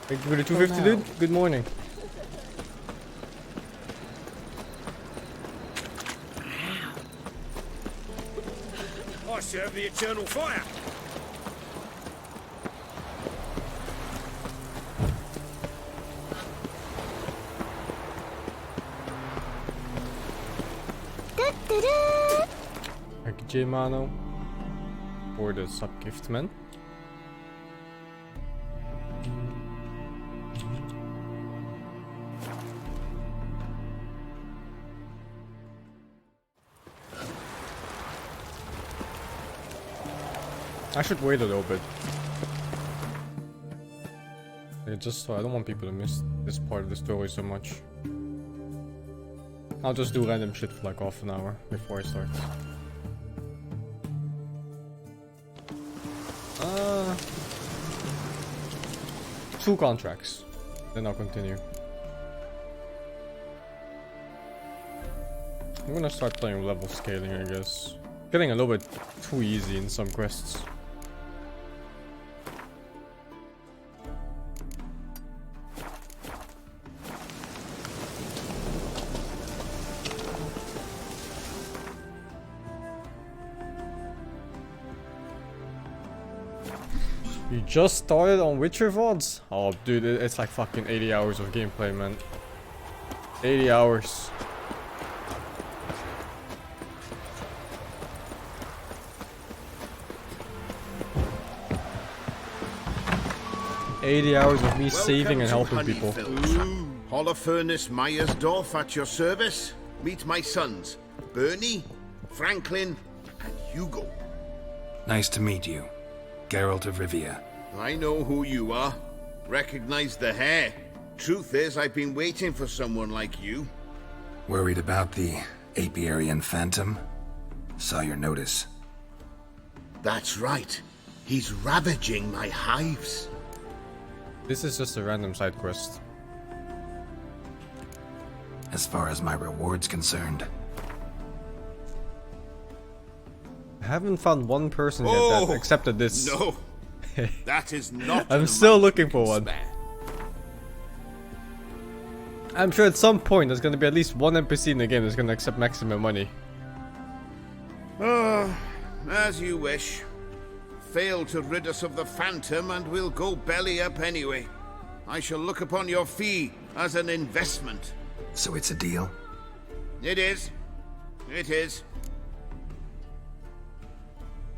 Thank you for the 250, dude. Good morning. I serve the eternal fire. Thank you, J Mano, for the sub gift, man. I should wait a little bit. Just so I don't want people to miss this part of the story so much. I'll just do random shit for like half an hour before I start. 2 contracts. Then I'll continue. I'm gonna start playing level scaling, I guess. Getting a little bit too easy in some quests. You just started on Witcher VODs? Oh, dude, it's like fucking 80 hours of gameplay, man. 80 hours. Of me saving and helping people. Holofernes Myersdorf at your service. Meet my sons, Bernie, Franklin, and Hugo. Nice to meet you, Geralt of Rivia. I know who you are. Recognize the hair. Truth is, I've been waiting for someone like you. Worried about the Apiary Phantom? Saw your notice. That's right. He's ravaging my hives. This is just a random side quest. As far as my reward's concerned. I haven't found one person yet that accepted this. No, that is not. I'm still looking for one. I'm sure at some point there's gonna be at least one NPC in the game that's gonna accept maximum money. As you wish. Fail to rid us of the Phantom and we'll go belly up anyway. I shall look upon your fee as an investment. So it's a deal? It is. It is.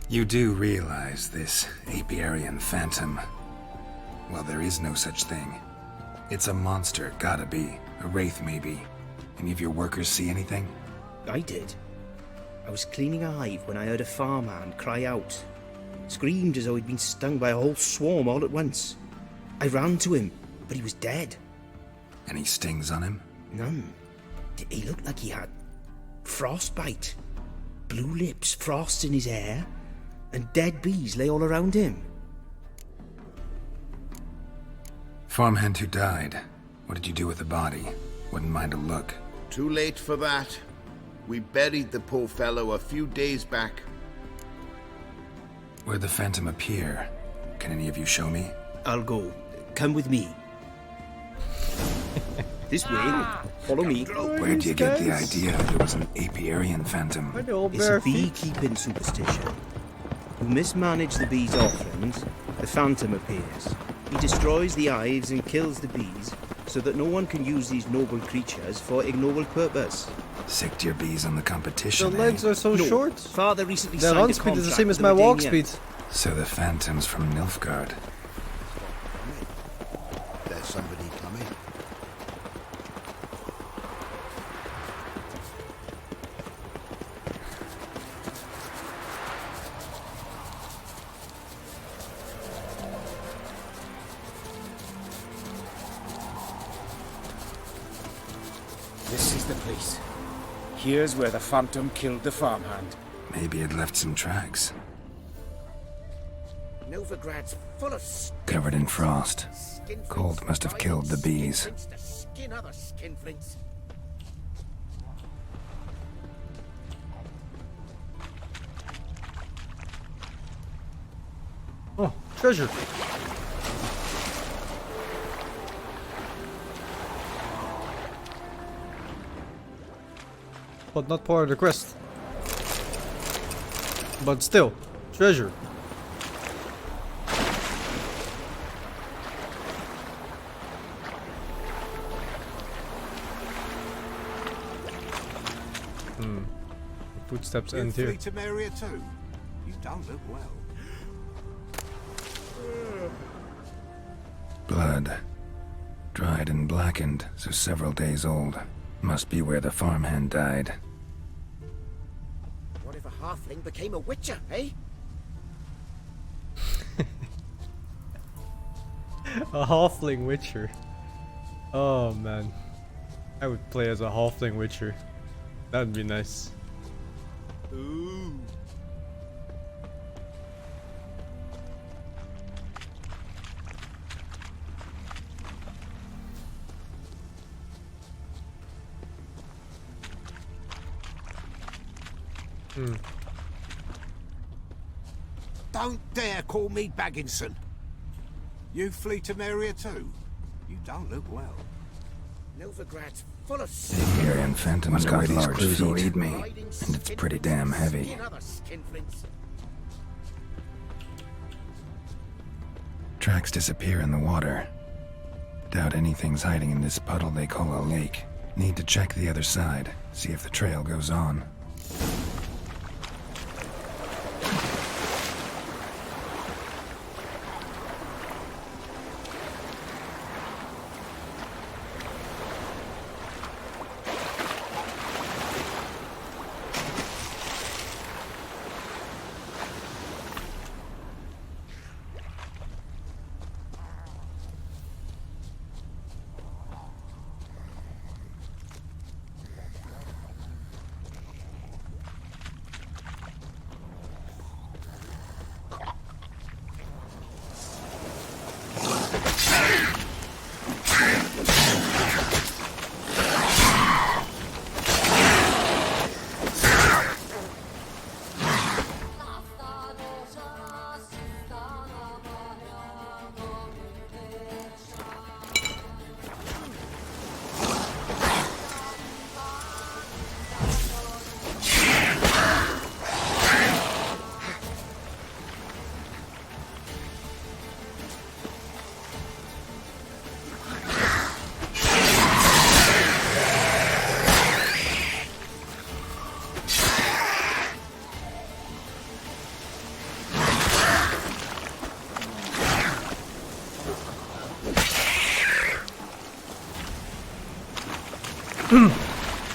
You do realize this Apiary Phantom? Well, there is no such thing. It's a monster, gotta be. A wraith, maybe. Any of your workers see anything? I did. I was cleaning a hive when I heard a farmhand cry out. Screamed as though he'd been stung by a whole swarm all at once. I ran to him, but he was dead. Any stings on him? None. He looked like he had frostbite. Blue lips, frost in his hair, and dead bees lay all around him. Farmhand who died. What did you do with the body? Wouldn't mind a look. Too late for that. We buried the poor fellow a few days back. Where'd the Phantom appear? Can any of you show me? I'll go. Come with me. This way. Follow me. Where'd you get the idea that it was an Apiary Phantom? It's a beekeeping superstition. You mismanage the bees' offerings, the Phantom appears. He destroys the hives and kills the bees, so that no one can use these noble creatures for ignoble purpose. Sicked your bees on the competition, The legs are so short. Father recently Their signed run a speed is the contract same as with my walk Medania. speed. So the Phantom's from Nilfgaard. There's somebody coming. This is the place. Here's where the Phantom killed the farmhand. Maybe it left some tracks. Novigrad's full of Covered in frost. Cold must have killed the bees. Skin other skinflints. Oh, treasure. but not part of the quest. But still, treasure. Footsteps end here. Flee to Maria too? You don't look well. Blood. Dried and blackened, so several days old. Must be where the farmhand died. What if a halfling became a witcher, eh? A halfling witcher. Oh man. I would play as a halfling witcher. That'd be nice. Ooh. Don't dare call me Bagginson. You flee to Maria too? You don't look well. Novigrad's full of Apiary and Phantom's got these large clues will feet, eat me, and it's pretty damn heavy. Tracks disappear in the water. Doubt anything's hiding in this puddle they call a lake. Need to check the other side, see if the trail goes on.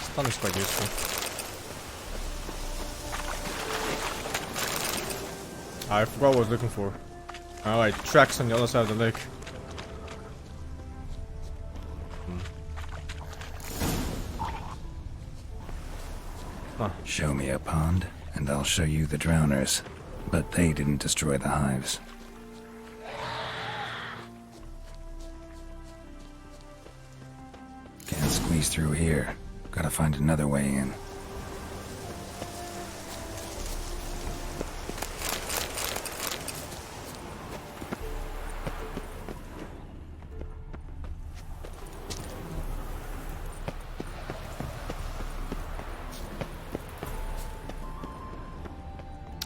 Stun is quite useful. I forgot what I was looking for. Alright, tracks on the other side of the lake. Show me a pond, and I'll show you the drowners. But they didn't destroy the hives. Can't squeeze through here. Gotta find another way in.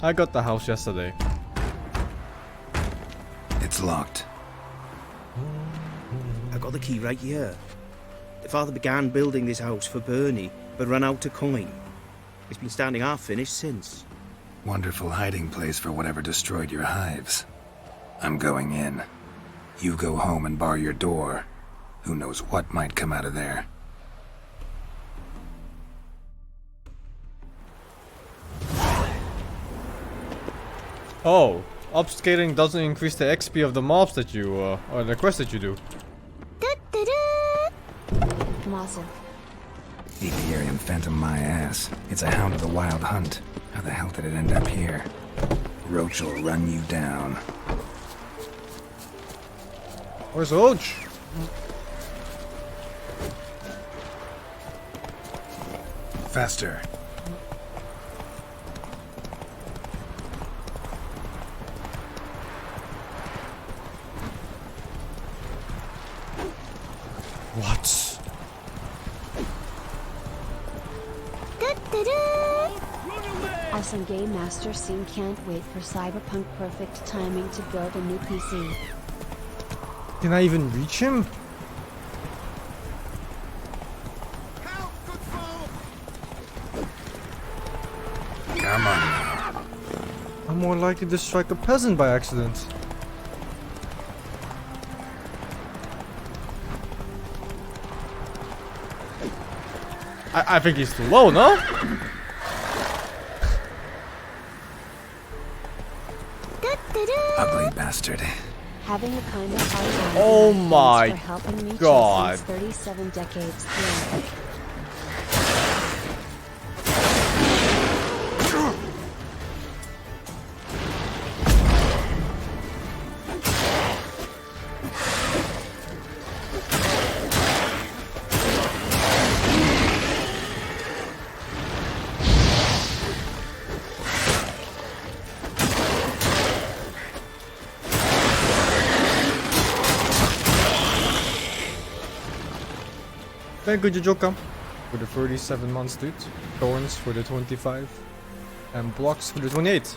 I got the house yesterday. It's locked. I got the key right here. The father began building this house for Bernie, but ran out of coin. It's been standing half finished since. Wonderful hiding place for whatever destroyed your hives. I'm going in. You go home and bar your door. Who knows what might come out of there. Oh, upscaling doesn't increase the XP of the mobs that you, or the quest that you do. Awesome. Apiary and Phantom my ass. It's a hound of the wild hunt. How the hell did it end up here? Roach will run you down. Where's Roach? Faster. What? Awesome Game Master Sing can't wait for Cyberpunk perfect timing to build a new PC. Can I even reach him? Help, good folk! Come on now. I'm more likely to strike a peasant by accident. I think he's too low, no? Ugly bastard. Having a kind of hard time. Oh Thanks my for helping me God. chase these 37 decades through. Thank you, Jojoka, for the 37 months, dude. Thorns for the 25. And blocks for the 28.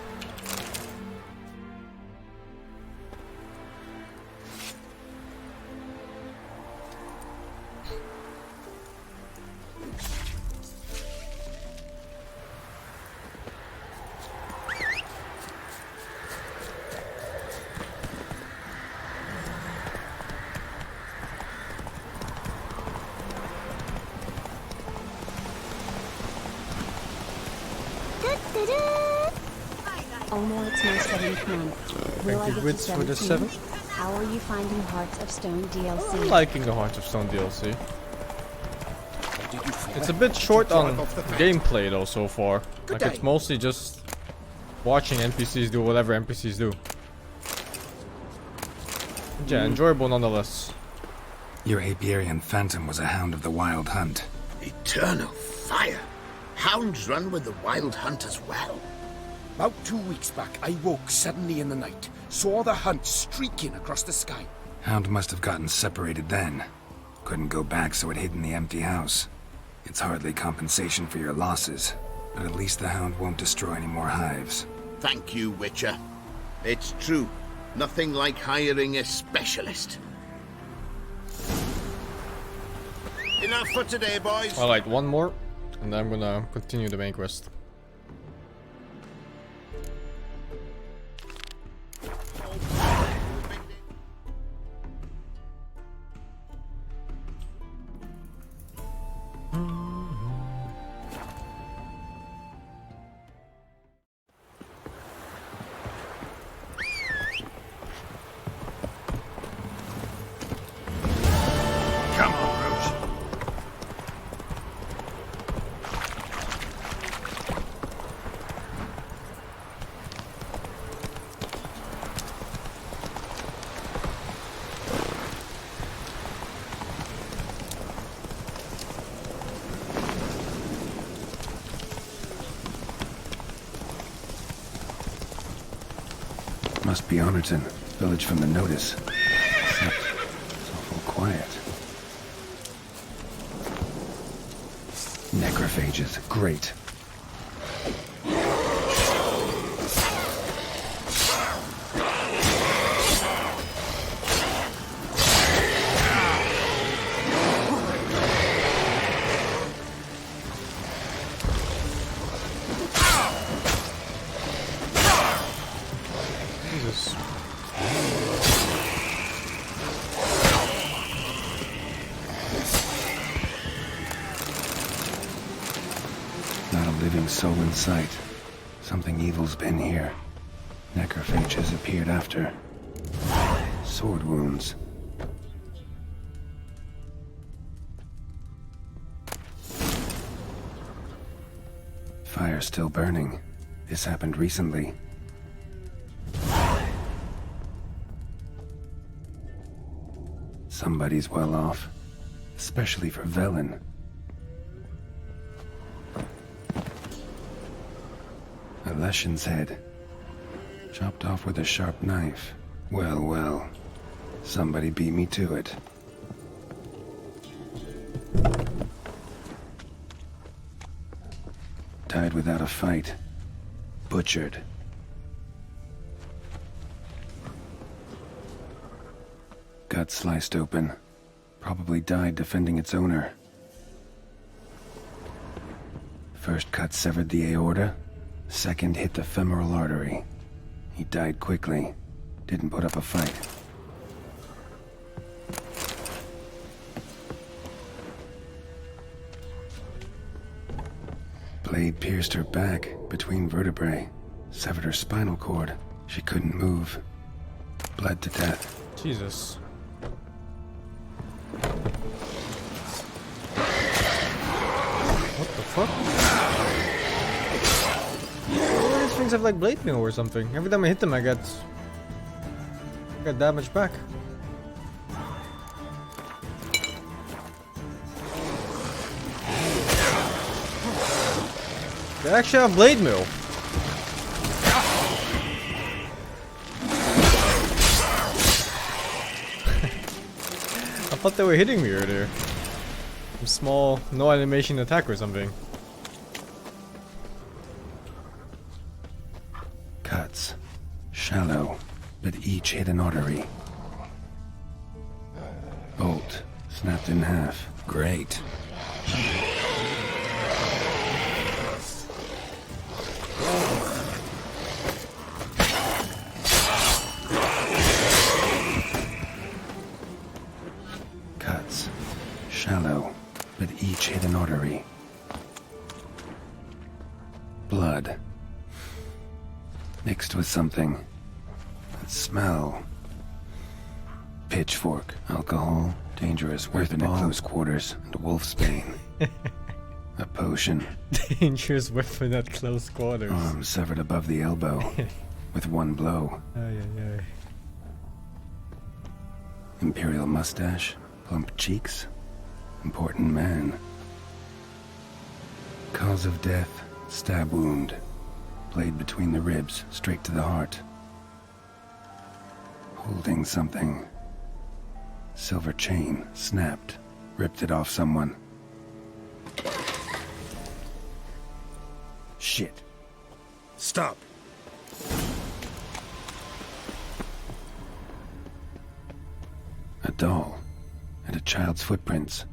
Oh no, it's my 7th month. Will I Thank you, get to Wits, for the 17? 7. How are you finding Hearts of Stone DLC? I'm liking the Hearts of Stone DLC. Where did you fall? It's a bit short on Drive off the path. gameplay though so far. Good Like it's day. mostly just watching NPCs do whatever NPCs do. But yeah, enjoyable nonetheless. Your Apiarian Phantom was a hound of the Wild Hunt. Eternal fire! Hounds run with the wild hunt as well. About 2 weeks back, I woke suddenly in the night, saw the hunt streaking across the sky. Hound must have gotten separated then. Couldn't go back, so it hid in the empty house. It's hardly compensation for your losses, but at least the hound won't destroy any more hives. Thank you, Witcher. It's true. Nothing like hiring a specialist. Enough for today, boys. Alright, one more, and then I'm gonna continue the main quest. Come on, Roach. Must be Honorton, village from the notice. Except it's awful quiet. Necrophages, great. Jesus. Not a living soul in sight. Something evil's been here. Necrophages appeared after. Sword wounds. Fire still burning. This happened recently. Somebody's well off. Especially for Velen. A Leshen's head. Chopped off with a sharp knife. Well, well. Somebody beat me to it. died without a fight. Butchered. Gut sliced open. Probably died defending its owner. First cut severed the aorta. Second hit the femoral artery. He died quickly. Didn't put up a fight. Blade pierced her back between vertebrae. Severed her spinal cord. She couldn't move. Bled to death. Jesus. What the fuck? Oh, these things have like blade mail or something. Every time I hit them I get damage back. They actually have blade mail. I thought they were hitting me earlier. Some small, no animation attack or something. Cuts. Shallow, but each hit an artery. Bolt. Snapped in half. Great. Cuts. Shallow, but each hit an artery. Blood. Mixed with something. That smell. Pitchfork. Alcohol. Dangerous weapon at close quarters. And wolfsbane. A potion. Dangerous weapon at close quarters. Arm severed above the elbow. With one blow. Ay, ay, ay. Imperial mustache. Plump cheeks. Important man. Cause of death. Stab wound. Blade between the ribs. Straight to the heart. Holding something. Silver chain. Snapped. Ripped it off someone. Shit. Stop. A doll. And a child's footprints.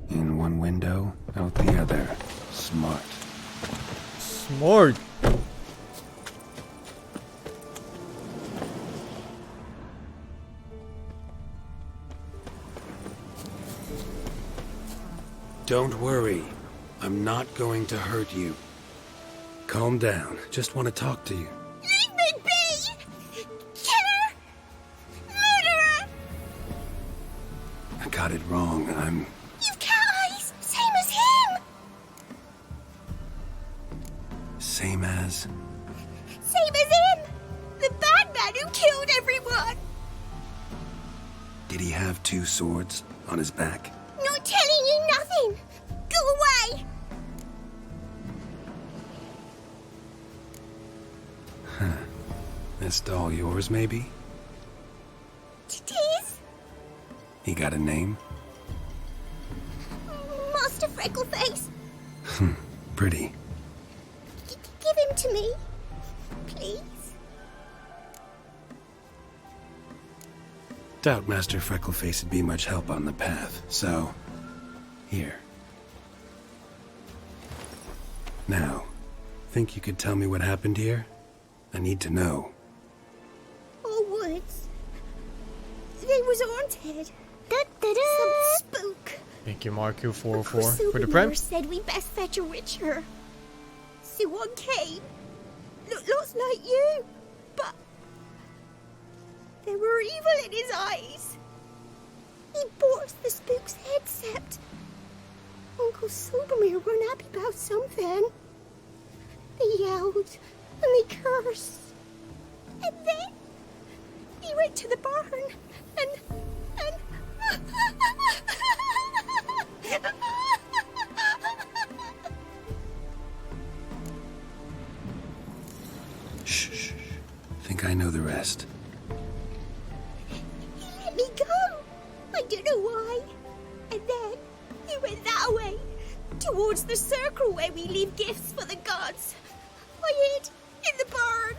In one window, out the other. Smart. Smart. Don't worry. I'm not going to hurt you. Calm down. Just want to talk to you. Leave me be! Killer! Murderer! I got it wrong. You've cat eyes! Same as him! Same as... Same as him! The bad man who killed everyone! Did he have two swords on his back? Not telling you nothing! Go away! This doll yours, maybe? It is? He got a name? Master Freckleface. Pretty. Give him to me. Please. Doubt Master Freckleface would be much help on the path, so... Here. Now, think you could tell me what happened here? I need to know. All woods. They was haunted. Some spook. Thank you, Marku 404 for the Souvenir prem. said we best fetch a witcher. So one came. Looks like you, but there were evil in his eyes. He bought the spook's head, except Uncle Silvermere weren't happy about something. They yelled and they cursed. And then he went to the barn and Think I know the rest. He let me go. I don't know why. And then he went that way, towards the circle where we leave gifts for the gods. I hid in the barn.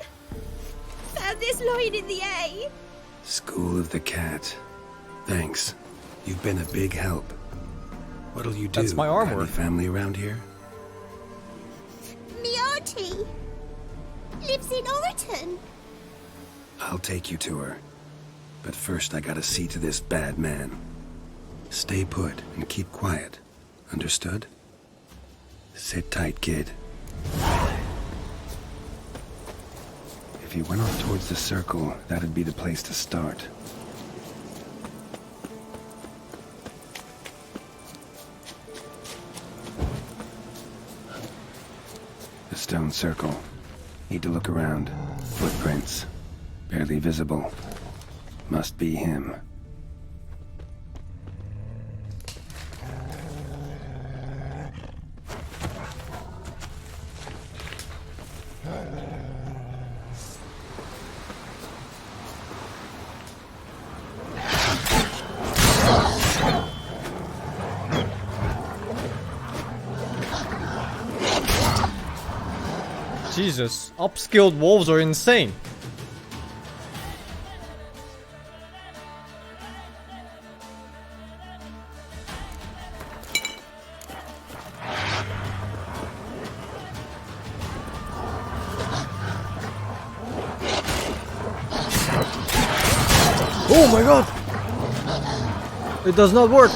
Found this lying in the hay. School of the Cat. Thanks. You've been a big help. What'll you do? That's my armor. Got any family around here? Me auntie lives in Orton. I'll take you to her. But first I gotta see to this bad man. Stay put and keep quiet. Understood? Sit tight, kid. If you went off towards the circle, that'd be the place to start. The stone circle. Need to look around. Footprints. Barely visible. Must be him. Jesus, upskilled wolves are insane. Oh my god! It does not work!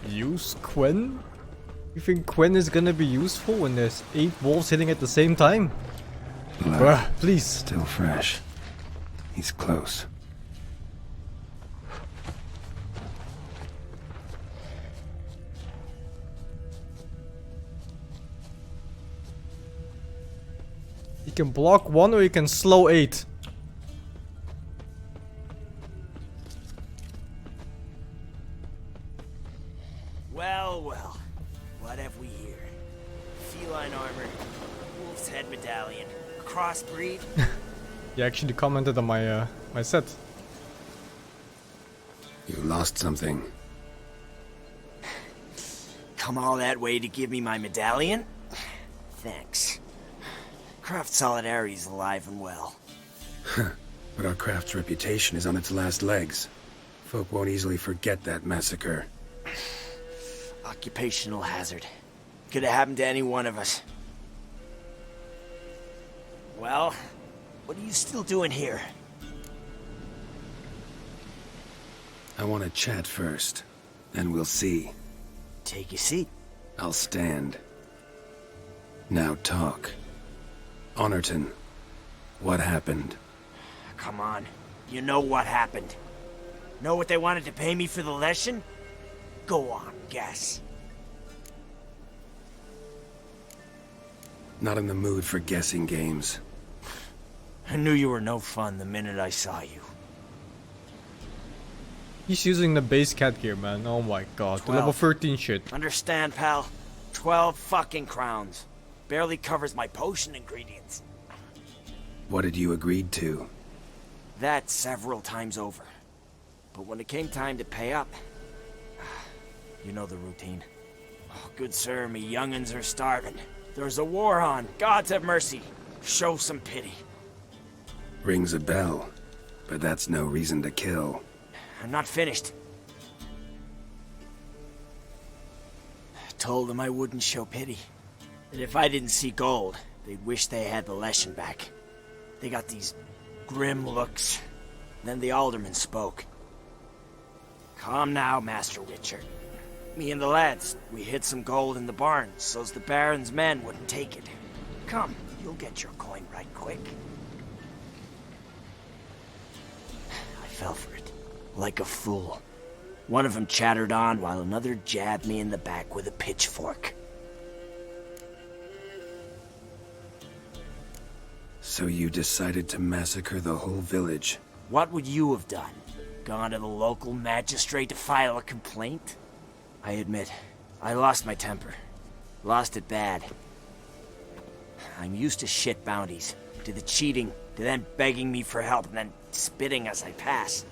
Use Quen? You think Quen is gonna be useful when there's 8 wolves hitting at the same time? Blood. Bruh, please. Still fresh. He's close. You can block 1 or you can slow 8. Well, well. What have we here? Feline armor, wolf's head medallion, crossbreed. You actually commented on my my set. You lost something. Come all that way to give me my medallion? Thanks. Craft Solidarity's alive and well. But our craft's reputation is on its last legs. Folk won't easily forget that massacre. Occupational hazard. Could have happened to any one of us. Well, what are you still doing here? I want to chat first, then we'll see. Take a seat. I'll stand. Now talk. Honorton, what happened? Come on. You know what happened. Know what they wanted to pay me for the lesson? Go on, guess. Not in the mood for guessing games. I knew you were no fun the minute I saw you. He's using the base cat gear, man. Oh my god. The 12. level 13 shit. Understand, pal? 12 fucking crowns. Barely covers my potion ingredients. What had you agreed to? That several times over. But when it came time to pay up, you know the routine. Oh, good sir, me young'uns are starving. There's a war on. Gods have mercy. Show some pity. Rings a bell, but that's no reason to kill. I'm not finished. I told them I wouldn't show pity. That if I didn't see gold, they'd wish they had the lesson back. They got these grim looks. Then the alderman spoke. Calm now, Master Witcher. Me and the lads, we hid some gold in the barn so's the Baron's men wouldn't take it. Come, you'll get your coin right quick. I fell for it, like a fool. One of them chattered on while another jabbed me in the back with a pitchfork. So you decided to massacre the whole village? What would you have done? Gone to the local magistrate to file a complaint? I admit, I lost my temper. Lost it bad. I'm used to shit bounties, to the cheating, to then begging me for help and then spitting as I pass.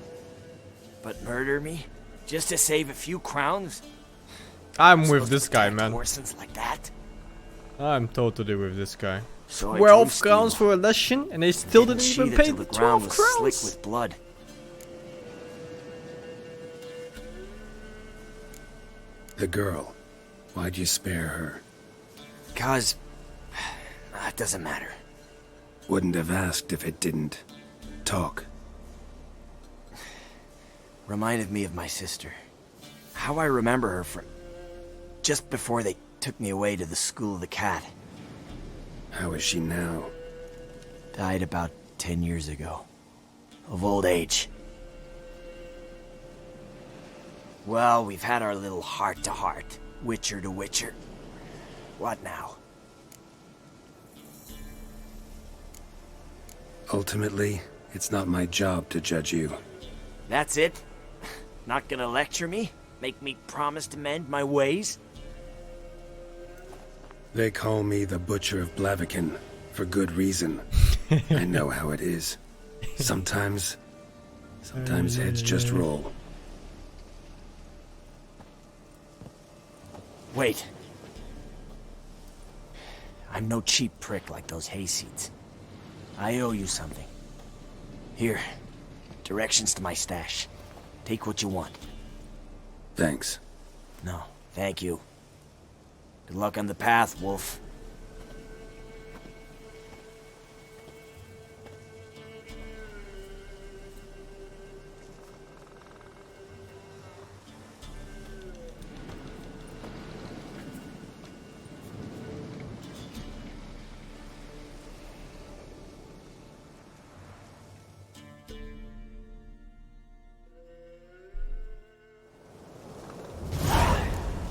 But murder me? Just to save a few crowns? I'm with this guy, man. Morsons like that? I'm totally with this guy. So 12 crowns for a lesson, and they still didn't even pay the 12 crowns. Slick with blood. The girl. Why'd you spare her? 'Cause... it doesn't matter. Wouldn't have asked if it didn't talk. Reminded me of my sister. How I remember her from... just before they took me away to the School of the Cat. How is she now? Died about 10 years ago. Of old age. Well, we've had our little heart-to-heart. Witcher to Witcher. What now? Ultimately, it's not my job to judge you. That's it? Not gonna lecture me? Make me promise to mend my ways? They call me the Butcher of Blaviken, for good reason. I know how it is. Sometimes heads just roll. Wait. I'm no cheap prick like those hayseeds. I owe you something. Here, directions to my stash. Take what you want. Thanks. No, thank you. Good luck on the path, Wolf.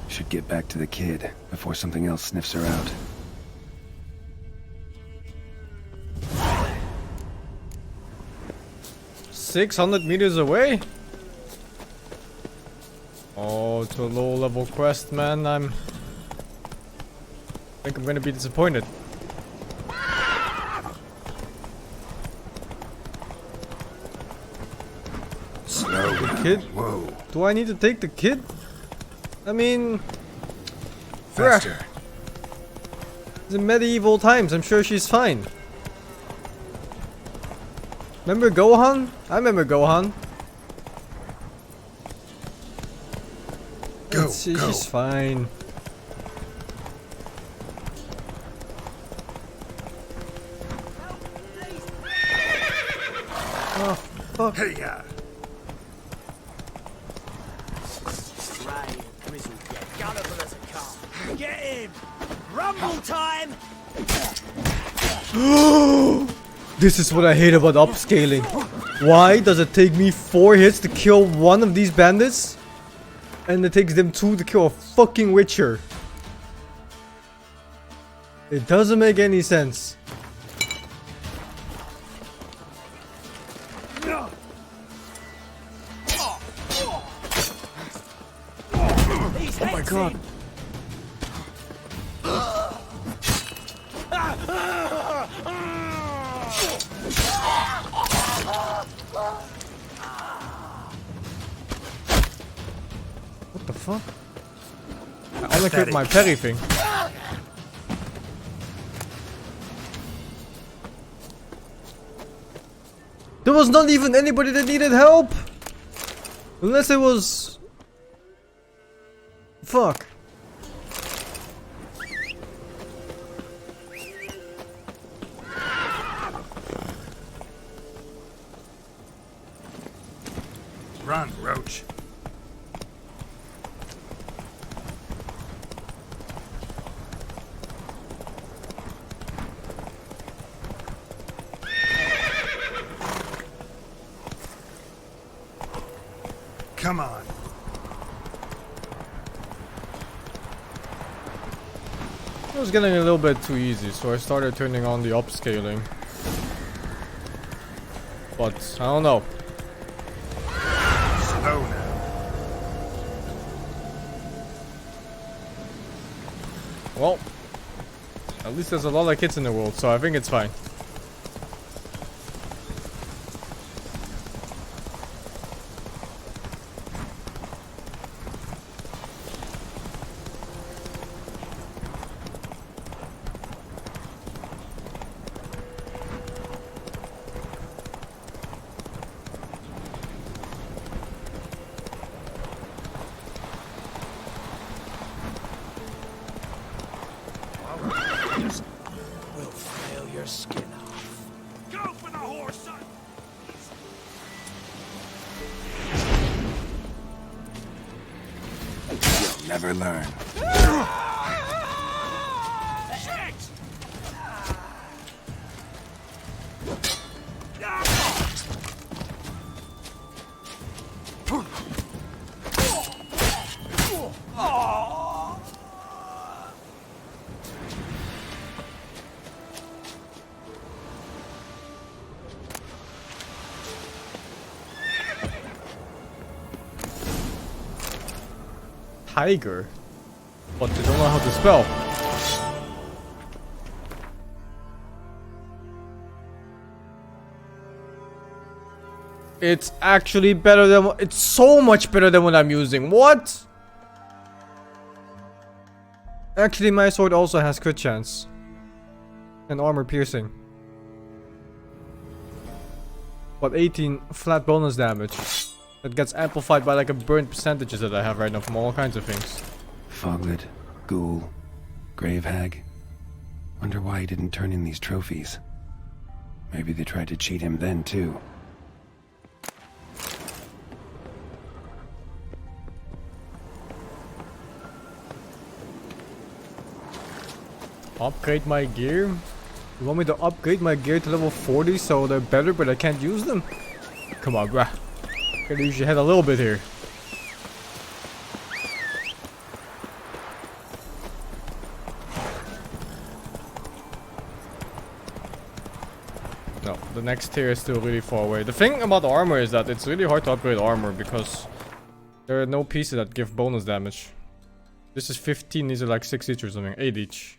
Should get back to the kid before something else sniffs her out. $600 away? Oh, it's a low-level quest, man. I think I'm gonna be disappointed. Slow. The kid? Whoa. Do I need to take the kid? I mean... Faster. It's in medieval times, I'm sure she's fine. Remember Gohan? I remember Gohan. Go, She's fine. Oh, fuck. Hey, yeah. Get in! Rumble time! This is what I hate about upscaling. Why does it take me 4 hits to kill one of these bandits? And it takes them 2 to kill a fucking Witcher. It doesn't make any sense. Oh my god. What the fuck? I only equipped my parry thing. There was not even anybody that needed help! Unless it was... Fuck. Run, Roach. Come on. It was getting a little bit too easy, so I started turning on the upscaling. But I don't know. Slow now. Well, at least there's a lot of kids in the world, so I think it's fine. We'll file your skin off. Go for the horse, son! You'll never learn. Shit! Tiger? But they don't know how to spell. It's actually better than it's so much better than what I'm using. What? Actually, my sword also has crit chance and armor piercing, but 18 flat bonus damage. That gets amplified by like a burnt percentages that I have right now from all kinds of things. Foglet, Ghoul, Grave Hag. Wonder why he didn't turn in these trophies. Maybe they tried to cheat him then too. Upgrade my gear? You want me to upgrade my gear to level 40 so they're better but I can't use them? Come on, bruh. Gotta use your head a little bit here. No, the next tier is still really far away. The thing about armor is that it's really hard to upgrade armor because there are no pieces that give bonus damage. This is 15, these are like 6 each or something, 8 each.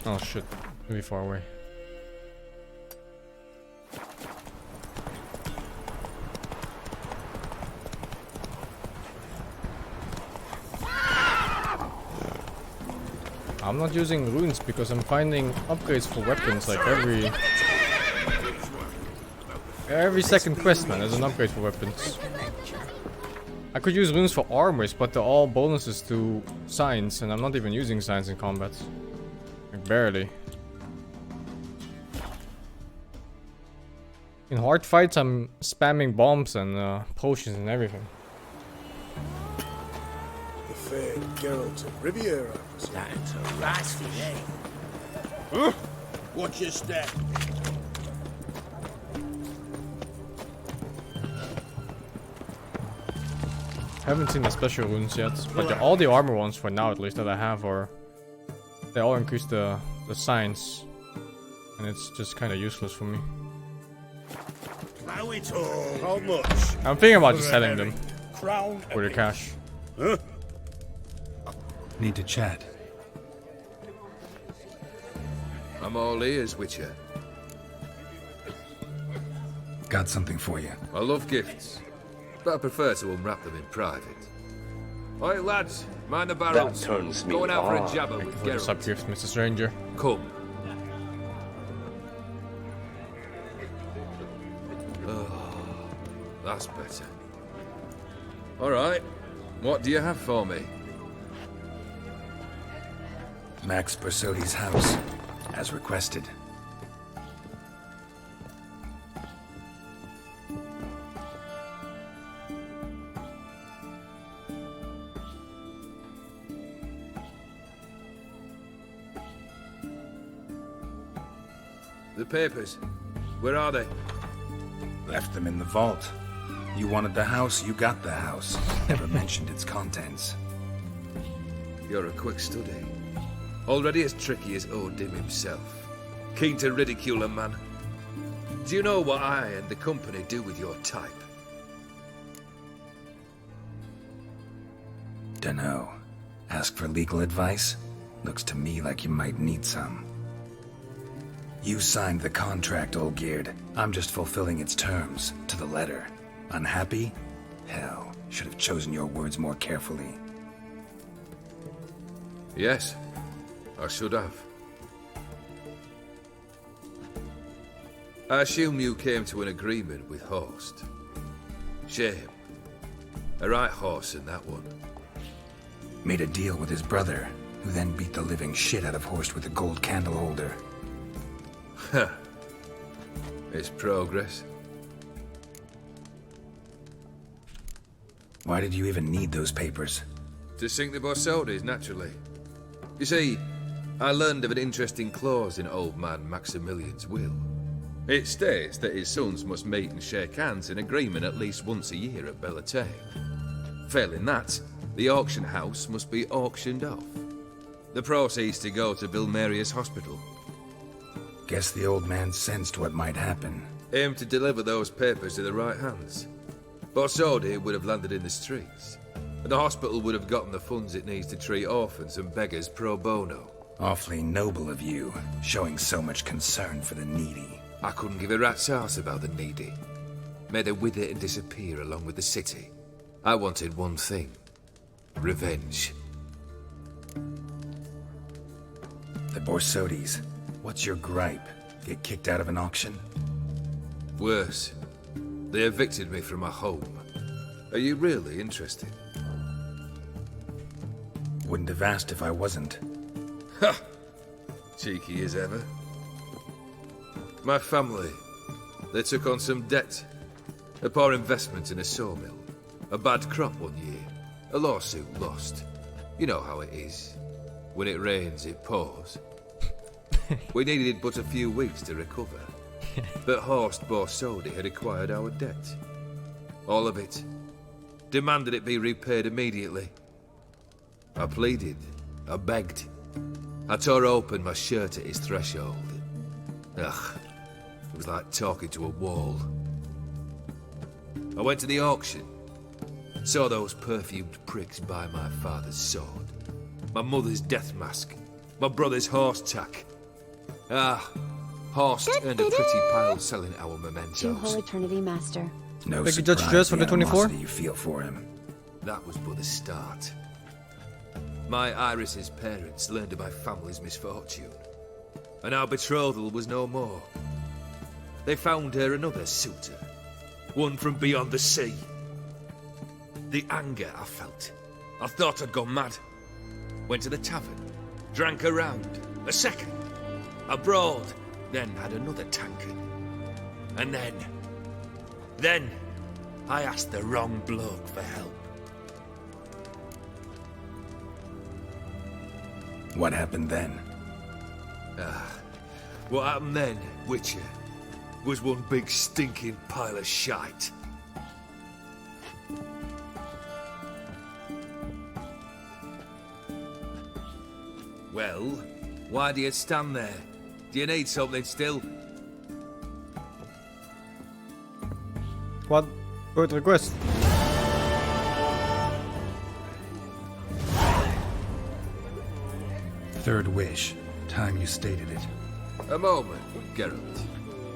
Oh shit, really far away. I'm not using runes because I'm finding upgrades for weapons like every second quest, man. There's an upgrade for weapons. I could use runes for armors, but they're all bonuses to signs, and I'm not even using signs in combat. Like barely. In hard fights, I'm spamming bombs and potions and everything. The fair Geralt of Riviera. That's a rascal, eh? Huh? Watch your step. Haven't seen the special runes yet, but all the armor ones for now at least that I have are they all increase the signs, and it's just kind of useless for me. Plow it all. How much? I'm thinking about just selling them Crown for the cash. Huh? Need to chat. I'm all ears, Witcher. Got something for you. I love gifts, but I prefer to unwrap them in private. Oi, lads, mind the barrels. That turns me Going out for a on. jabber Thank you with for the Geralt. sub gift, Mr. Stranger. Come. Oh, that's better. All right, what do you have for me? Max Borsodi's house, as requested. The papers. Where are they? Left them in the vault. You wanted the house, you got the house. Never mentioned its contents. You're a quick study. Already as tricky as Odin himself. Keen to ridicule a man. Do you know what I and the company do with your type? Dunno. Ask for legal advice? Looks to me like you might need some. You signed the contract, Olgierd. I'm just fulfilling its terms, to the letter. Unhappy? Hell, should have chosen your words more carefully. Yes, I should have. I assume you came to an agreement with Horst. Shame. A right horse in that one. Made a deal with his brother, who then beat the living shit out of Horst with a gold candle holder. Huh. It's progress. Why did you even need those papers? To sink the Borsodis, naturally. You see, I learned of an interesting clause in old man Maximilian's will. It states that his sons must meet and shake hands in agreement at least once a year at Bellatane. Failing that, the auction house must be auctioned off. The proceeds to go to Vilmeria's hospital. Guess the old man sensed what might happen. Aimed to deliver those papers to the right hands. Borsodi would have landed in the streets, and the hospital would have gotten the funds it needs to treat orphans and beggars pro bono. Awfully noble of you, showing so much concern for the needy. I couldn't give a rat's ass about the needy. May they wither and disappear along with the city. I wanted one thing. Revenge. The Borsodis. What's your gripe? Get kicked out of an auction? Worse. They evicted me from my home. Are you really interested? Wouldn't have asked if I wasn't. Ha! Cheeky as ever. My family, they took on some debt. A poor investment in a sawmill. A bad crop one year. A lawsuit lost. You know how it is. When it rains, it pours. We needed but a few weeks to recover. But Horst Borsodi had acquired our debt. All of it. Demanded it be repaid immediately. I pleaded. I begged. I tore open my shirt at his threshold. Ugh. It was like talking to a wall. I went to the auction. Saw those perfumed pricks buy my father's sword. My mother's death mask. My brother's horse tack. Horst earned a pretty pile selling our mementos. To Whole Eternity Master. No Thank you, Judge surprise Dress, for the the 24. animosity you feel for him. That was but the start. My Iris's parents learned of my family's misfortune, and our betrothal was no more. They found her another suitor, one from beyond the sea. The anger I felt, I thought I'd gone mad. Went to the tavern, drank a round, a second, abroad, then had another tankard. And then, I asked the wrong bloke for help. What happened then? What happened then, Witcher, was one big stinking pile of shite. Well, why do you stand there? Do you need something still? What? Good request. Third wish. Time you stated it. A moment, Geralt.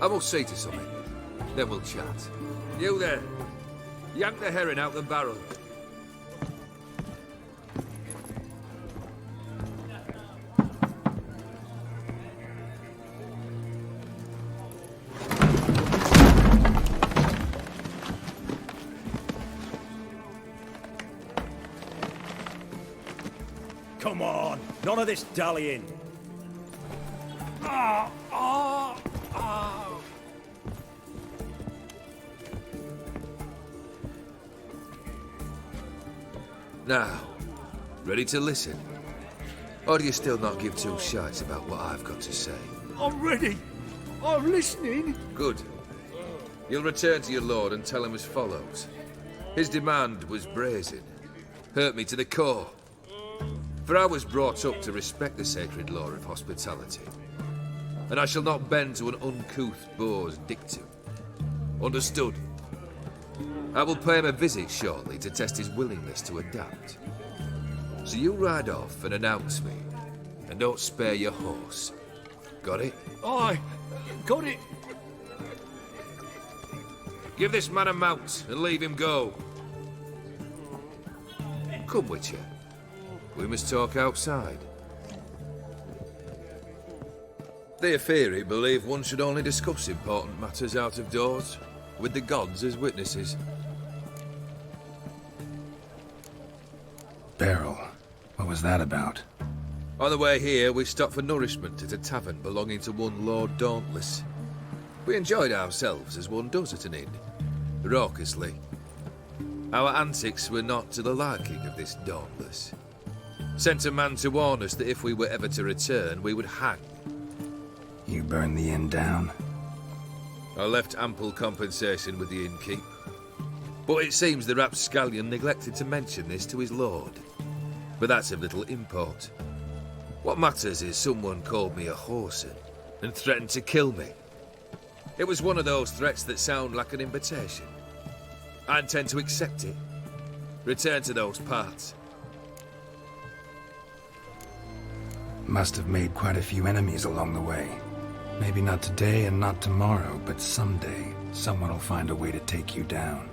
I must see to something. Then we'll chat. You there. Yank the herring out the barrel. Come on, none of this dallying. Now, ready to listen? Or do you still not give two shites about what I've got to say? I'm ready. I'm listening. Good. You'll return to your lord and tell him as follows. His demand was brazen. Hurt me to the core. For I was brought up to respect the sacred law of hospitality. And I shall not bend to an uncouth boor's dictum. Understood? I will pay him a visit shortly to test his willingness to adapt. So you ride off and announce me. And don't spare your horse. Got it? Aye, got it. Give this man a mount and leave him go. Come, Witcher. We must talk outside. The Apiary believe one should only discuss important matters out of doors, with the gods as witnesses. Beryl, what was that about? On the way here, we stopped for nourishment at a tavern belonging to one Lord Dauntless. We enjoyed ourselves as one does at an inn, raucously. Our antics were not to the liking of this Dauntless. Sent a man to warn us that if we were ever to return, we would hang. You burned the inn down? I left ample compensation with the innkeep. But it seems the rapscallion neglected to mention this to his lord. But that's of little import. What matters is someone called me a whoreson and threatened to kill me. It was one of those threats that sound like an invitation. I intend to accept it. Return to those parts. Must have made quite a few enemies along the way. Maybe not today and not tomorrow, but someday someone will find a way to take you down.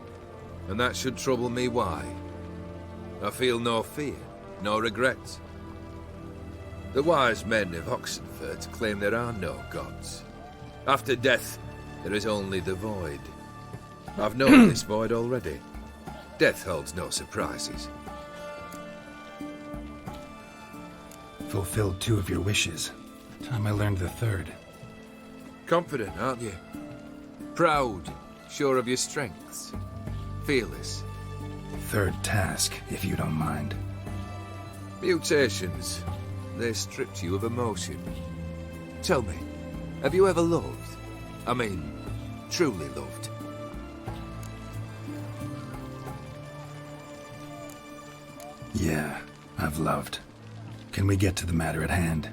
And that should trouble me why? I feel no fear, no regret. The wise men of Oxenford claim there are no gods. After death, there is only the void. I've known this void already. Death holds no surprises. Fulfilled 2 of your wishes. Time I learned the 3rd. Confident, aren't you? Proud, sure of your strengths. Fearless. 3rd task, if you don't mind. Mutations. They stripped you of emotion. Tell me, have you ever loved? I mean, truly loved? Yeah, I've loved. Can we get to the matter at hand?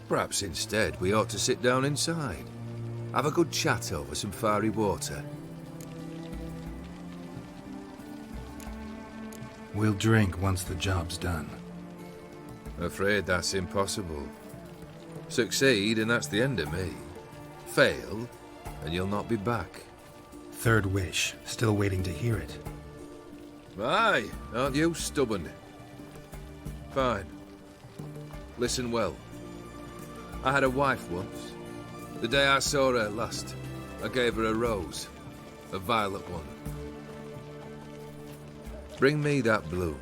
Perhaps instead we ought to sit down inside. Have a good chat over some fiery water. We'll drink once the job's done. Afraid that's impossible. Succeed and that's the end of me. Fail and you'll not be back. 3rd wish. Still waiting to hear it. Aye, aren't you stubborn? Fine. Listen well. I had a wife once. The day I saw her last, I gave her a rose. A violet one. Bring me that bloom.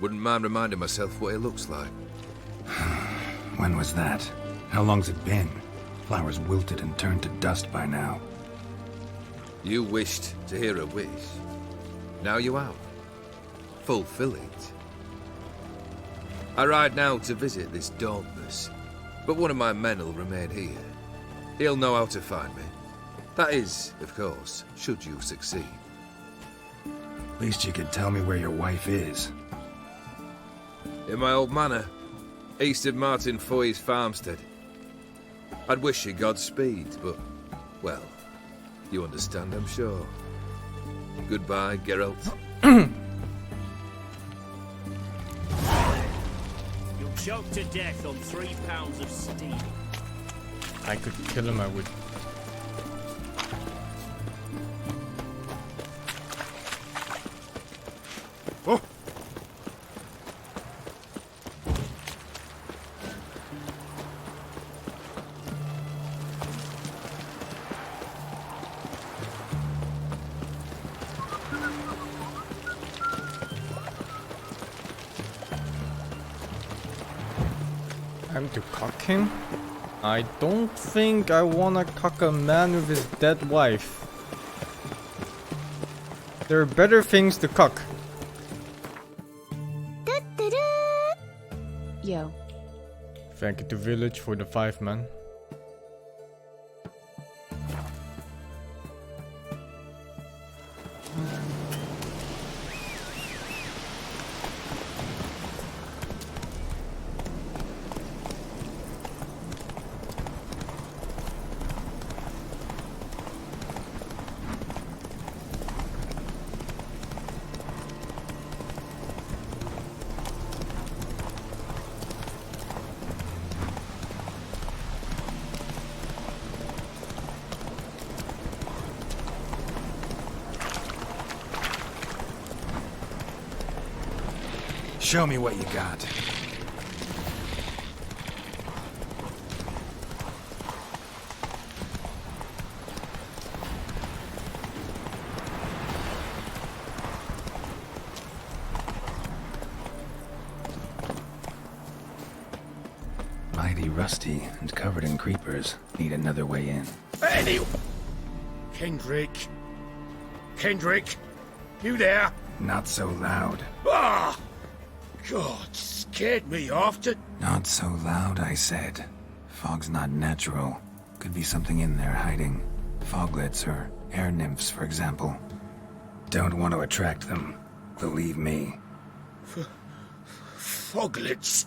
Wouldn't mind reminding myself what it looks like. When was that? How long's it been? Flowers wilted and turned to dust by now. You wished to hear a wish. Now you have. Fulfill it. I ride now to visit this Dauntless, but one of my men will remain here. He'll know how to find me. That is, of course, should you succeed. Least you could tell me where your wife is. In my old manor, east of Martin Foy's farmstead. I'd wish you Godspeed, but, well, you understand, I'm sure. Goodbye, Geralt. You'll choke to death on 3 pounds of steam. I could kill him, I would. Oh. I'm to cock him? I don't think I wanna cock a man with his dead wife. There are better things to cock. Yo. Thank you to village for the 5 man. Show me what you got. Mighty rusty and covered in creepers. Need another way in. Annie! Kendrick! Kendrick! You there? Not so loud. Ah! God, scared me off to... Not so loud, I said. Fog's not natural. Could be something in there hiding. Foglets or air nymphs, for example. Don't want to attract them. Believe me. Foglets?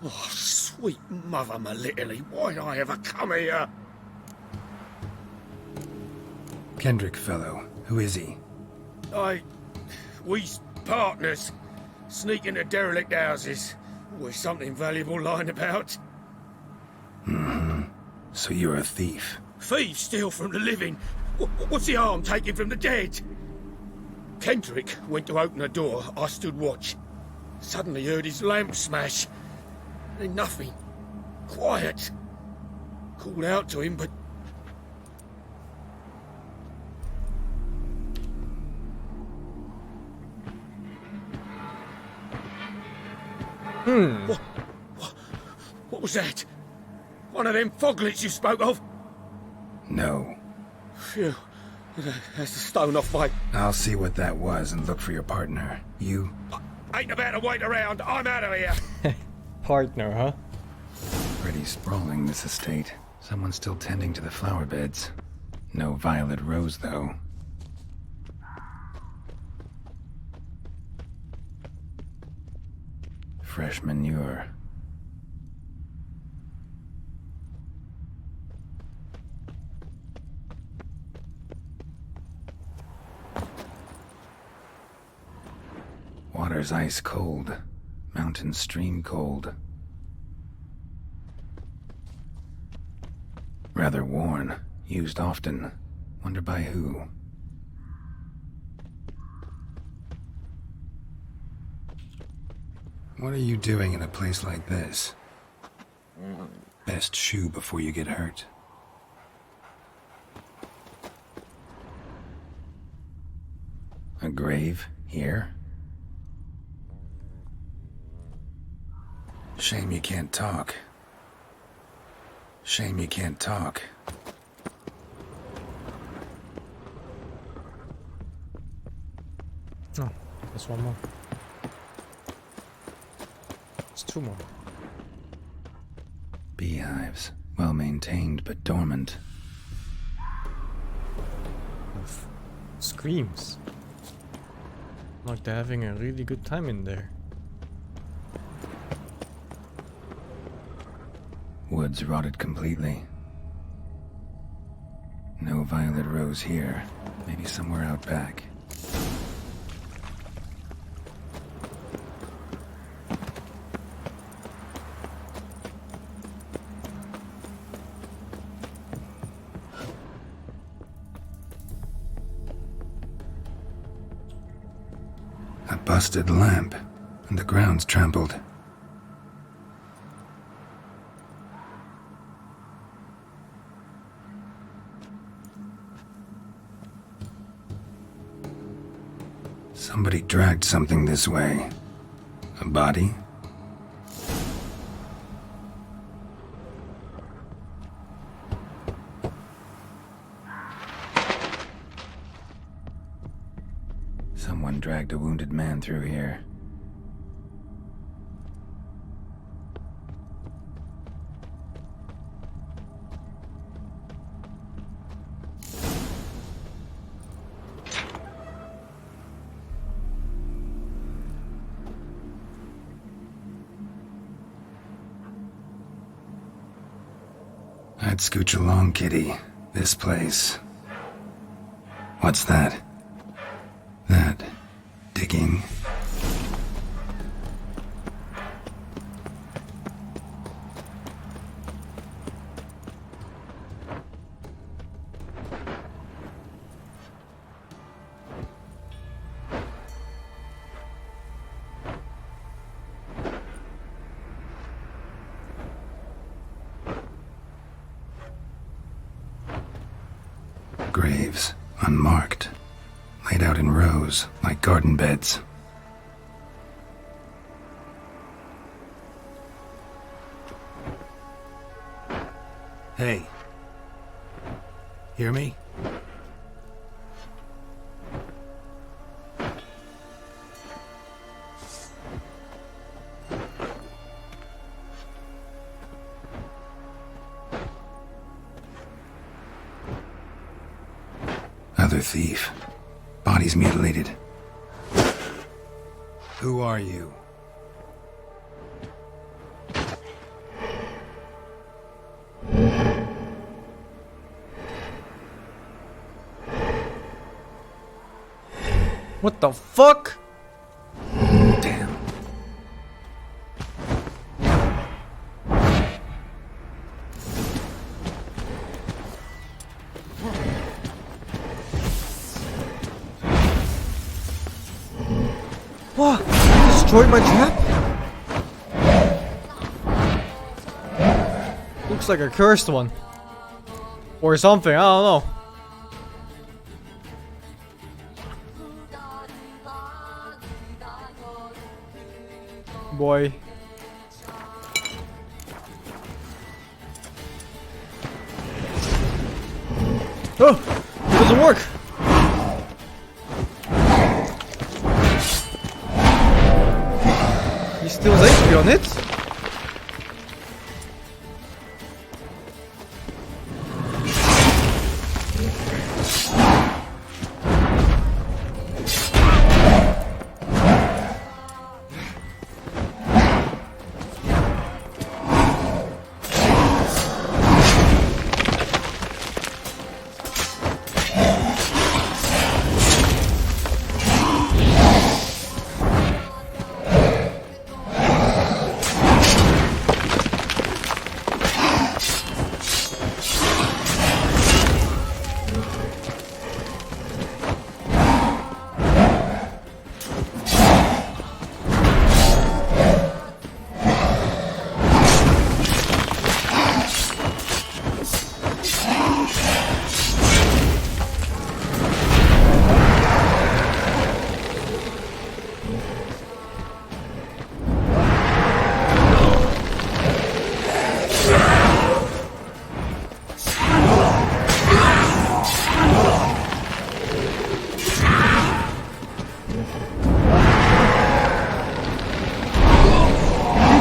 Oh, sweet mother, my little, why'd I ever come here? Kendrick fellow. Who is he? We's partners. Sneak into derelict houses. Always something valuable lying about. Mm-hmm. So you're a thief. Thieves steal from the living. What's the harm taking from the dead? Kendrick went to open a door. I stood watch. Suddenly heard his lamp smash. Then nothing. Quiet. Called out to him, but... What was that? One of them foglets you spoke of? No. Phew. That's the stone off my... I'll see what that was and look for your partner. You? Ain't about to wait around. I'm out of here. Partner, huh? Pretty sprawling, this estate. Someone's still tending to the flower beds. No violet rose, though. Fresh manure. Water's ice cold. Mountain stream cold. Rather worn. Used often. Wonder by who. What are you doing in a place like this? Best shoe before you get hurt. A grave here? Shame you can't talk. Shame you can't talk. Oh, there's one more. It's two more. Beehives. Well maintained, but dormant. Oof. Screams. Like they're having a really good time in there. Woods rotted completely. No violet rose here. Maybe somewhere out back. A busted lamp, and the ground's trampled. Somebody dragged something this way. A body? Someone dragged a wounded man through here. I'd scooch along, kitty. This place. What's that? That. Digging. graves, unmarked, laid out in rows like garden beds. Hey. Hear me? Other thief. Body's mutilated. Who are you? What the fuck? Damn. What? You destroyed my trap? Looks like a cursed one. Or something, I don't know. Boy. Oh! It doesn't work! He still has HP on it?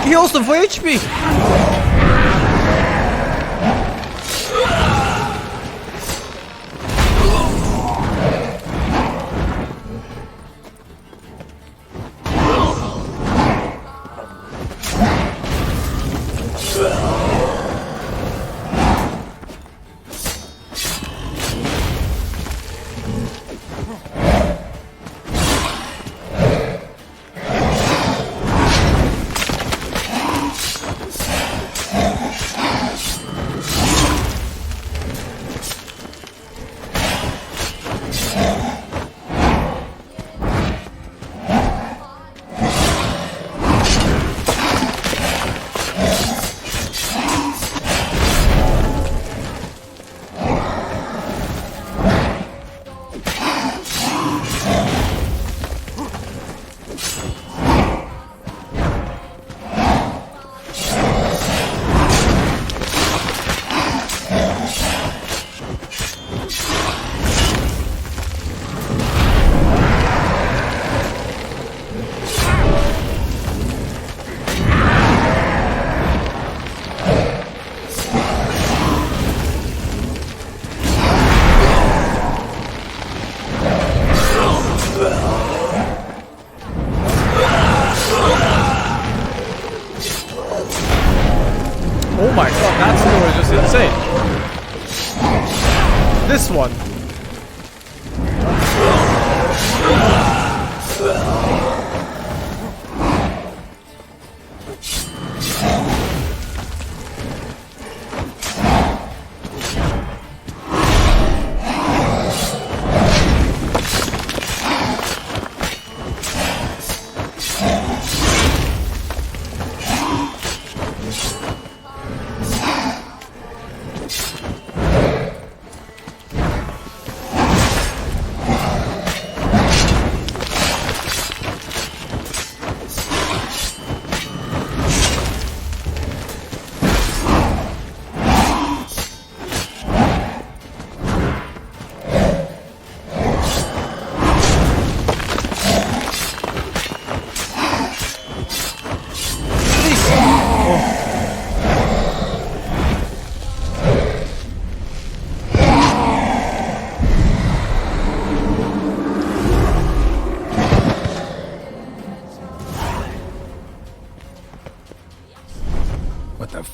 He heals them for HP! Oh my god, that skill is just insane. This one.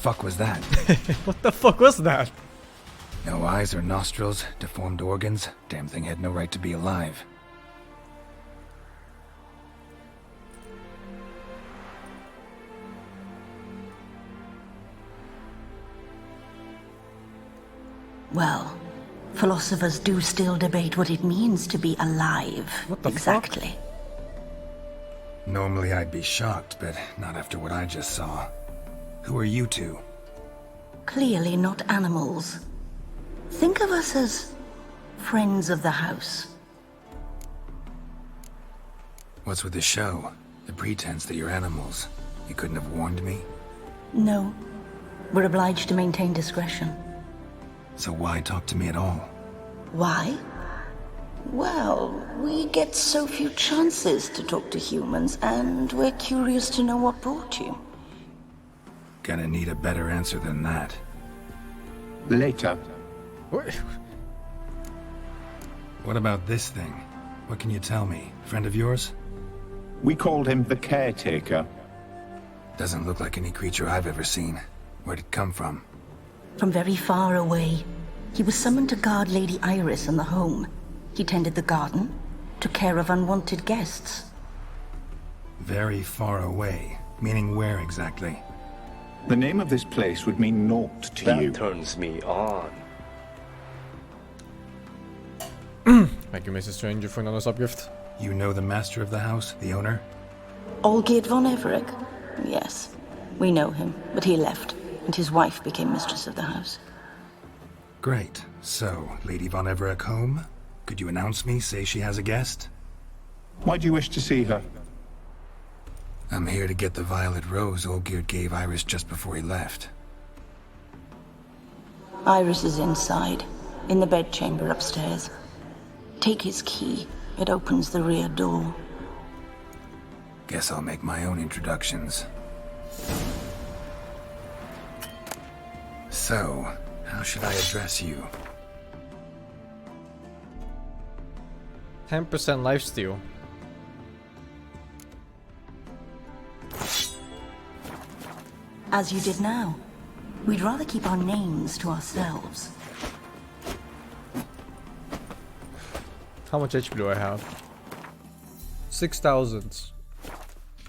fuck was that? What the fuck was that? No eyes or nostrils, deformed organs. Damn thing had no right to be alive. Well, philosophers do still debate what it means to be alive. What the exactly? fuck? Normally I'd be shocked, but not after what I just saw. Who are you two? Clearly not animals. Think of us as friends of the house. What's with the show? The pretense that you're animals. You couldn't have warned me? No. We're obliged to maintain discretion. So why talk to me at all? Why? Well, we get so few chances to talk to humans, and we're curious to know what brought you. Gonna need a better answer than that. Later. What about this thing? What can you tell me? Friend of yours? We called him the Caretaker. Doesn't look like any creature I've ever seen. Where'd it come from? From very far away. He was summoned to guard Lady Iris and the home. He tended the garden, took care of unwanted guests. Very far away. Meaning where exactly? The name of this place would mean naught to you. That turns me on. Thank you, Mrs. Stranger, for another subgift. You know the master of the house, the owner? Olgierd von Everec? Yes. We know him, but he left, and his wife became mistress of the house. Great. So, Lady von Everec home? Could you announce me, say she has a guest? Why do you wish to see her? I'm here to get the violet rose Olgierd gave Iris just before he left. Iris is inside, in the bedchamber upstairs. Take his key. It opens the rear door. Guess I'll make my own introductions. So, how should I address you? 10% lifesteal. As you did now. We'd rather keep our names to ourselves. How much HP do I have? 6,000.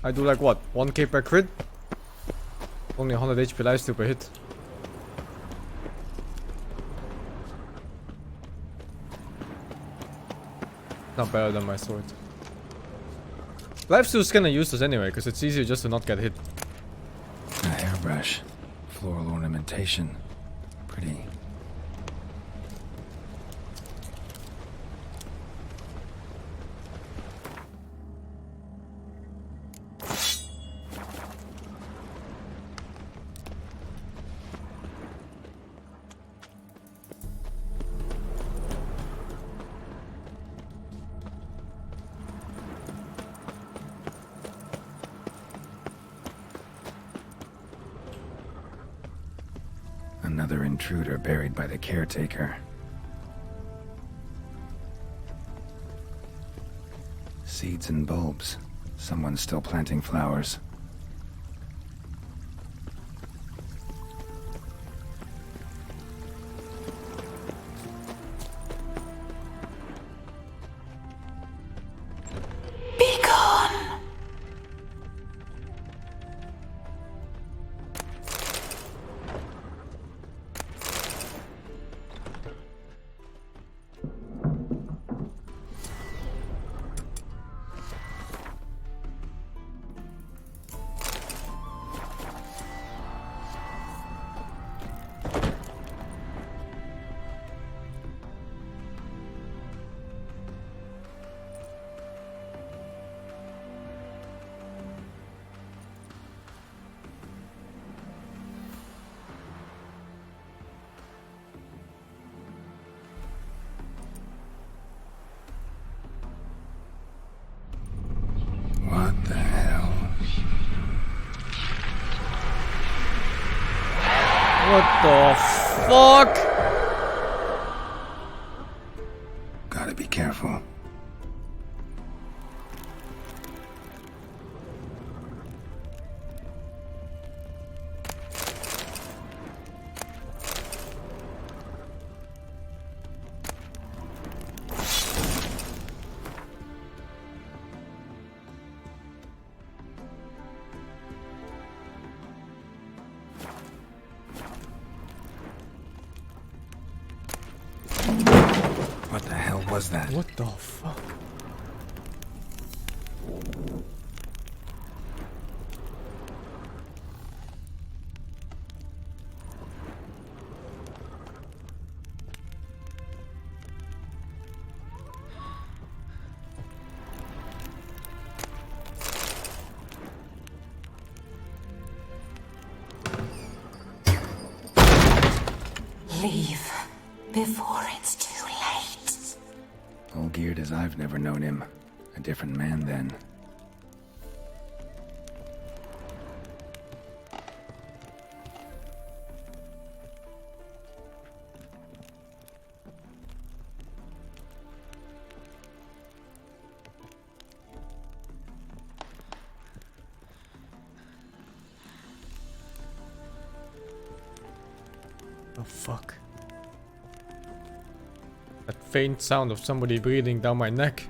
I do like what? 1k per crit? Only 100 HP lifesteal per hit. Not better than my sword. Lifesteal is kinda useless anyway, because it's easier just to not get hit. A hairbrush. Floral ornamentation. Pretty. Another intruder buried by the Caretaker. Seeds and bulbs. Someone's still planting flowers. Be gone! What the hell? What the fuck? Gotta be careful. was that? What the fuck? Leave before it's too late. All geared as I've never known him. A different man then. Oh fuck. That faint sound of somebody breathing down my neck.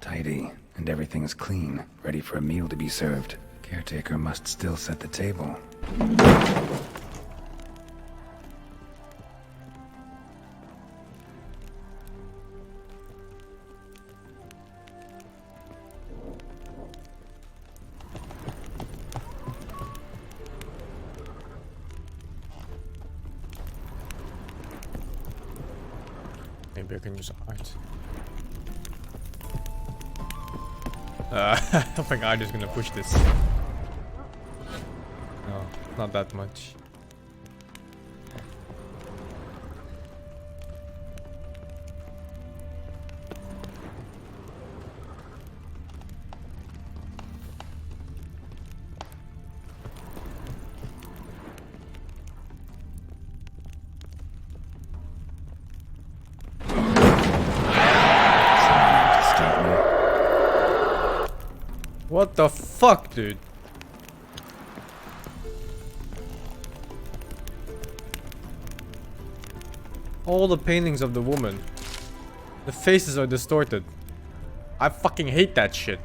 Tidy, and everything's clean, ready for a meal to be served. Caretaker must still set the table. Maybe I can use art. I don't think art is gonna push this. No, not that much. What the fuck, dude? All the paintings of the woman. The faces are distorted. I fucking hate that shit.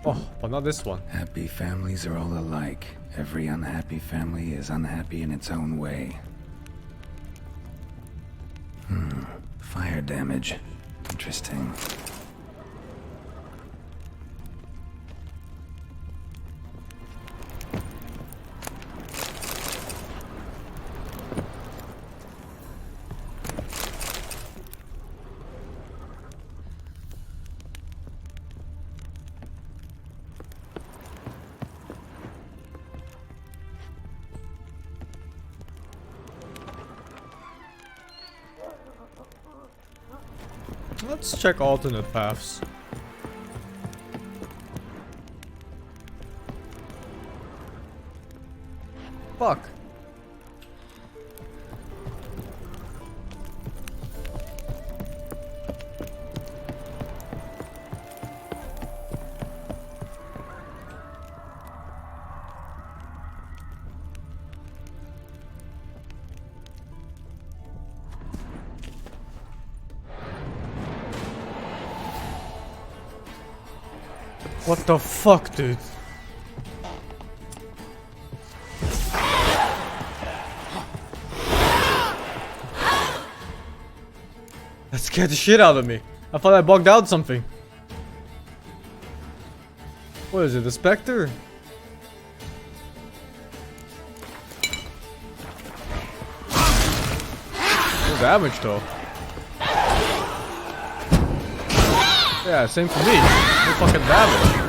Oh, but not this one. Happy families are all alike. Every unhappy family is unhappy in its own way. Fire damage. Interesting. Let's check alternate paths. Fuck. What the fuck, dude? That scared the shit out of me. I thought I bugged out something. What is it, the Spectre? No damage though. Yeah, same for me. No fucking damage.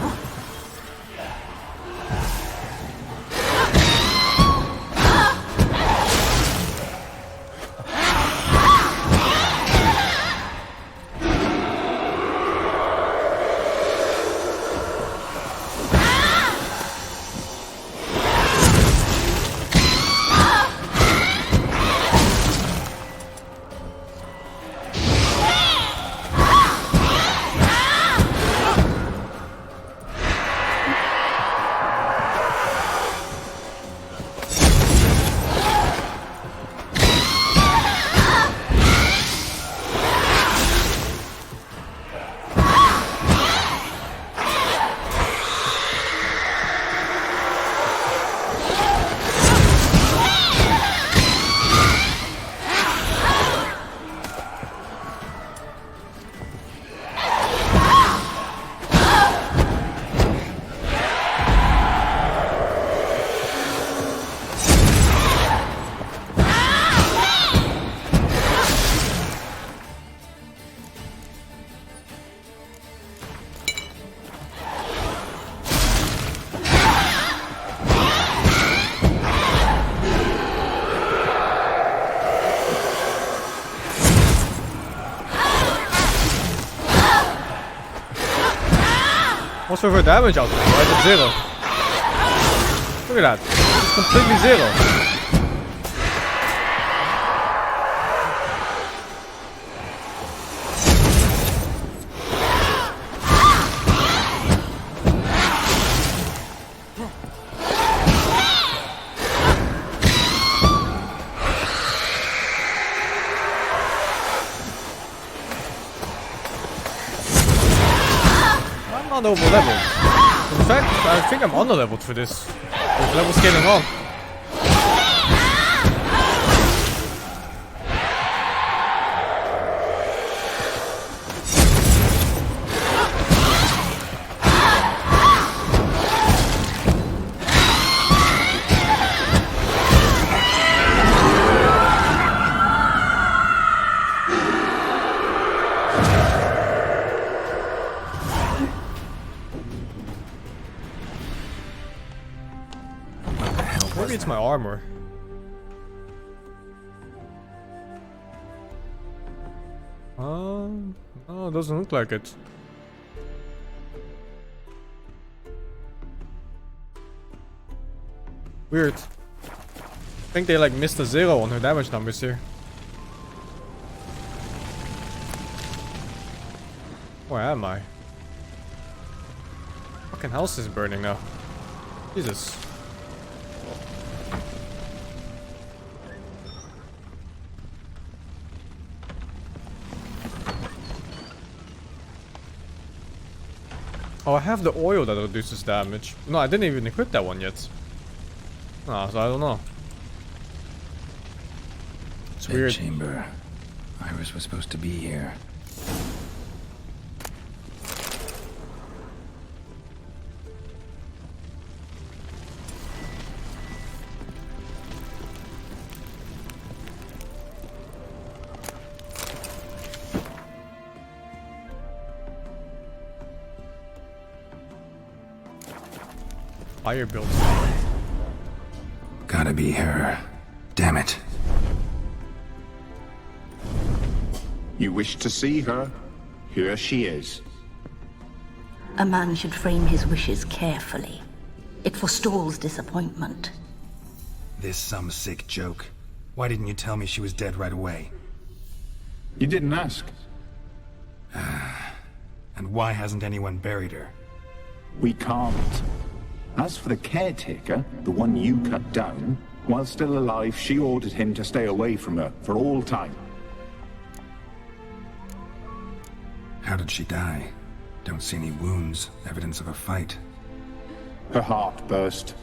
What's with her damage output? Why is it 0? Look at that. It's completely 0. I'm not over leveled. In fact, I think I'm under leveled for this. With level scaling on. Maybe it's my armor. No, it doesn't look like it. Weird. I think they like missed a 0 on her damage numbers here. Where am I? Fucking house is burning now. Jesus. Oh, I have the oil that reduces damage. No, I didn't even equip that one yet. Ah, so I don't know. It's weird. Chamber. Iris was supposed to be here. Fire build. Gotta be her. Damn it. You wish to see her? Here she is. A man should frame his wishes carefully. It forestalls disappointment. This some sick joke. Why didn't you tell me she was dead right away? You didn't ask. And why hasn't anyone buried her? We can't. As for the caretaker, the one you cut down, while still alive, she ordered him to stay away from her for all time. How did she die? Don't see any wounds, evidence of a fight. Her heart burst.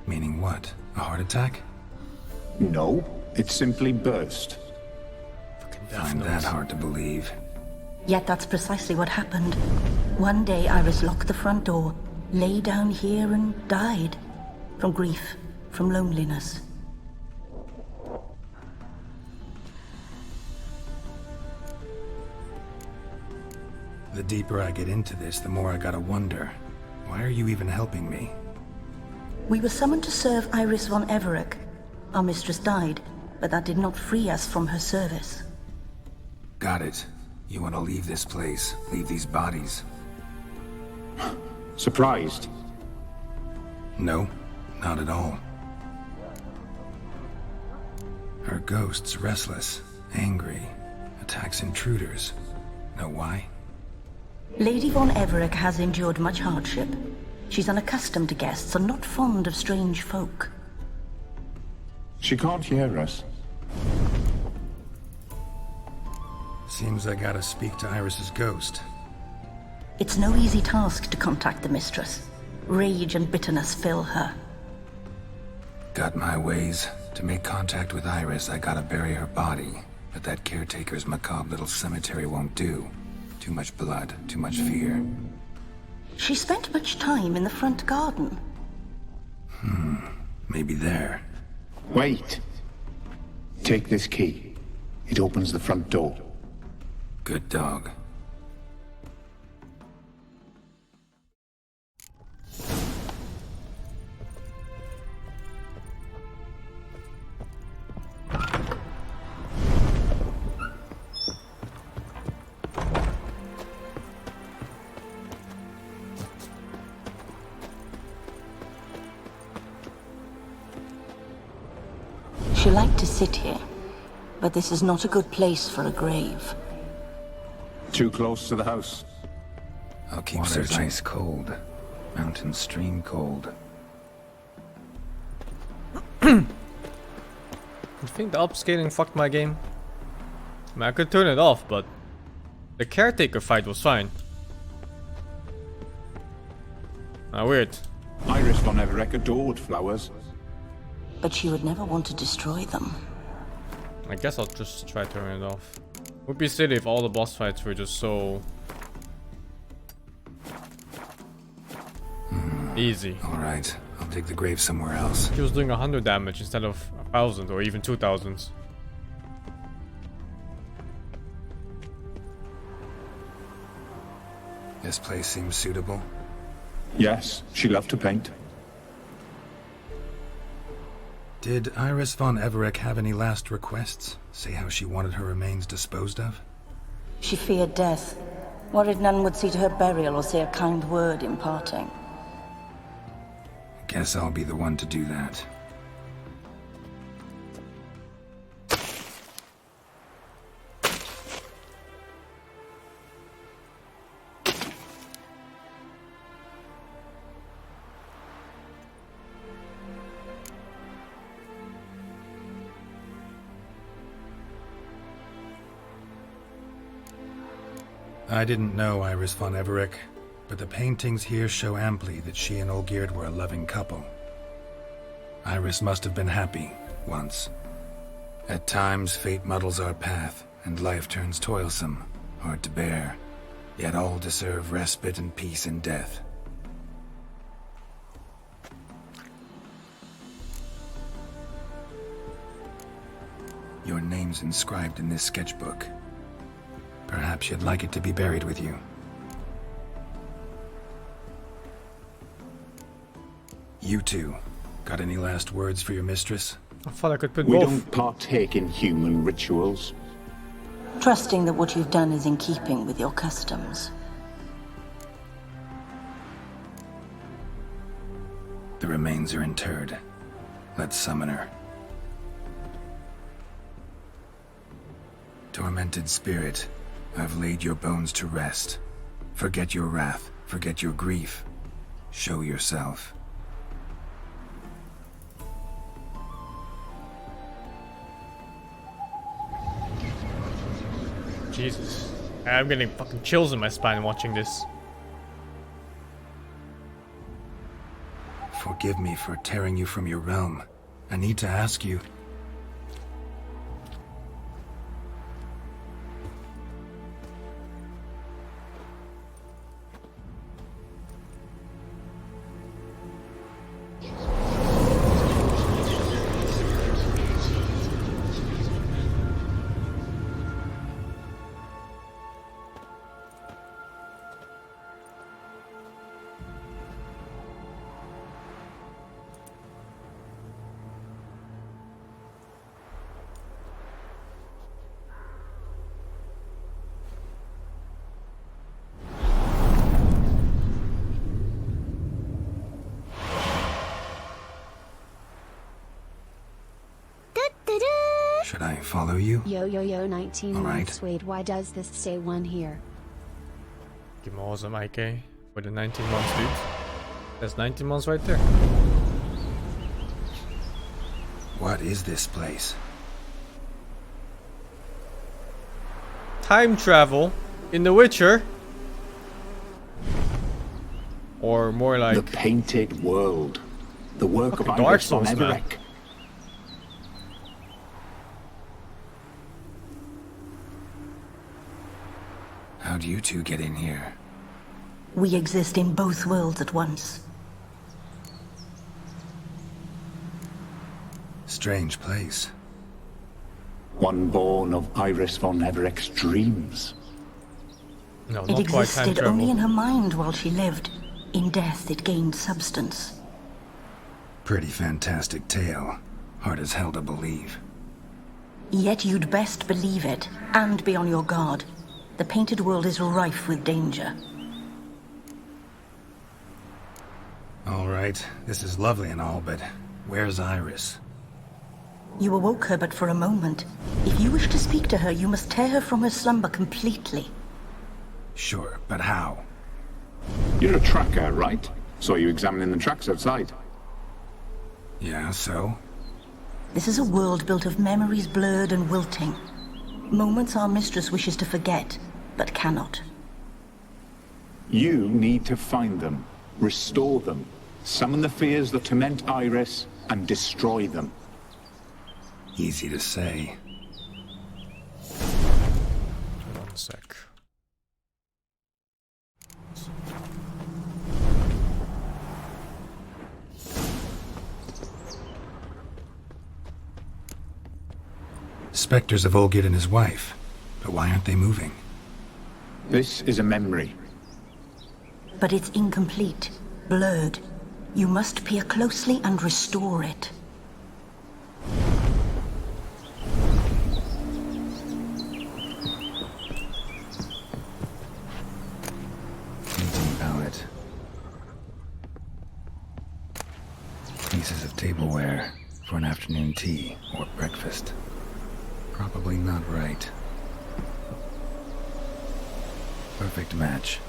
Meaning what? A heart attack? No, it simply burst. Find that hard to believe. Yet that's precisely what happened. One day Iris locked the front door, lay down here and died. From grief, from loneliness. The deeper I get into this, the more I gotta wonder. Why are you even helping me? We were summoned to serve Iris von Everec. Our mistress died, but that did not free us from her service. Got it. You want to leave this place, leave these bodies. Surprised? No, not at all. Her ghost's restless, angry, attacks intruders. Know why? Lady von Everec has endured much hardship. She's unaccustomed to guests and not fond of strange folk. She can't hear us. Seems I gotta speak to Iris's ghost. It's no easy task to contact the mistress. Rage and bitterness fill her. Got my ways. To make contact with Iris, I gotta bury her body. But that caretaker's macabre little cemetery won't do. Too much blood, too much fear. She spent much time in the front garden. Maybe there. Wait. Take this key. It opens the front door. Good dog. She liked to sit here, but this is not a good place for a grave. Too close to the house. I'll keep Water's searching. ice Cold. Mountain stream cold. You think the upscaling fucked my game? I mean, I could turn it off, but the Caretaker fight was fine. Weird. Iris von Everec adored flowers. But she would never want to destroy them. I guess I'll just try turning it off. Would be silly if all the boss fights were just so easy. Alright, I'll dig the grave somewhere else. She was doing 100 damage instead of 1,000 or even 2,000. This place seems suitable. Yes, she loved to paint. Did Iris von Everec have any last requests? Say how she wanted her remains disposed of? She feared death, worried none would see to her burial or say a kind word in parting. Guess I'll be the one to do that. I didn't know Iris von Everec, but the paintings here show amply that she and Olgierd were a loving couple. Iris must have been happy, once. At times, fate muddles our path, and life turns toilsome, hard to bear. Yet all deserve respite and peace in death. Your name's inscribed in this sketchbook. Perhaps you'd like it to be buried with you. You two, got any last words for your mistress? I thought I could put We both. don't partake in human rituals. Trusting that what you've done is in keeping with your customs. The remains are interred. Let's summon her. Tormented spirit, I've laid your bones to rest. Forget your wrath, forget your grief. Show yourself. Jesus. I'm getting fucking chills in my spine watching this. Forgive me for tearing you from your realm. I need to ask you. Should I follow you? Yo, 19 All months. right. Wait, why does this say 1 here? Give me awesome IK for the 19 months, dude. That's 19 months right there. What is this place? Time travel in The Witcher. Or more like The painted world. The work of fucking Dark Iris von Souls, man. Everec. How'd you two get in here? We exist in both worlds at once. Strange place. One born of Iris von Everec's dreams. no, It not quite time existed only in travel. her mind while she lived. In death, it gained substance. Pretty fantastic tale. Hard as hell to believe. Yet you'd best believe it, and be on your guard. The painted world is rife with danger. All right, this is lovely and all, but where's Iris? You awoke her but for a moment. If you wish to speak to her, you must tear her from her slumber completely. Sure, but how? You're a tracker, right? Saw you examining the tracks outside. Yeah, so? This is a world built of memories blurred and wilting. Moments our mistress wishes to forget, but cannot. You need to find them, restore them, summon the fears that torment Iris, and destroy them. Easy to say. 1 sec. Spectres of Olgid and his wife. But why aren't they moving? This is a memory. But it's incomplete, blurred. You must peer closely and restore it. Painting palette. Pieces of tableware for an afternoon tea or breakfast. Probably not right. Perfect match.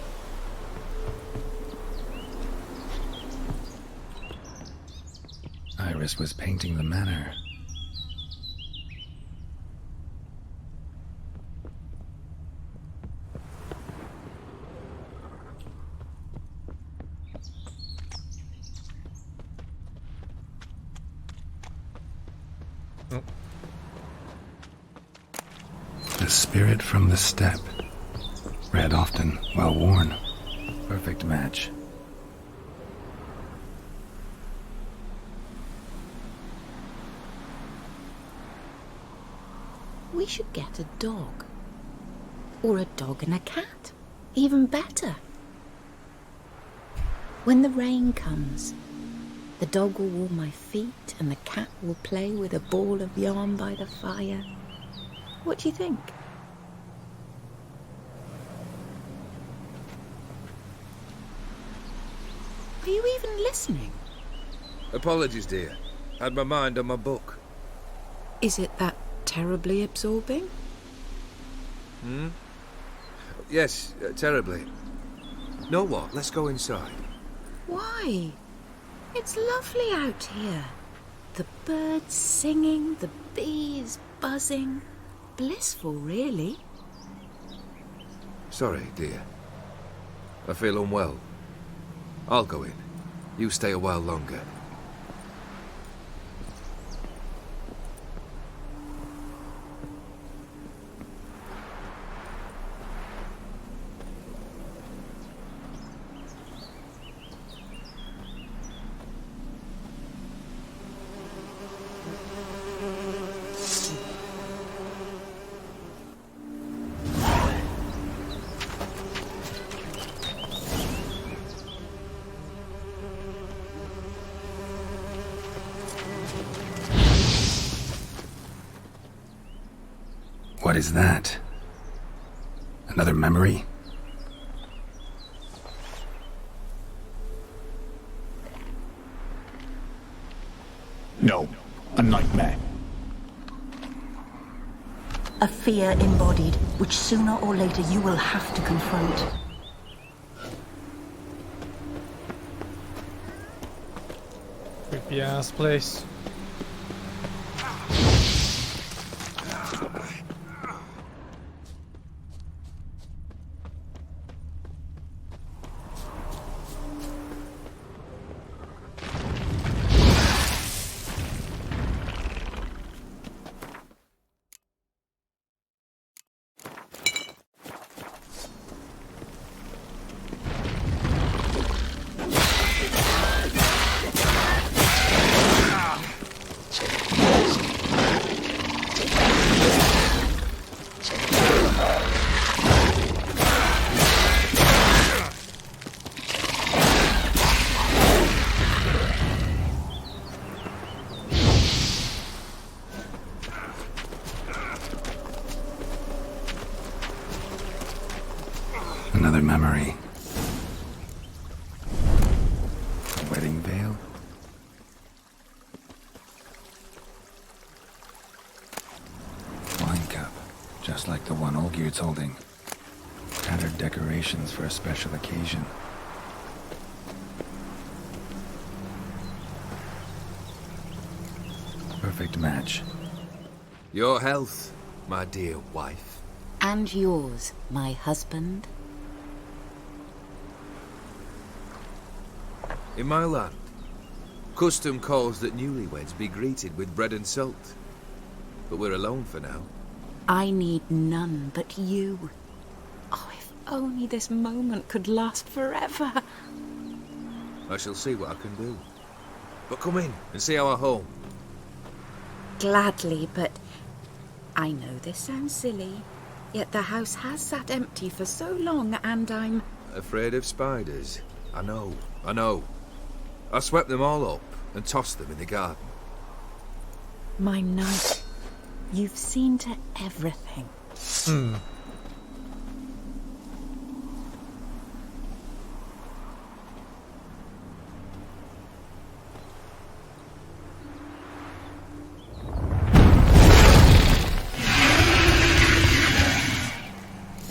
Iris was painting the manor. Oh. The spirit from the steppe. Read often, well worn. Perfect match. We should get a dog. Or a dog and a cat. Even better. When the rain comes, the dog will warm my feet and the cat will play with a ball of yarn by the fire. What do you think? Are you even listening? Apologies, dear. Had my mind on my book. Is it that terribly absorbing? Yes, terribly. Know what? Let's go inside. Why? It's lovely out here. The birds singing, the bees buzzing. Blissful, really. Sorry, dear. I feel unwell. I'll go in. You stay a while longer. What is that? Another memory? No, a nightmare. A fear embodied, which sooner or later you will have to confront. Creepy ass place. Another memory. A wedding veil? Just like the one Olgierd's holding. Tattered decorations for a special occasion. Perfect match. Your health, my dear wife. And yours, my husband. In my land, custom calls that newlyweds be greeted with bread and salt. But we're alone for now. I need none but you. Oh, if only this moment could last forever. I shall see what I can do. But come in and see our home. Gladly, but I know this sounds silly, yet the house has sat empty for so long and I'm... Afraid of spiders? I know. I swept them all up and tossed them in the garden. My knight, you've seen to everything.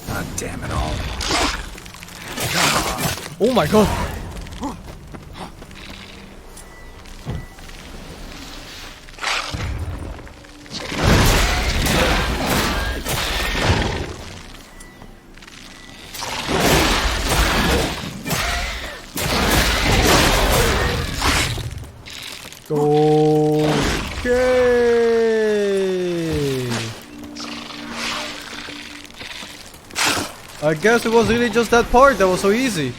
God damn it all. Oh my god! Okay. I guess it was really just that part that was so easy.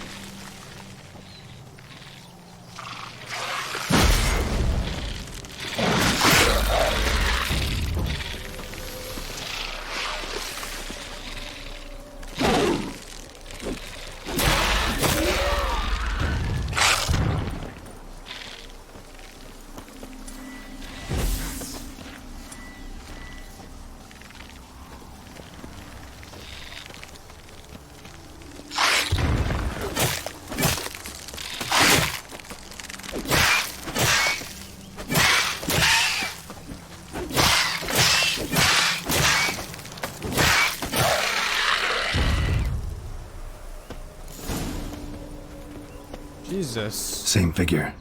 Jesus. Same figure.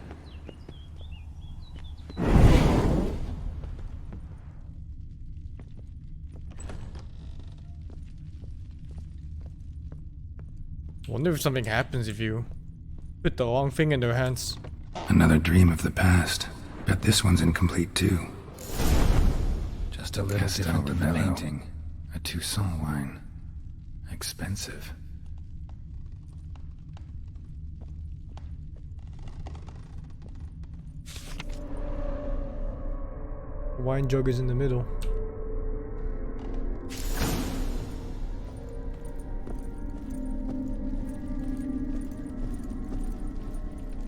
Wonder if something happens if you put the wrong thing in their hands. Another dream of the past. Bet this one's incomplete too. Just a little different than the painting. A Toussaint wine. Expensive. The wine jug is in the middle.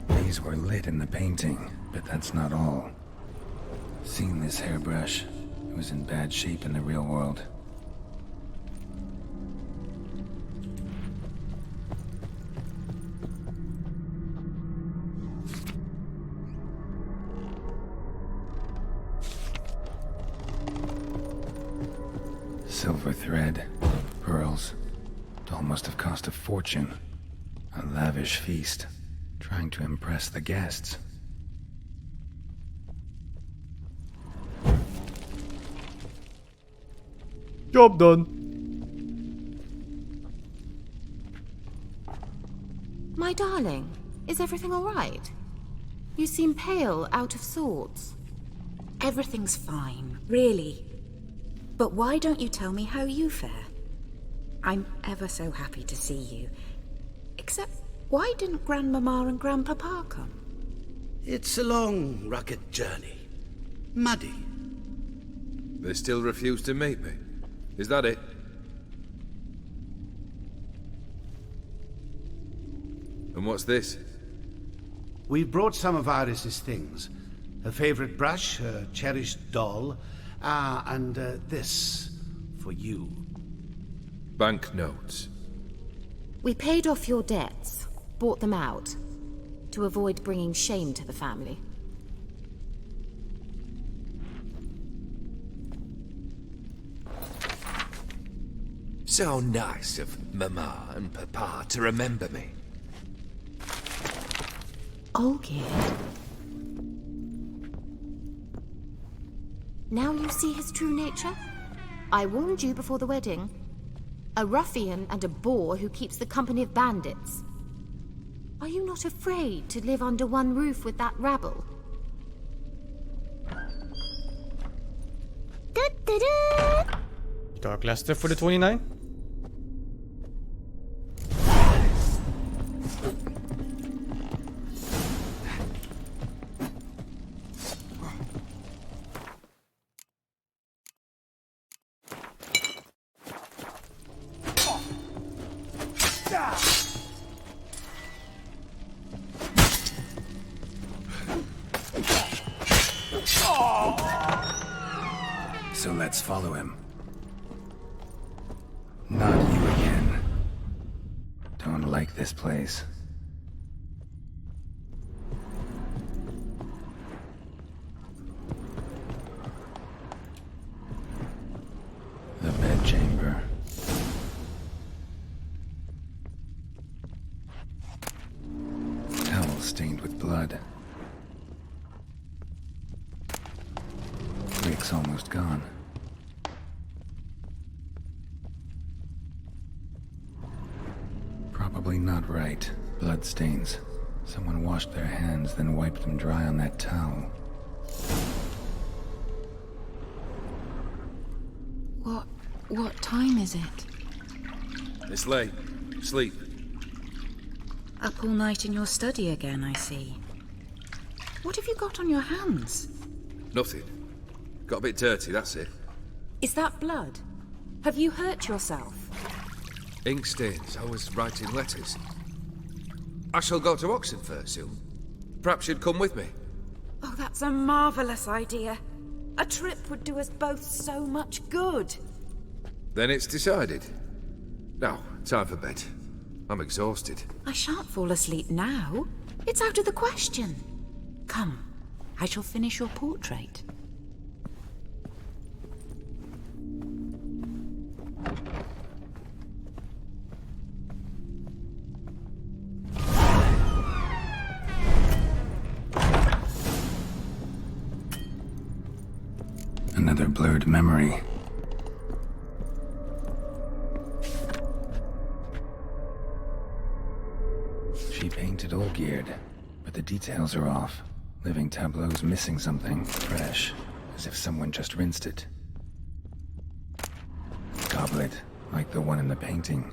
These were lit in the painting, but that's not all. Seen this hairbrush. It was in bad shape in the real world. Silver thread, pearls. Doll must have cost a fortune. A lavish feast, trying to impress the guests. Job done. My darling, is everything all right? You seem pale, out of sorts. Everything's fine, really. But why don't you tell me how you fare? I'm ever so happy to see you. Except, why didn't Grandmama and Grandpapa come? It's a long, rugged journey. Muddy. They still refuse to meet me. Is that it? And what's this? We brought some of Iris's things. Her favorite brush, her cherished doll, and this for you. Banknotes. We paid off your debts, bought them out, to avoid bringing shame to the family. So nice of Mama and Papa to remember me. Olgierd. Now you see his true nature? I warned you before the wedding. A ruffian and a boor who keeps the company of bandits. Are you not afraid to live under one roof with that rabble? Dark Leicester for the 29. So let's follow him. Not you again. Don't like this place. The bedchamber. Towel stained with blood. Rick's almost gone. Probably not right. Bloodstains. Someone washed their hands, then wiped them dry on that towel. What time is it? It's late. Sleep. Up all night in your study again, I see. What have you got on your hands? Nothing. Got a bit dirty, that's it. Is that blood? Have you hurt yourself? Ink stains. I was writing letters. I shall go to Oxenfurt soon. Perhaps you'd come with me. Oh, that's a marvellous idea. A trip would do us both so much good. Then it's decided. Now, time for bed. I'm exhausted. I shan't fall asleep now. It's out of the question. Come, I shall finish your portrait. Another blurred memory. She painted Olgierd, but the details are off. Living tableau's missing something fresh, as if someone just rinsed it. Goblet, like the one in the painting.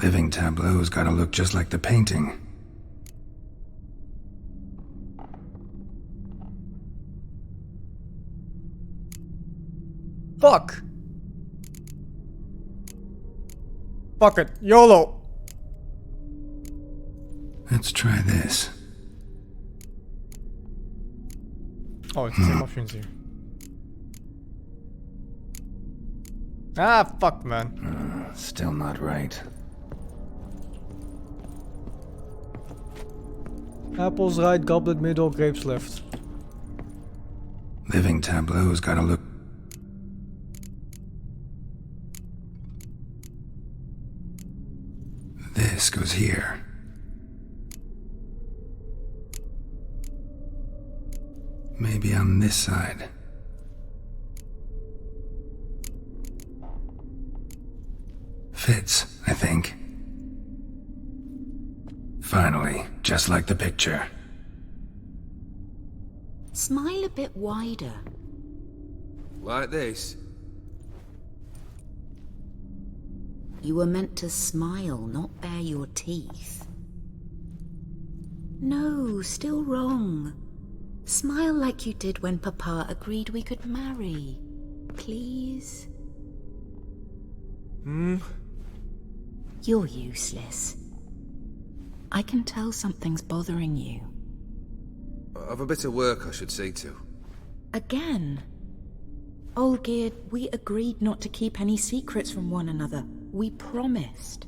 Living tableau's gotta look just like the painting. Fuck! Fuck it. YOLO! Let's try this. Oh, it's the same options here. Ah, fuck, man. Still not right. Apples right, goblet middle, grapes left. Living tableau's gotta look... This goes here. Maybe on this side. Fits, I think. Finally, just like the picture. Smile a bit wider. Like this? You were meant to smile, not bare your teeth. No, still wrong. Smile like you did when Papa agreed we could marry. Please? You're useless. I can tell something's bothering you. I've a bit of work I should see to. Again? Olgierd, we agreed not to keep any secrets from one another. We promised.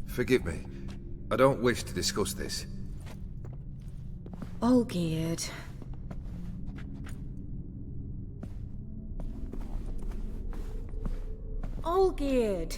Forgive me. I don't wish to discuss this. Olgierd. all geared.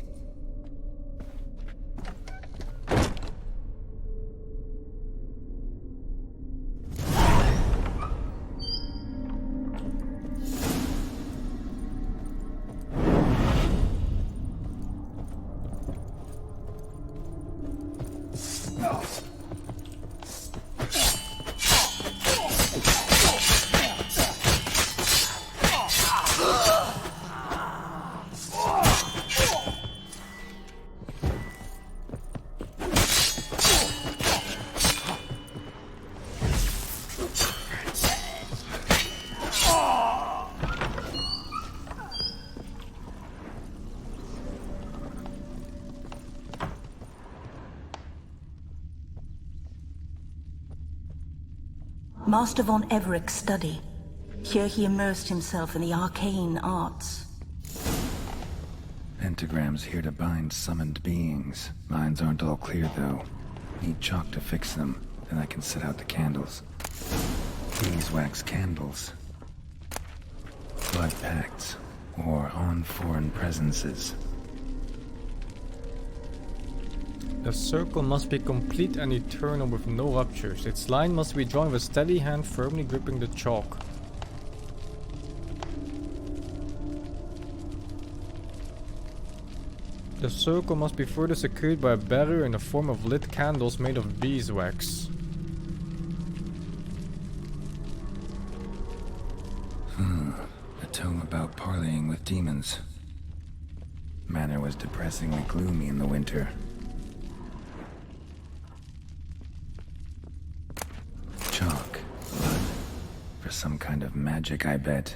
Master von Everett's study. Here he immersed himself in the arcane arts. Pentagrams here to bind summoned beings. Lines aren't all clear, though. Need chalk to fix them, then I can set out the candles. Beeswax candles. Blood pacts, or on foreign presences. The circle must be complete and eternal with no ruptures. Its line must be drawn with a steady hand firmly gripping the chalk. The circle must be further secured by a barrier in the form of lit candles made of beeswax. A tome about parleying with demons. Manor was depressingly gloomy in the winter. Chalk, blood, for some kind of magic, I bet.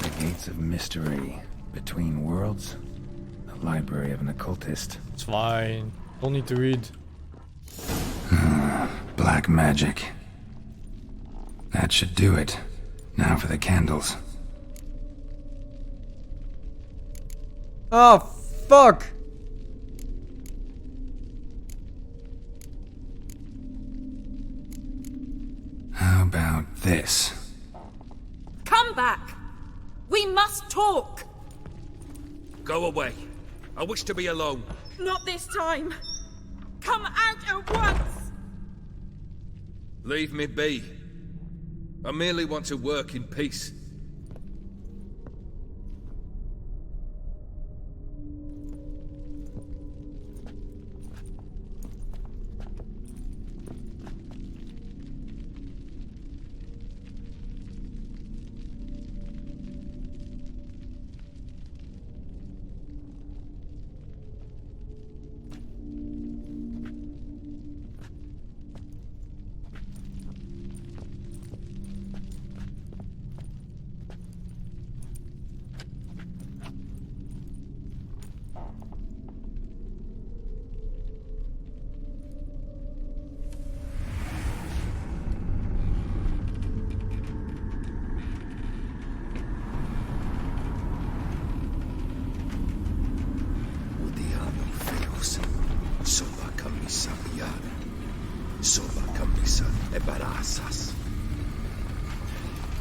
The Gates of Mystery, Between Worlds, the Library of an Occultist. It's fine. Don't need to read. Black magic. That should do it. Now for the candles. Oh, fuck! How about this? Come back! We must talk! Go away. I wish to be alone. Not this time! Come out at once! Leave me be. I merely want to work in peace.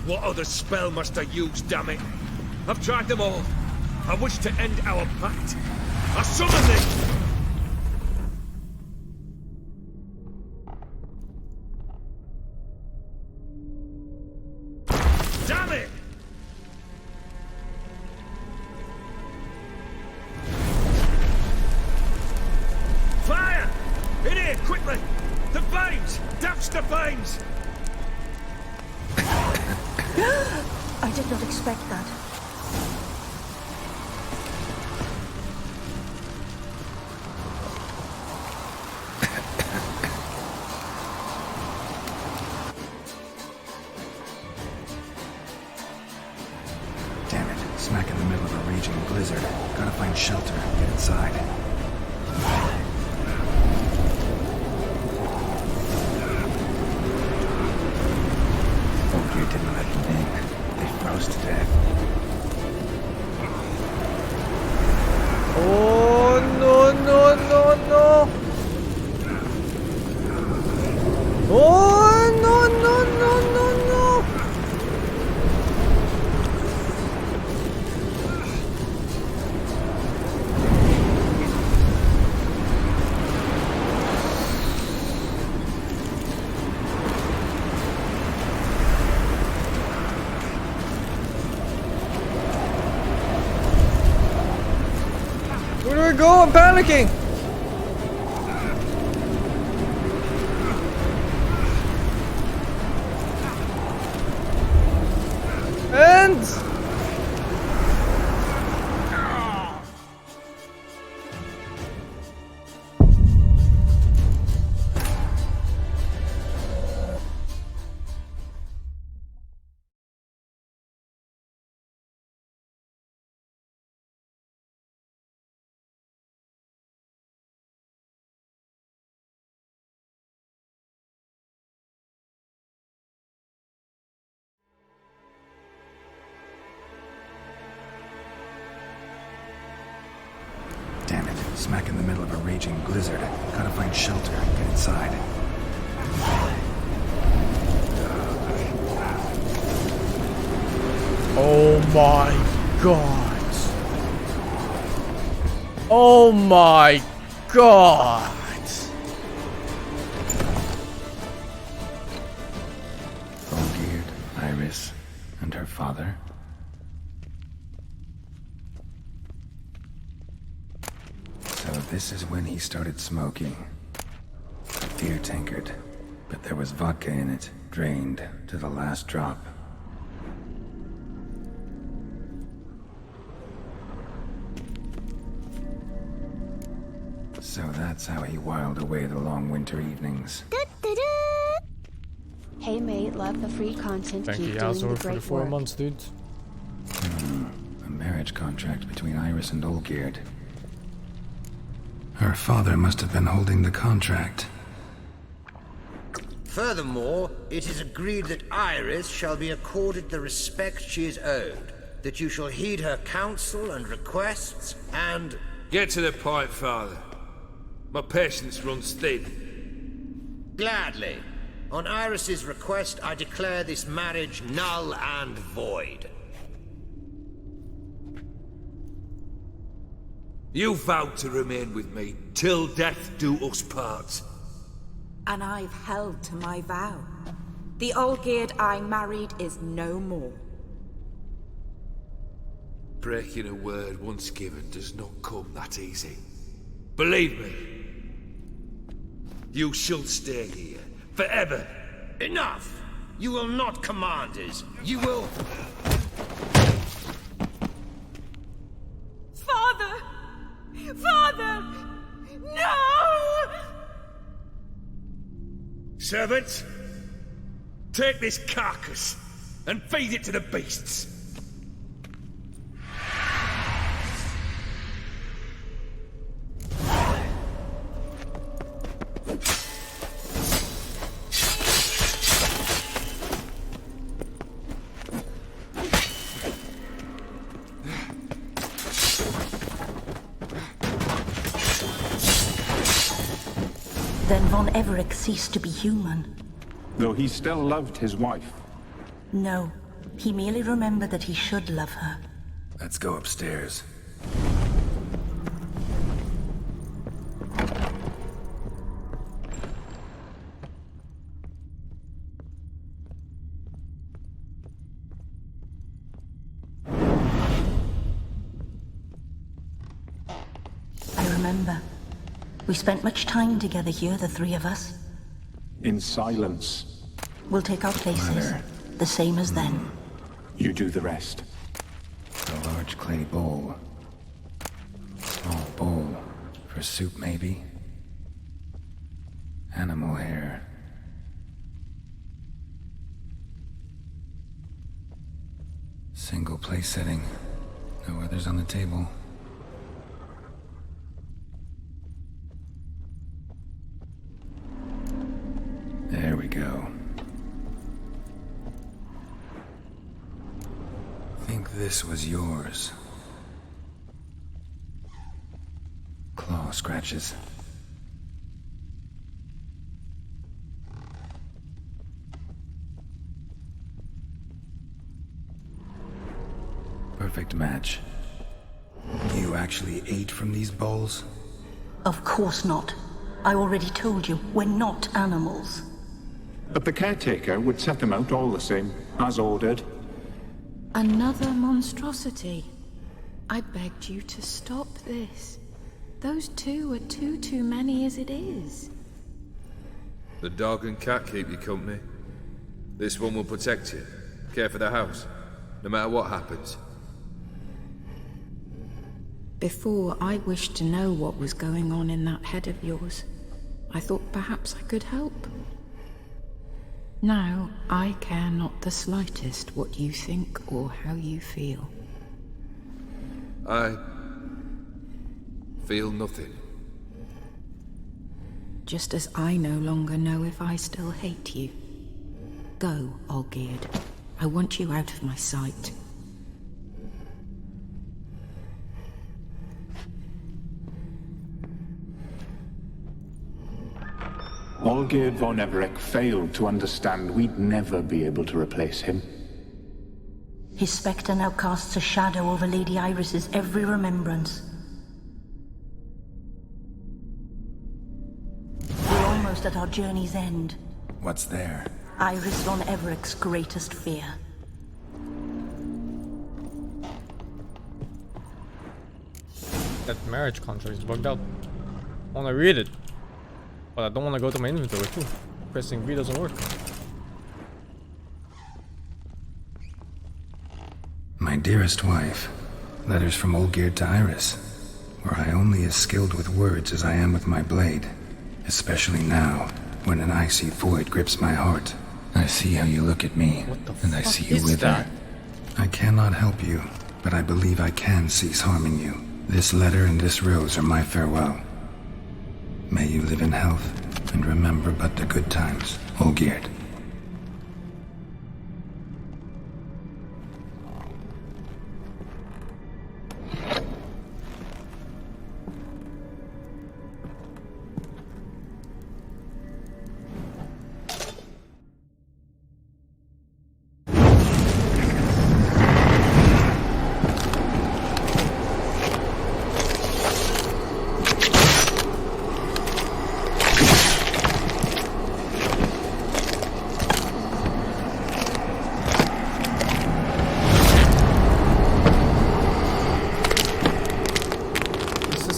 What other spell must I use, damn it? I've tried them all. I wish to end our pact. I summon thee! Damn it! Fire! In here, quickly! The veins! Douse the veins! I did not expect that. Damn it, smack in the middle of a raging blizzard. Gotta find shelter, get inside. Folk didn't let them in. They froze to death. Oh no no no no! Oh no no no no no! go! I'm panicking! And... Damn it. Smack in the middle of a raging blizzard. Gotta find shelter. Get inside. Oh my god. Oh my god. Full-geared, Iris, and her father. So this is when he started smoking. Beer tankard, but there was vodka in it, drained to the last drop. So that's how he whiled away the long winter evenings. Hey mate, love the free content. Thank Keep you, doing the Azor, for the great 4 work. months, dude. A marriage contract between Iris and Olgierd. Her father must have been holding the contract. Furthermore, it is agreed that Iris shall be accorded the respect she is owed, that you shall heed her counsel and requests, and... Get to the point, Father. My patience runs thin. Gladly. On Iris's request, I declare this marriage null and void. You vowed to remain with me till death do us part. And I've held to my vow. The Olgierd I married is no more. Breaking a word once given does not come that easy. Believe me. You shall stay here, forever. Enough! You will not command us. You will... Father! Father! No! Servants, take this carcass and feed it to the beasts. Then Von Everett ceased to be human. Though he still loved his wife. No, he merely remembered that he should love her. Let's go upstairs. I remember. We spent much time together here, the three of us. In silence. We'll take our places, the same as then. You do the rest. A large clay bowl. Small bowl. For soup, maybe? Animal hair. Single place setting. No others on the table. There we go. Think this was yours. Claw scratches. Perfect match. You actually ate from these bowls? Of course not. I already told you, we're not animals. But the caretaker would set them out all the same, as ordered. Another monstrosity. I begged you to stop this. Those two are too many as it is. The dog and cat keep you company. This one will protect you, care for the house, no matter what happens. Before, I wished to know what was going on in that head of yours. I thought perhaps I could help. Now, I care not the slightest what you think or how you feel. I feel nothing. Just as I no longer know if I still hate you. Go, Olgierd. I want you out of my sight. Olgierd von Everec failed to understand we'd never be able to replace him. His spectre now casts a shadow over Lady Iris's every remembrance. We're almost at our journey's end. What's there? Iris von Everec's greatest fear. That marriage contract is bugged out. I want to read it, but I don't want to go to my inventory too. Pressing V doesn't work. My dearest wife, letters from Olgierd to Iris, were I only as skilled with words as I am with my blade, especially now, when an icy void grips my heart. I see how you look at me, and I see you with her. I cannot help you, but I believe I can cease harming you. This letter and this rose are my farewell. May you live in health, and remember but the good times, Olgierd.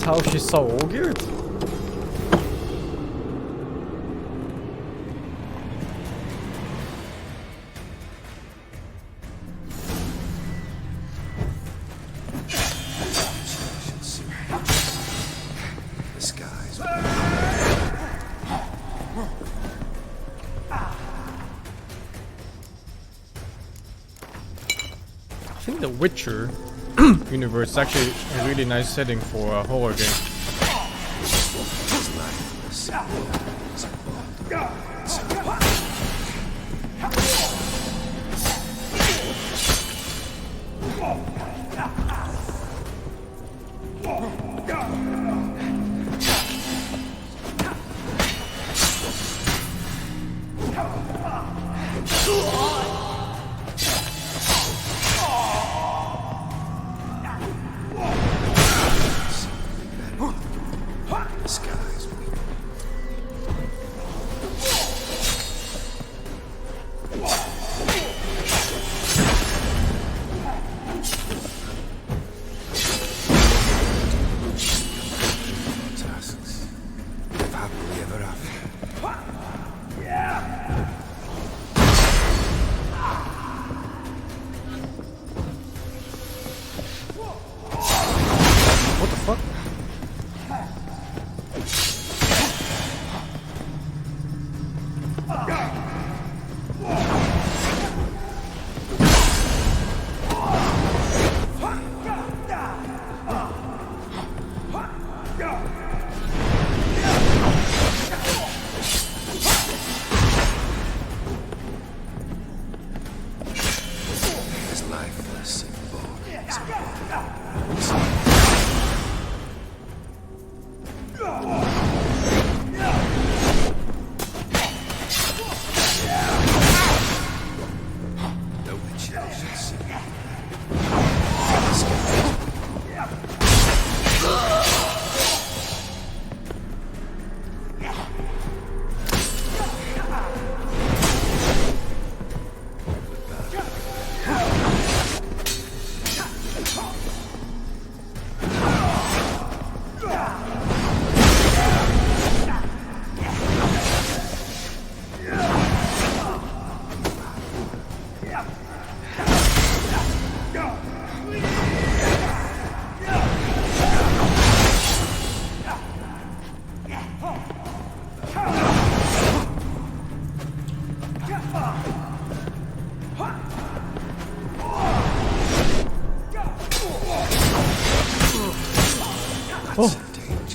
How she saw Olgierd? The skies. I think The Witcher universe is actually a really nice setting for a horror game.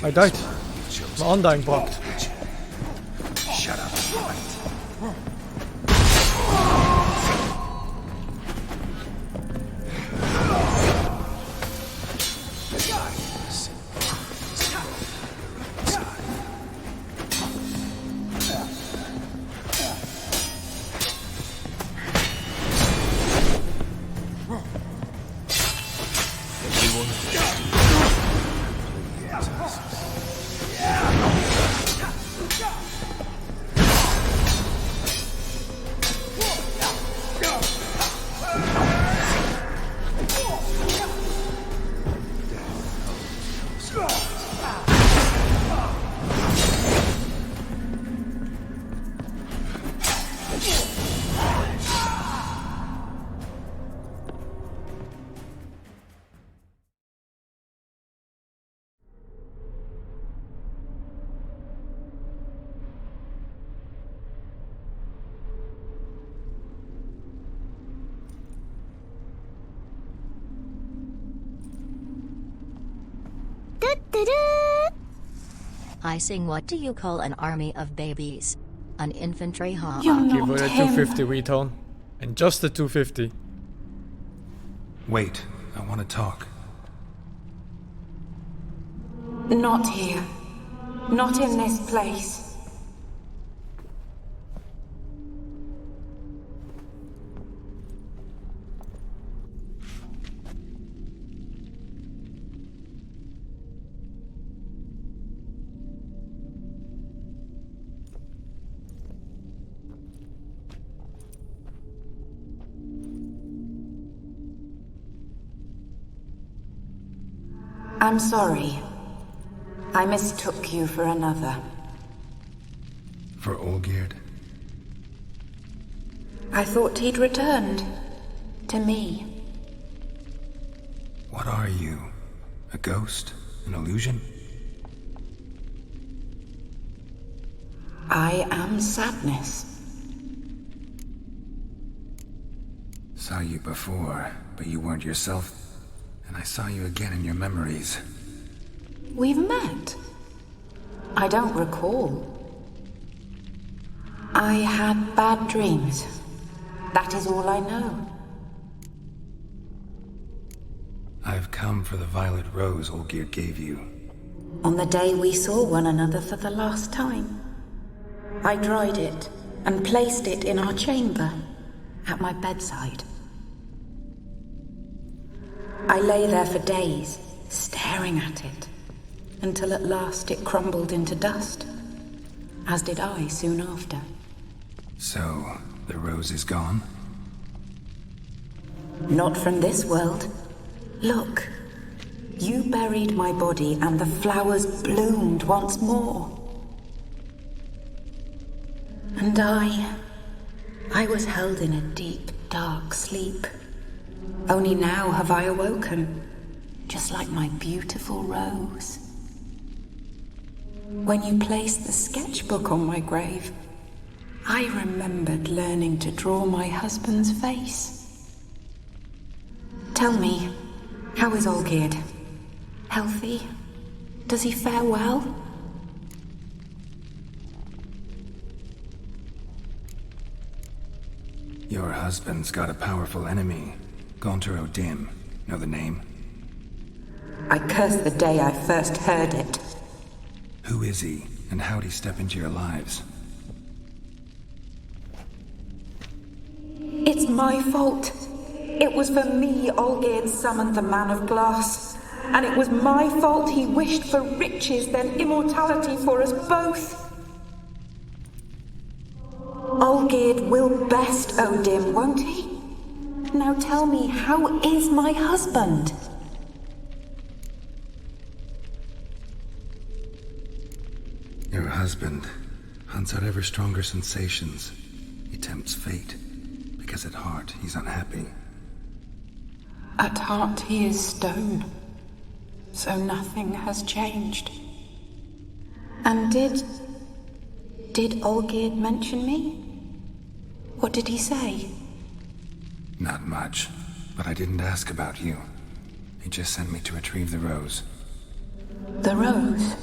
I died. My undying blocked. Shut up. WehSing, what do you call an army of babies? An infantry, huh? Give her the 250 retone. And just the 250. Wait, I want to talk. Not here. Not in this place. I'm sorry. I mistook you for another. For Olgierd? I thought he'd returned. To me. What are you? A ghost? An illusion? I am sadness. Saw you before, but you weren't yourself. And I saw you again in your memories. We've met. I don't recall. I had bad dreams. That is all I know. I've come for the violet rose Olgierd gave you. On the day we saw one another for the last time, I dried it and placed it in our chamber, at my bedside. I lay there for days, staring at it, until at last it crumbled into dust, as did I soon after. So, the rose is gone? Not from this world. Look, you buried my body and the flowers bloomed once more. And I was held in a deep, dark sleep. Only now have I awoken, just like my beautiful rose. When you placed the sketchbook on my grave, I remembered learning to draw my husband's face. Tell me, how is Olgierd? Healthy? Does he fare well? Your husband's got a powerful enemy. Gaunter O'Dim. Know the name? I curse the day I first heard it. Who is he, and how'd he step into your lives? It's my fault. It was for me Olgierd summoned the Man of Glass. And it was my fault he wished for riches, then immortality for us both. Olgierd will best O'Dim, won't he? Now tell me, how is my husband? Your husband hunts out ever stronger sensations. He tempts fate, because at heart he's unhappy. At heart he is stone, so nothing has changed. And did Olgierd mention me? What did he say? Not much, but I didn't ask about you. He just sent me to retrieve the rose. The rose?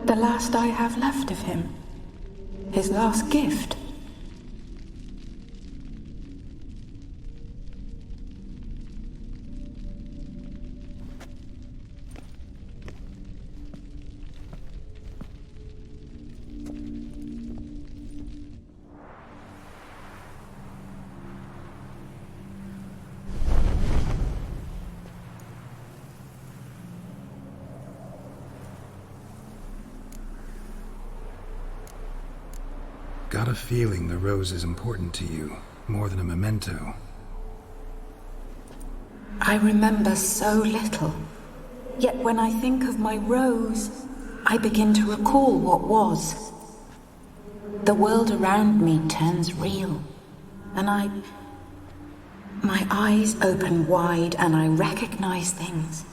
The last I have left of him. His last gift. Got a feeling the rose is important to you, more than a memento. I remember so little. Yet when I think of my rose, I begin to recall what was. The world around me turns real, and my eyes open wide and I recognize things.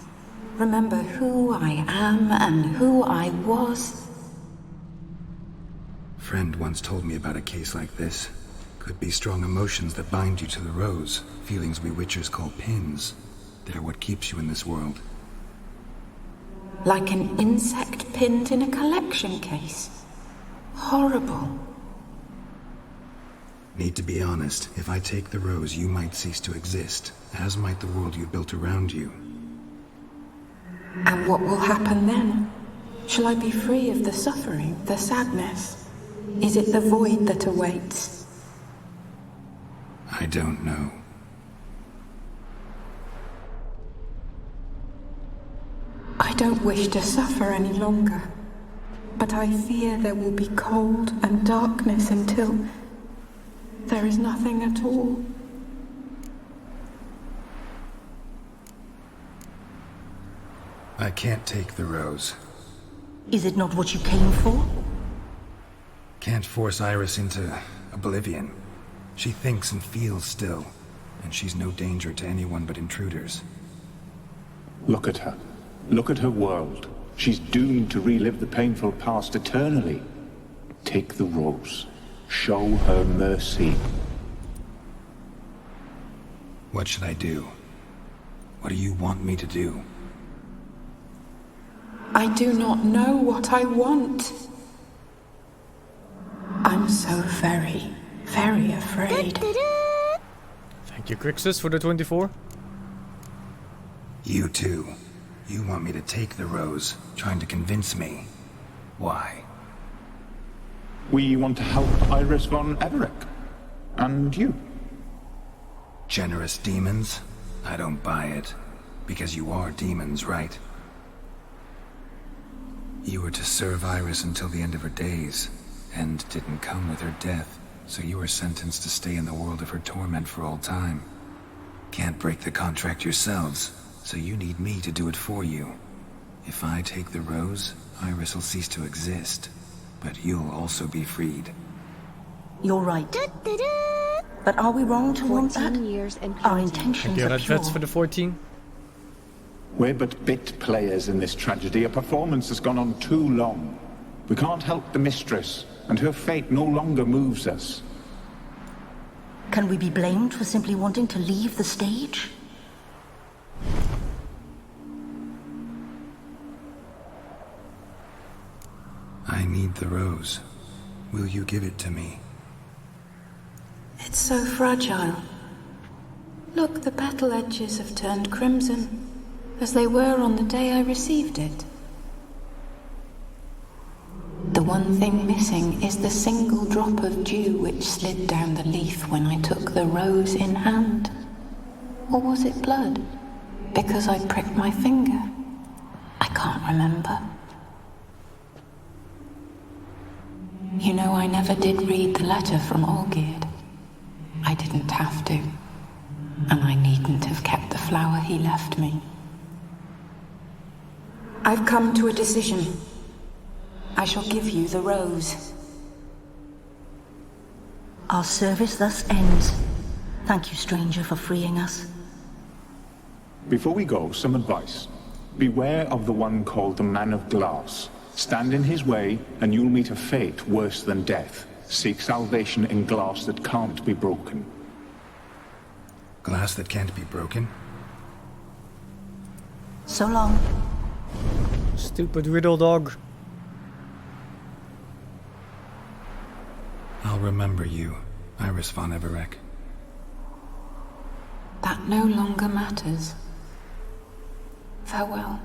Remember who I am and who I was. Friend once told me about a case like this. Could be strong emotions that bind you to the rose, feelings we witchers call pins. They're what keeps you in this world. Like an insect pinned in a collection case. Horrible. Need to be honest, if I take the rose, you might cease to exist, as might the world you built around you. And what will happen then? Shall I be free of the suffering, the sadness? Is it the void that awaits? I don't know. I don't wish to suffer any longer, but I fear there will be cold and darkness until there is nothing at all. I can't take the rose. Is it not what you came for? Can't force Iris into oblivion. She thinks and feels still, and she's no danger to anyone but intruders. Look at her. Look at her world. She's doomed to relive the painful past eternally. Take the rose. Show her mercy. What should I do? What do you want me to do? I do not know what I want. I'm so very, very afraid. Thank you, Crixus, for the 24. You too. You want me to take the rose, trying to convince me. Why? We want to help Iris von Everick. And you. Generous demons? I don't buy it. Because you are demons, right? You were to serve Iris until the end of her days. End didn't come with her death, so you were sentenced to stay in the world of her torment for all time. Can't break the contract yourselves, so you need me to do it for you. If I take the rose, Iris will cease to exist, but you'll also be freed. You're right. But are we wrong to want that? Our intentions Thank you, are Red pure. Vets, for the 14. We're but bit players in this tragedy. A performance has gone on too long. We can't help the mistress, and her fate no longer moves us. Can we be blamed for simply wanting to leave the stage? I need the rose. Will you give it to me? It's so fragile. Look, the petal edges have turned crimson, as they were on the day I received it. The one thing missing is the single drop of dew which slid down the leaf when I took the rose in hand. Or was it blood? Because I pricked my finger? I can't remember. You know, I never did read the letter from Olgierd. I didn't have to. And I needn't have kept the flower he left me. I've come to a decision. I shall give you the rose. Our service thus ends. Thank you, stranger, for freeing us. Before we go, some advice. Beware of the one called the Man of Glass. Stand in his way, and you'll meet a fate worse than death. Seek salvation in glass that can't be broken. Glass that can't be broken? So long. Stupid riddle dog. I'll remember you, Iris von Everec. That no longer matters. Farewell.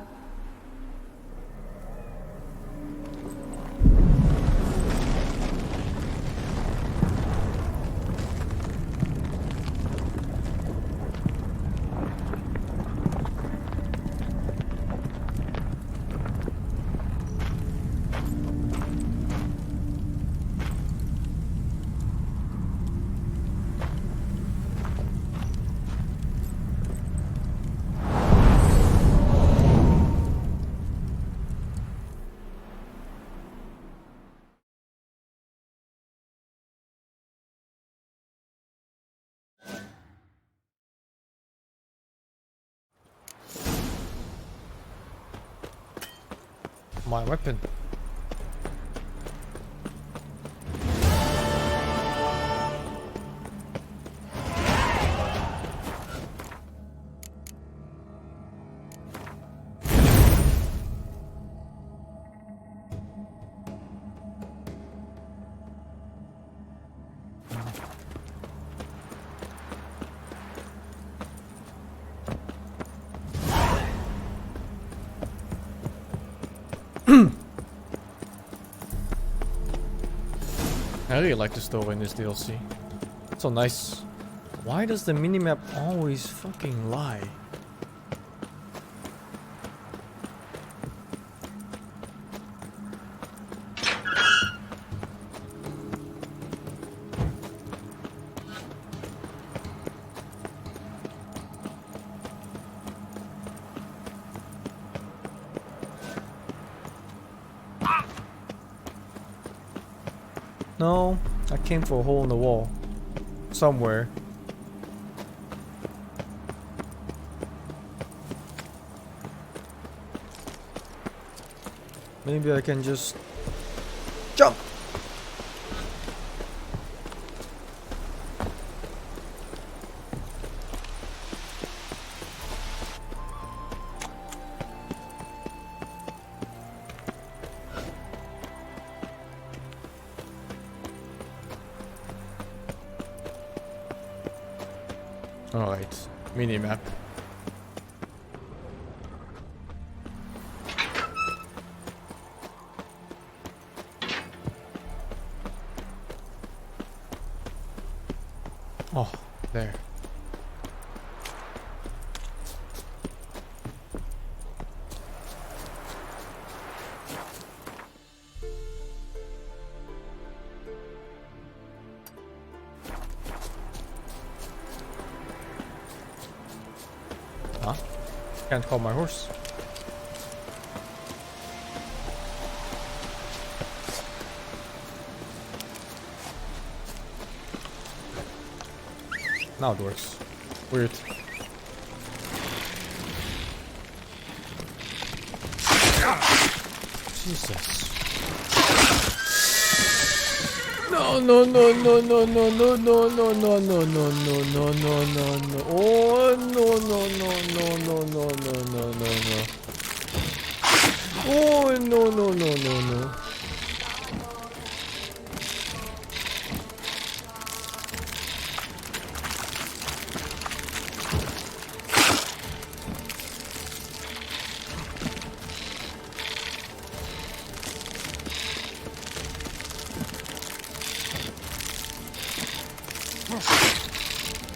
My weapon. I really like the story in this DLC. It's so nice. Why does the minimap always fucking lie? No, I came for a hole in the wall. Somewhere. Maybe I can just jump. Alright, minimap. Oh, there. Huh? Can't call my horse. Now it works. Weird. Jesus. No, no, no, no, no, no, no, no, no, no, no, no, no, no, no, no, no. Oh, no, no, no, no, no, no, no, no, no, no. Oh, no, no, no, no, no.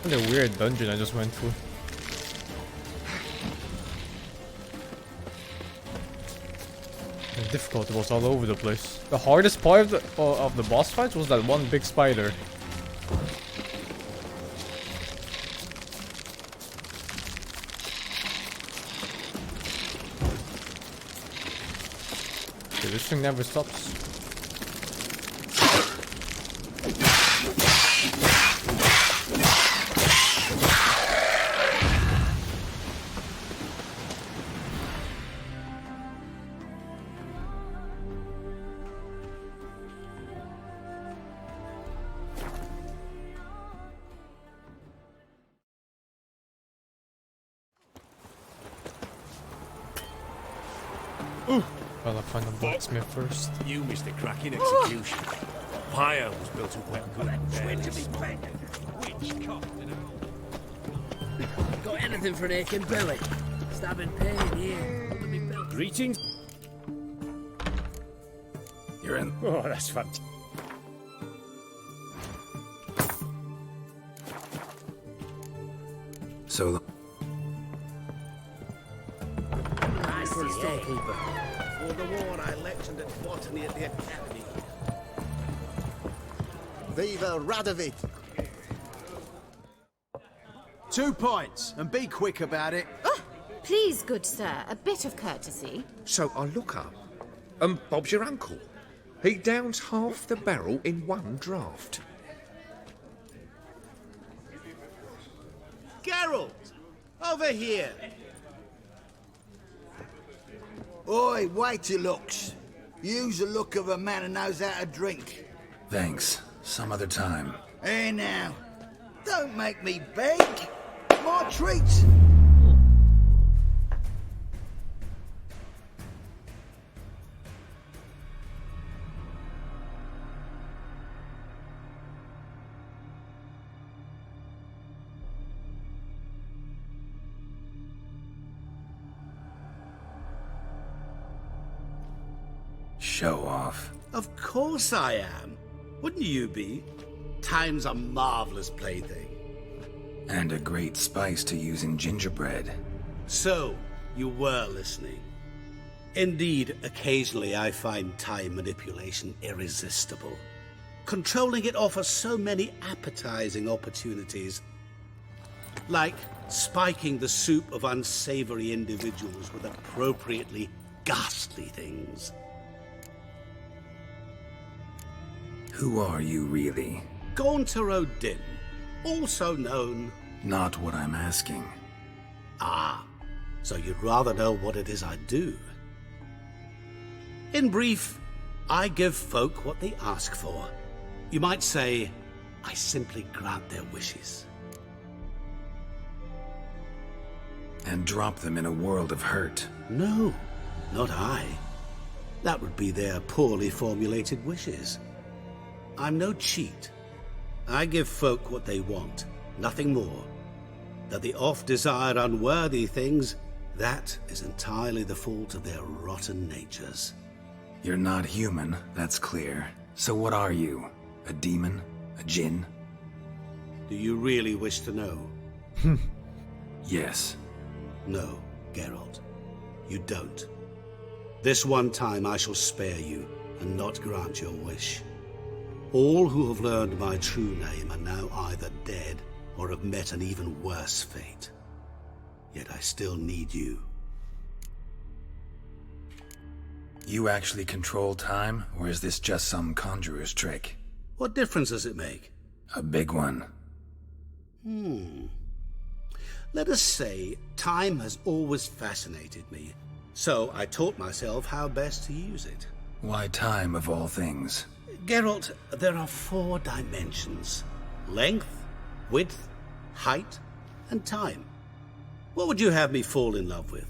What a weird dungeon I just went through. The difficulty was all over the place. The hardest part of the boss fights was that one big spider. Okay, this thing never stops. Well, I'll find a blacksmith first. You missed a cracking execution. fire was built to wet good. Got anything for an aching belly? Stabbing pain here. Under me belt. Greetings. You're in. Oh, that's fantastic. So, Nice for a storekeeper. Before the war, I lectured at botany at the Academy. Viva Radovid! 2 points, and be quick about it. Please, good sir, a bit of courtesy. So I look up, and Bob's your uncle. He downs half the barrel in one draught. Geralt! Over here! Oi, wait your looks. Use the look of a man who knows how to drink. thanks. Some other time. Hey now, don't make me beg. My treat. Show off. Of course I am. Wouldn't you be? Time's a marvelous plaything. And a great spice to use in gingerbread. So, you were listening. Indeed, occasionally I find time manipulation irresistible. Controlling it offers so many appetizing opportunities. Like spiking the soup of unsavory individuals with appropriately ghastly things. Who are you, really? Gaunter O'Din, also known... Not what I'm asking. Ah, so you'd rather know what it is I do. In brief, I give folk what they ask for. You might say, I simply grant their wishes. And drop them in a world of hurt. No, not I. That would be their poorly formulated wishes. I'm no cheat. I give folk what they want, nothing more. That they oft desire unworthy things, that is entirely the fault of their rotten natures. You're not human, that's clear. So what are you? A demon? A djinn? Do you really wish to know? Yes. No, Geralt. You don't. This one time I shall spare you, and not grant your wish. All who have learned my true name are now either dead or have met an even worse fate. Yet I still need you. You actually control time, or is this just some conjurer's trick? What difference does it make? A big one. Let us say time has always fascinated me, so I taught myself how best to use it. Why time, of all things? Geralt, there are 4 dimensions. Length, width, height, and time. What would you have me fall in love with?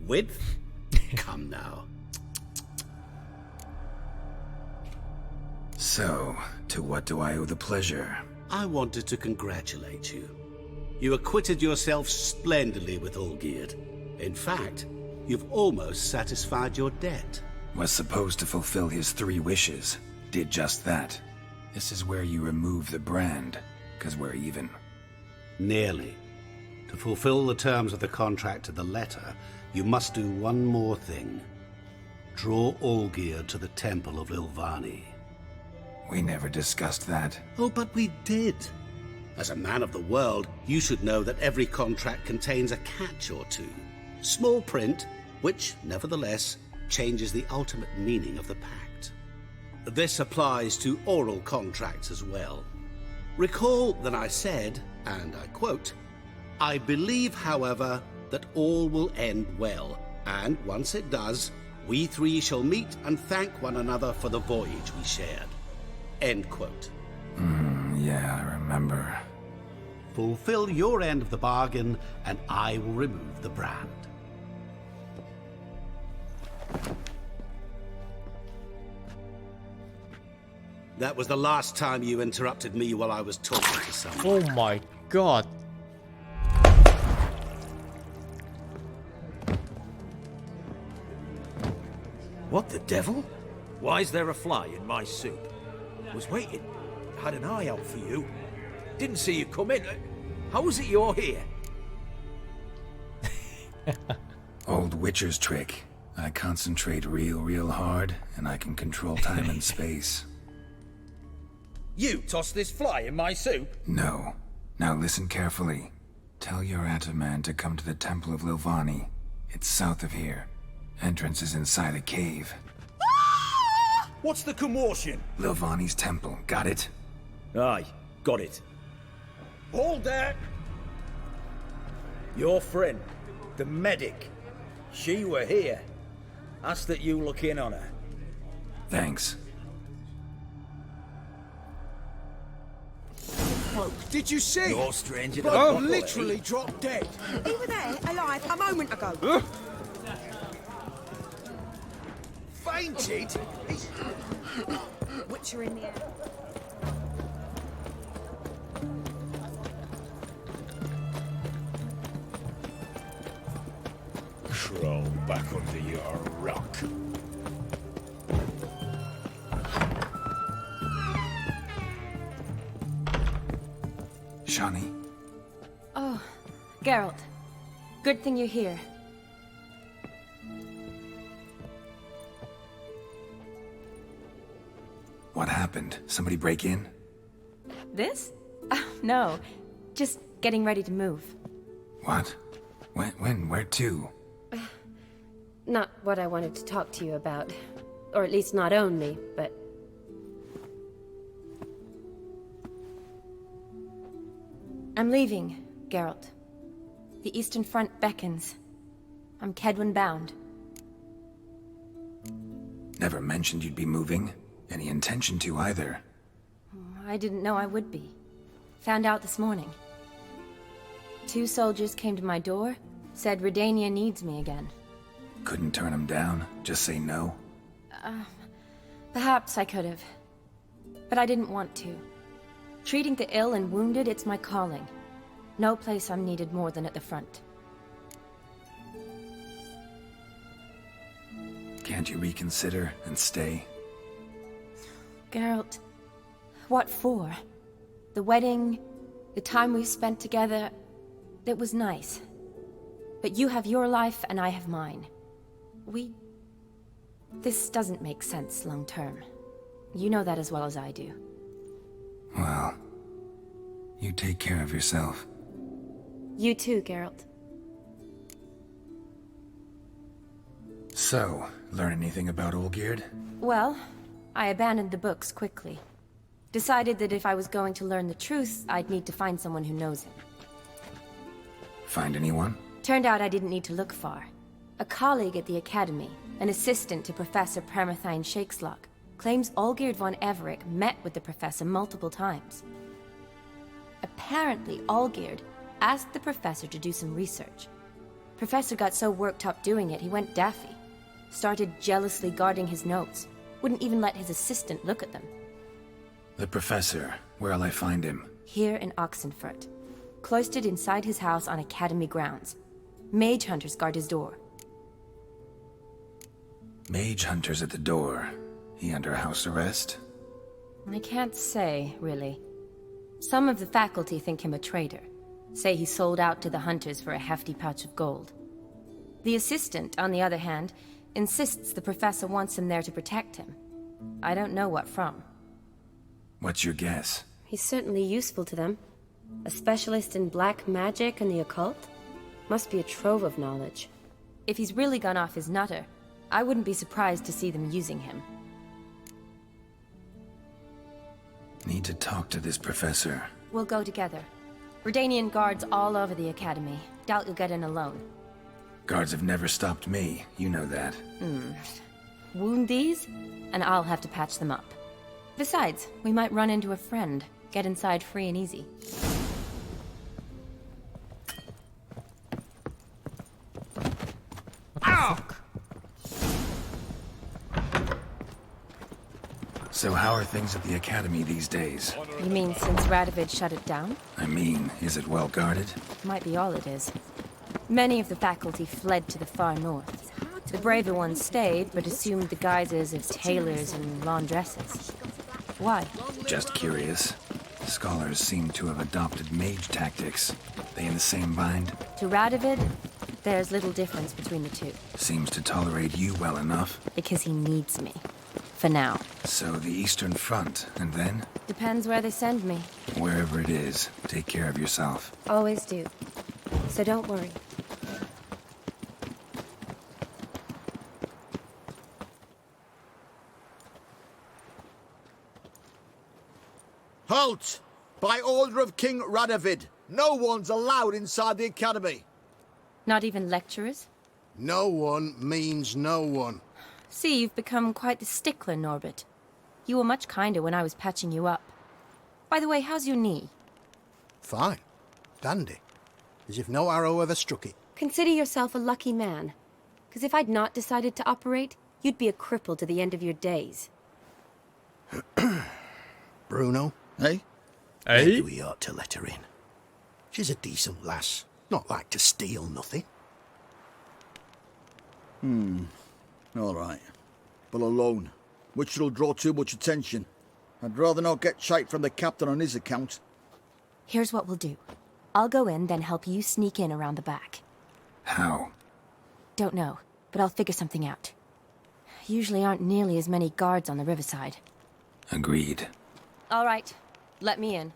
Width? Come now. So, to what do I owe the pleasure? I wanted to congratulate you. You acquitted yourself splendidly with Olgierd. In fact, you've almost satisfied your debt. Was supposed to fulfill his 3 wishes. Did just that. This is where you remove the brand, 'cause we're even. Nearly. To fulfill the terms of the contract to the letter, you must do one more thing. Draw Olgierd to the Temple of Lilvani. We never discussed that. Oh, but we did. As a man of the world, you should know that every contract contains a catch or two. Small print, which, nevertheless, changes the ultimate meaning of the pact. This applies to oral contracts as well. Recall that I said, and I quote, "I believe, however, that all will end well, and once it does, we 3 shall meet and thank one another for the voyage we shared." End quote. Yeah, I remember. Fulfill your end of the bargain, and I will remove the brand. That was the last time you interrupted me while I was talking to someone. Oh my god. What the devil? Why is there a fly in my soup? Was waiting. Had an eye out for you. Didn't see you come in. How is it you're here? Old Witcher's trick. I concentrate real hard, and I can control time and space. You tossed this fly in my soup? No. Now listen carefully. Tell your Ataman to come to the Temple of Lilvani. It's south of here. Entrance is inside a cave. What's the commotion? Lilvani's temple, got it? Aye, got it. Hold there! Your friend, the medic. She were here. Ask that you look in on her. Thanks. Did you see? No stranger. Bloke literally dropped dead. He was there, alive, a moment ago. Fainted? Witcher in the air. Crawl back under your rock. Shani. Oh, Geralt. Good thing you're here. What happened? Somebody break in? This? No. Just getting ready to move. What? When? Where to? Not what I wanted to talk to you about. Or at least not only, but... I'm leaving, Geralt. The Eastern Front beckons. I'm Kedwin bound. Never mentioned you'd be moving. Any intention to either. I didn't know I would be. Found out this morning. 2 soldiers came to my door, said Redania needs me again. Couldn't turn him down? Just say no? Perhaps I could have. But I didn't want to. Treating the ill and wounded, it's my calling. No place I'm needed more than at the front. Can't you reconsider and stay? Geralt, what for? The wedding, the time we've spent together, it was nice. But you have your life and I have mine. This doesn't make sense long term. You know that as well as I do. Well, you take care of yourself. You too, Geralt. So, learn anything about Olgierd? Well, I abandoned the books quickly. Decided that if I was going to learn the truth, I'd need to find someone who knows him. Find anyone? Turned out I didn't need to look far. A colleague at the Academy, an assistant to Professor Permathine Shakeslock, claims Olgierd von Everec met with the professor multiple times. Apparently, Olgierd asked the professor to do some research. Professor got so worked up doing it, he went daffy. Started jealously guarding his notes. Wouldn't even let his assistant look at them. The professor. Where'll I find him? Here in Oxenfurt. Cloistered inside his house on Academy grounds. Mage hunters guard his door. Mage hunters at the door. He under house arrest? I can't say, really. Some of the faculty think him a traitor. Say he sold out to the hunters for a hefty pouch of gold. The assistant, on the other hand, insists the professor wants him there to protect him. I don't know what from. What's your guess? He's certainly useful to them. A specialist in black magic and the occult? Must be a trove of knowledge. If he's really gone off his nutter, I wouldn't be surprised to see them using him. Need to talk to this professor. We'll go together. Redanian guards all over the Academy. Doubt you'll get in alone. Guards have never stopped me, you know that. Wound these, and I'll have to patch them up. Besides, we might run into a friend. Get inside free and easy. So how are things at the Academy these days? You mean since Radovid shut it down? I mean, is it well guarded? Might be all it is. Many of the faculty fled to the far north. The braver ones stayed, but assumed the guises of tailors and laundresses. Why? Just curious. Scholars seem to have adopted mage tactics. They in the same bind? To Radovid, there's little difference between the two. Seems to tolerate you well enough. Because he needs me. For now. So the Eastern Front, and then? Depends where they send me. Wherever it is, take care of yourself. Always do. So don't worry. Halt! By order of King Radovid, no one's allowed inside the Academy. Not even lecturers? No one means no one. See, you've become quite the stickler, Norbert. You were much kinder when I was patching you up. By the way, how's your knee? Fine. Dandy. As if no arrow ever struck it. Consider yourself a lucky man. Because if I'd not decided to operate, you'd be a cripple to the end of your days. Bruno, eh? Eh? Maybe we ought to let her in. She's a decent lass. Not like to steal nothing. All right. But alone, which will draw too much attention. I'd rather not get shite from the captain on his account. Here's what we'll do. I'll go in, then help you sneak in around the back. How? Don't know, but I'll figure something out. Usually aren't nearly as many guards on the riverside. Agreed. All right, let me in.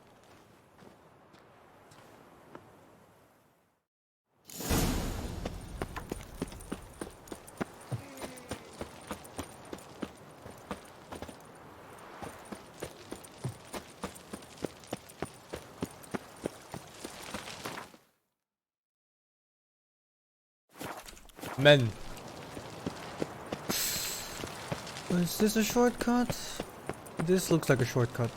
Men. Is this a shortcut? This looks like a shortcut.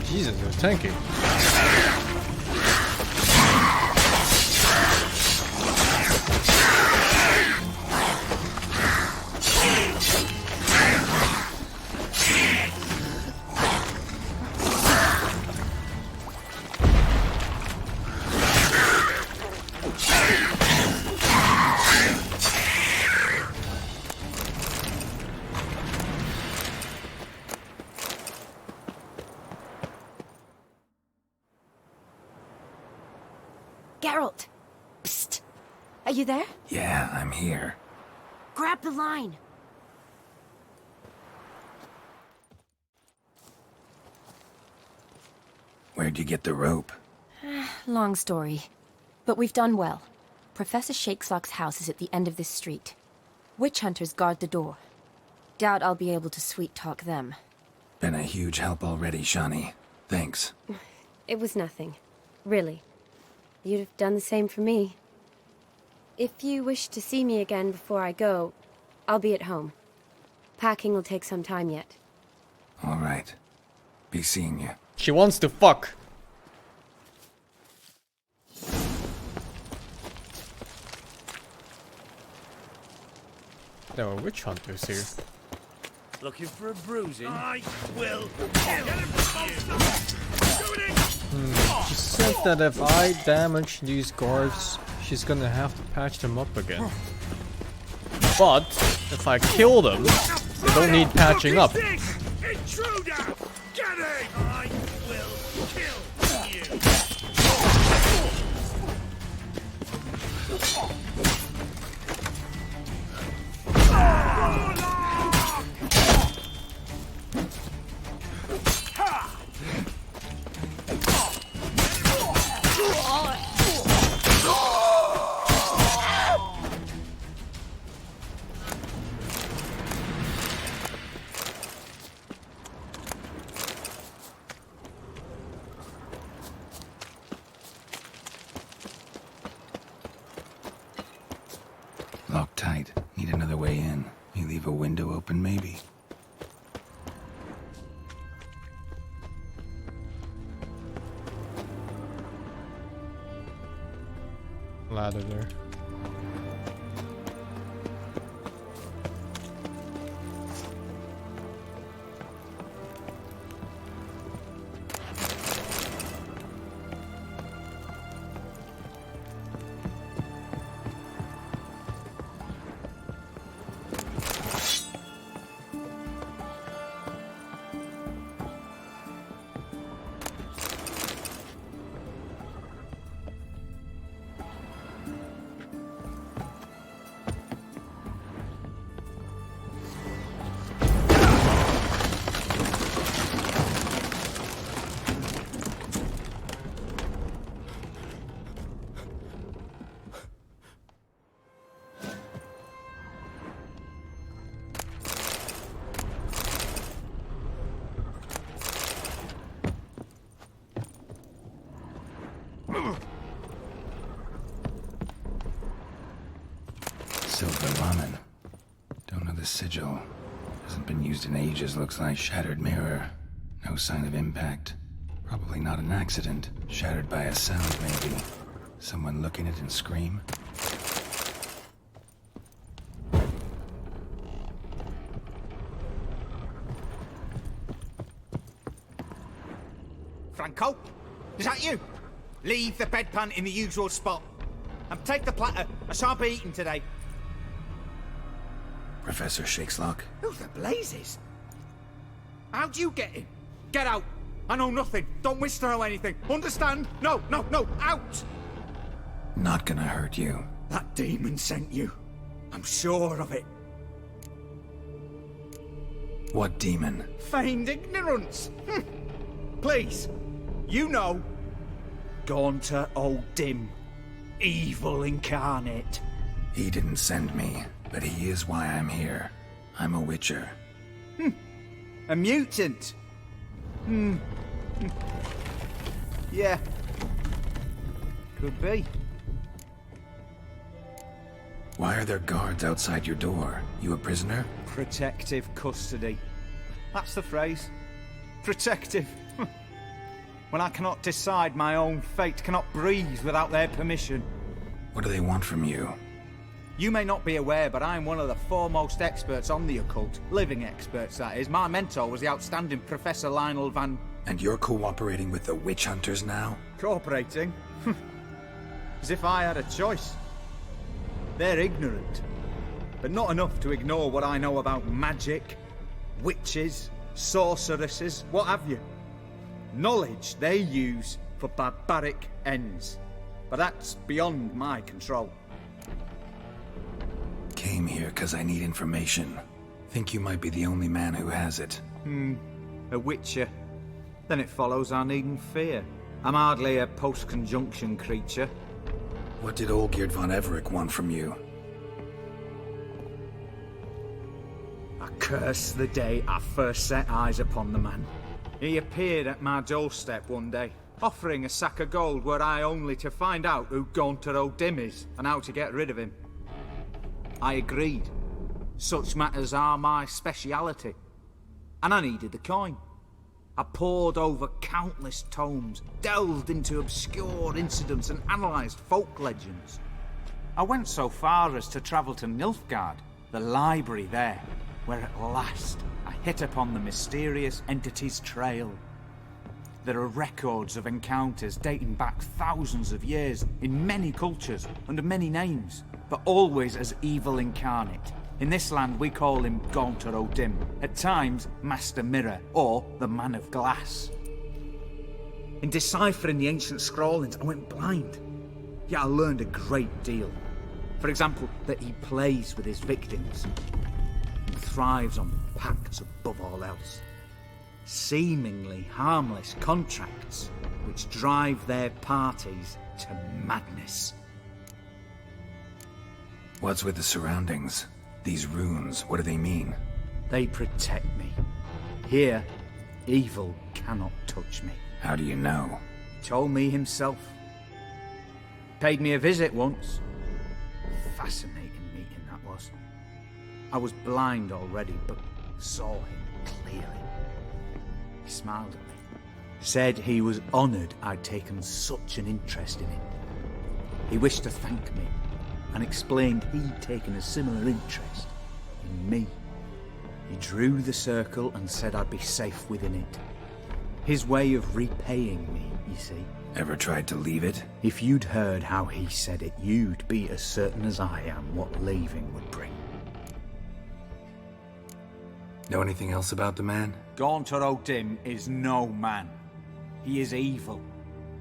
Jesus, it was tanky. Geralt! Psst! Are you there? Yeah, I'm here. Grab the line! Where'd you get the rope? Long story. But we've done well. Professor Shakeslock's house is at the end of this street. Witch hunters guard the door. Doubt I'll be able to sweet-talk them. Been a huge help already, Shani. Thanks. It was nothing. Really. You'd have done the same for me. If you wish to see me again before I go, I'll be at home. Packing will take some time yet. All right. Be seeing you. She wants to fuck. There are witch hunters here. Looking for a bruising? I will kill She said that if I damage these guards, she's gonna have to patch them up again. But if I kill them, they don't need patching up. Intruder! Get it! I will kill you! open, maybe. Ladder there. Silver ramen. Don't know the sigil. Hasn't been used in ages, looks like. Shattered mirror. No sign of impact. Probably not an accident. Shattered by a sound, maybe. Someone look in it and scream. Franco? Is that you? Leave the bedpan in the usual spot. And take the platter. I shan't be eating today. Professor Shakeslock? Who the blazes? How'd you get in? Get out. I know nothing. Don't wish to know anything. Understand? No, no, no. Out! Not gonna hurt you. That demon sent you. I'm sure of it. What demon? Feigned ignorance. Please. You know. Gaunter O'Dim. Evil incarnate. He didn't send me, but he is why I'm here. I'm a witcher. A mutant. Yeah. Could be. Why are there guards outside your door? You a prisoner? Protective custody. That's the phrase. Protective. When I cannot decide my own fate, cannot breathe without their permission. What do they want from you? You may not be aware, but I'm one of the foremost experts on the occult. Living experts, that is. My mentor was the outstanding Professor Lionel Van... And you're cooperating with the witch hunters now? Cooperating? As if I had a choice. They're ignorant, but not enough to ignore what I know about magic, witches, sorceresses, what have you. Knowledge they use for barbaric ends. But that's beyond my control. Came here because I need information. Think you might be the only man who has it. A witcher. Then it follows I needn't fear. I'm hardly a post-conjunction creature. What did Olgierd von Everec want from you? I curse the day I first set eyes upon the man. He appeared at my doorstep one day, offering a sack of gold were I only to find out who Gaunter O'Dim is and how to get rid of him. I agreed. Such matters are my speciality. And I needed the coin. I pored over countless tomes, delved into obscure incidents and analysed folk legends. I went so far as to travel to Nilfgaard, the library there, where at last I hit upon the mysterious entity's trail. There are records of encounters dating back thousands of years in many cultures, under many names, but always as evil incarnate. In this land we call him Gaunter O'Dim, at times Master Mirror, or the Man of Glass. In deciphering the ancient scrawlings, I went blind. Yet I learned a great deal. For example, that he plays with his victims and thrives on pacts above all else. Seemingly harmless contracts which drive their parties to madness. What's with the surroundings? These runes, what do they mean? They protect me. Here, evil cannot touch me. How do you know? He told me himself. Paid me a visit once. Fascinating meeting that was. I was blind already, but saw him clearly. He smiled at me. Said he was honoured I'd taken such an interest in him. He wished to thank me, and explained he'd taken a similar interest in me. He drew the circle and said I'd be safe within it. His way of repaying me, you see. Ever tried to leave it? If you'd heard how he said it, you'd be as certain as I am what leaving would bring. Know anything else about the man? Gaunter O'Dim is no man. He is evil.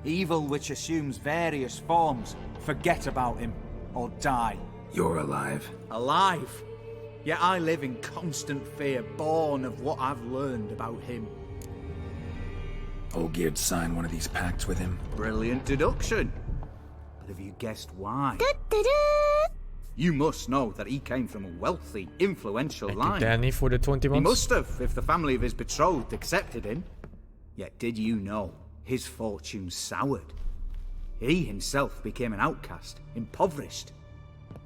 Evil which assumes various forms. Forget about him, or die. You're alive. Alive? Yet I live in constant fear, born of what I've learned about him. Olgierd signed one of these pacts with him. Brilliant deduction. But have you guessed why? You must know that he came from a wealthy, influential line. Danny for the 20 months? He must have, if the family of his betrothed accepted him. Yet did you know his fortune soured? He himself became an outcast, impoverished.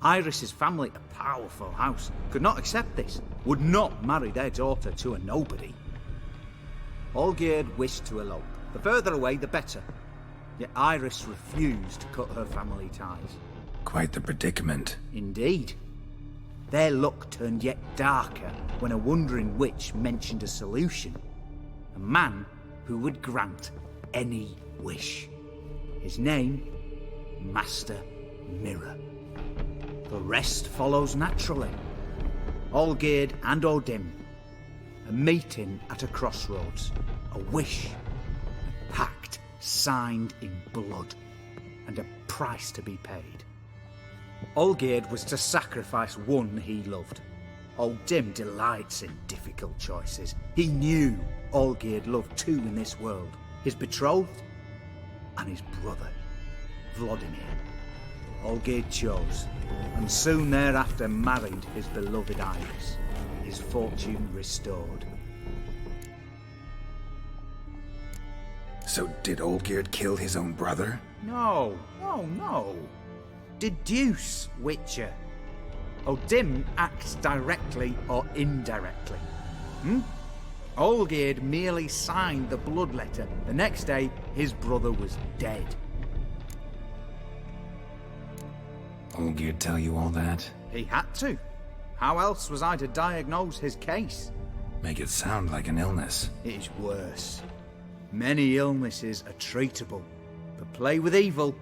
Iris's family, a powerful house, could not accept this, would not marry their daughter to a nobody. Olgierd wished to elope. The further away, the better. Yet Iris refused to cut her family ties. Quite the predicament. Indeed. Their luck turned yet darker when a wandering witch mentioned a solution. A man who would grant any wish. His name, Master Mirror. The rest follows naturally. Olgierd and O'Dim. A meeting at a crossroads. A wish. A pact signed in blood. And a price to be paid. Olgierd was to sacrifice one he loved. O'Dim delights in difficult choices. He knew Olgierd loved two in this world. His betrothed and his brother, Vladimir. Olgierd chose, and soon thereafter married his beloved Iris, his fortune restored. So did Olgierd kill his own brother? No. Deduce, Witcher. O'Dim acts directly or indirectly. Olgierd merely signed the blood letter. The next day, his brother was dead. Olgierd tell you all that? He had to. How else was I to diagnose his case? Make it sound like an illness. It is worse. Many illnesses are treatable, but play with evil,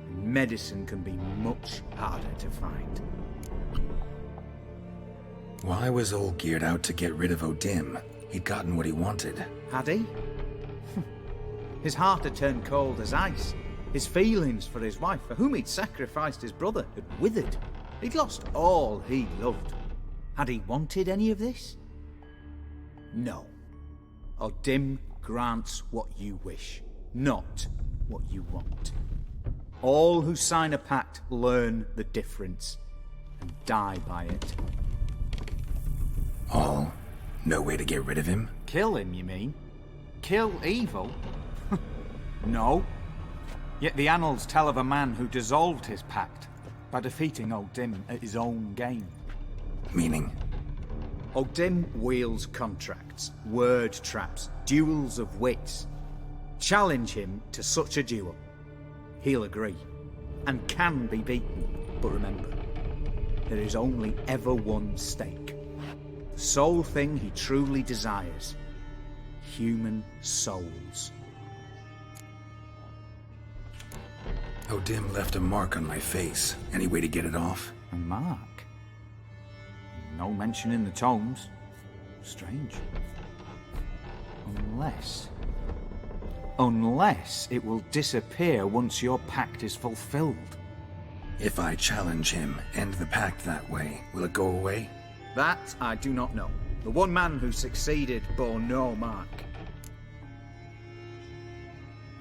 and medicine can be much harder to find. Why was Olgierd out to get rid of O'Dim? He'd gotten what he wanted. Had he? His heart had turned cold as ice. His feelings for his wife, for whom he'd sacrificed his brother, had withered. He'd lost all he loved. Had he wanted any of this? No. O'Dim grants what you wish, not what you want. All who sign a pact learn the difference and die by it. All? No way to get rid of him? Kill him, you mean? Kill evil? No. Yet the annals tell of a man who dissolved his pact by defeating O'Dim at his own game. Meaning? O'Dim wields contracts, word traps, duels of wits. Challenge him to such a duel. He'll agree, and can be beaten. But remember, there is only ever one stake. The sole thing he truly desires. Human souls. O'Dim left a mark on my face. Any way to get it off? A mark? No mention in the tomes. Strange. Unless it will disappear once your pact is fulfilled. If I challenge him, end the pact that way, will it go away? That I do not know. The one man who succeeded bore no mark.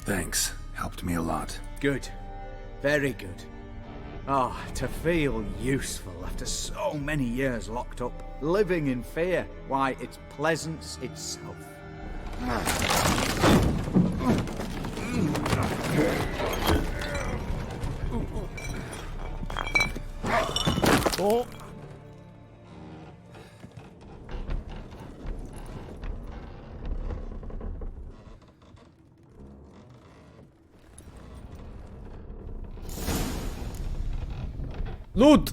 Thanks. Helped me a lot. Good. Very good. Ah, to feel useful after so many years locked up, living in fear. Why, it's pleasance itself. Oh. Loot!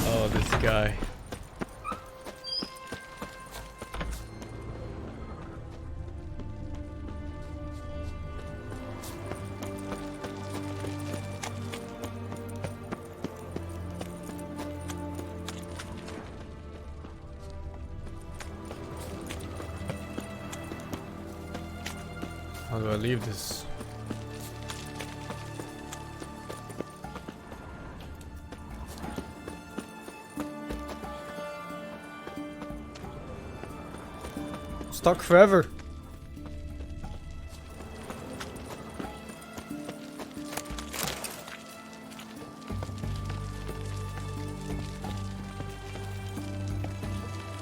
Oh, this guy. How do I leave this? Stuck forever.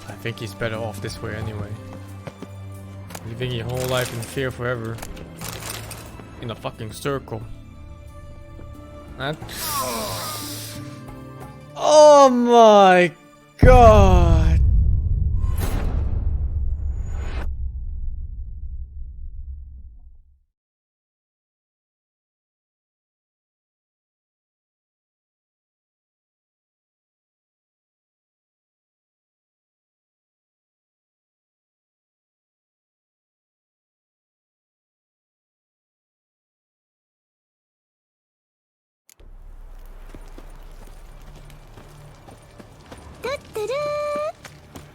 I think he's better off this way anyway. Living your whole life in fear forever. In a fucking circle. And oh my god!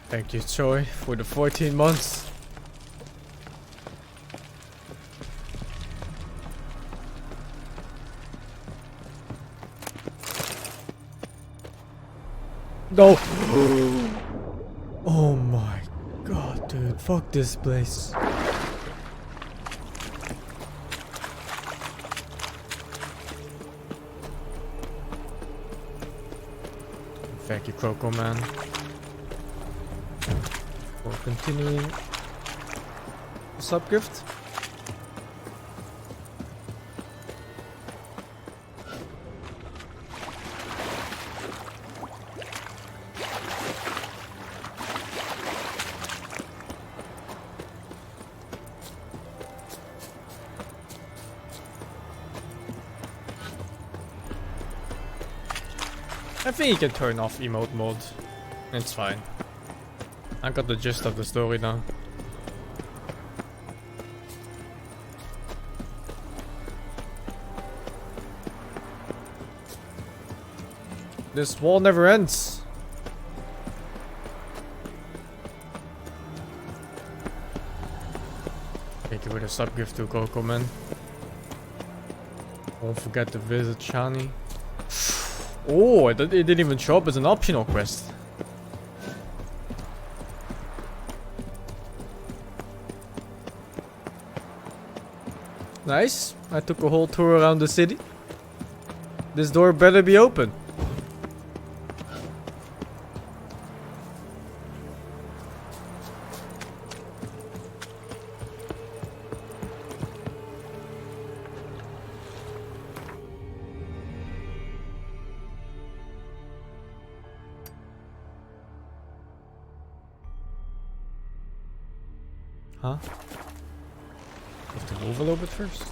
Thank you, Choi, for the 14 months. No! Oh my god, dude. Fuck this place. Thank you, Coco Man, for continuing the sub gift. I think you can turn off emote mode. It's fine. I got the gist of the story now. This wall never ends. Thank you for the sub gift to Coco Man. Don't forget to visit Shani. Oh, it didn't even show up as an optional quest. Nice. I took a whole tour around the city. This door better be open. Huh? You have to move a little bit first.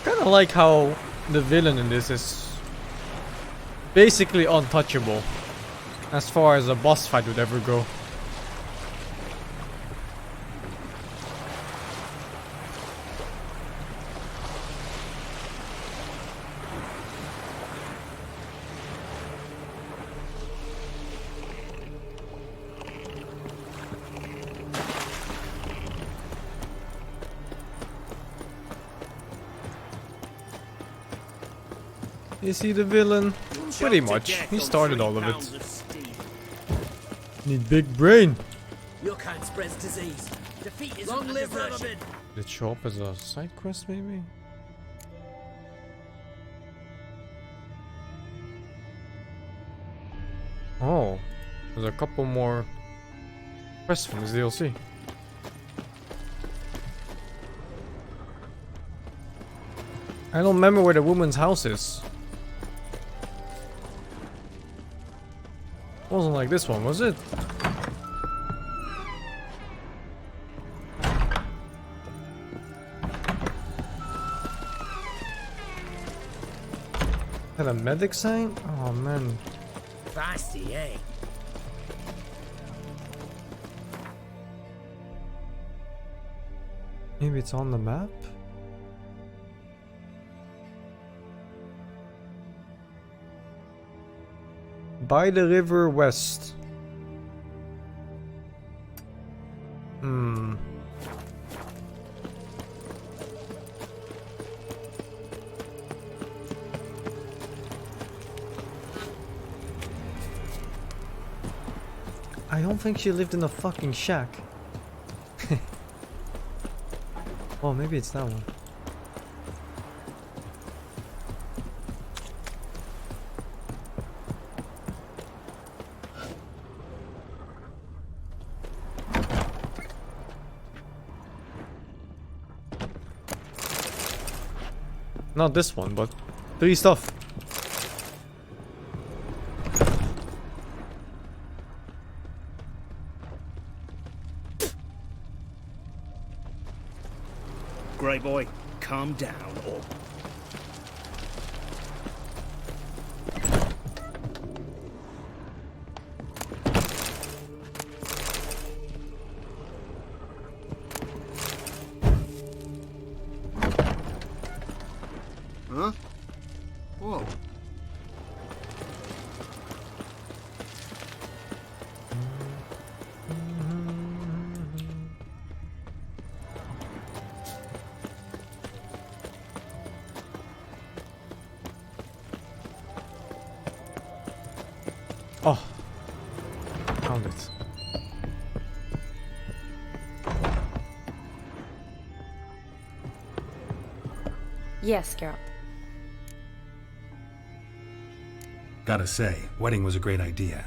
Kinda like how the villain in this is basically untouchable as far as a boss fight would ever go. Is he the villain? Pretty much. He started all of it. Need big brain. Your kind spreads disease. Defeat is long live Robin. Did it show up as a side quest maybe? Oh, there's a couple more quests from this DLC. I don't remember where the woman's house is. Wasn't like this one, was it? Had a medic sign? Oh man. Feisty, eh? Maybe it's on the map? By the river west. I don't think she lived in a fucking shack. Oh, maybe it's that one. Not this one, but 3 stuff. Grey boy, calm down, or... Huh? Whoa. Oh, found it. Yes, Geralt. Gotta say, wedding was a great idea.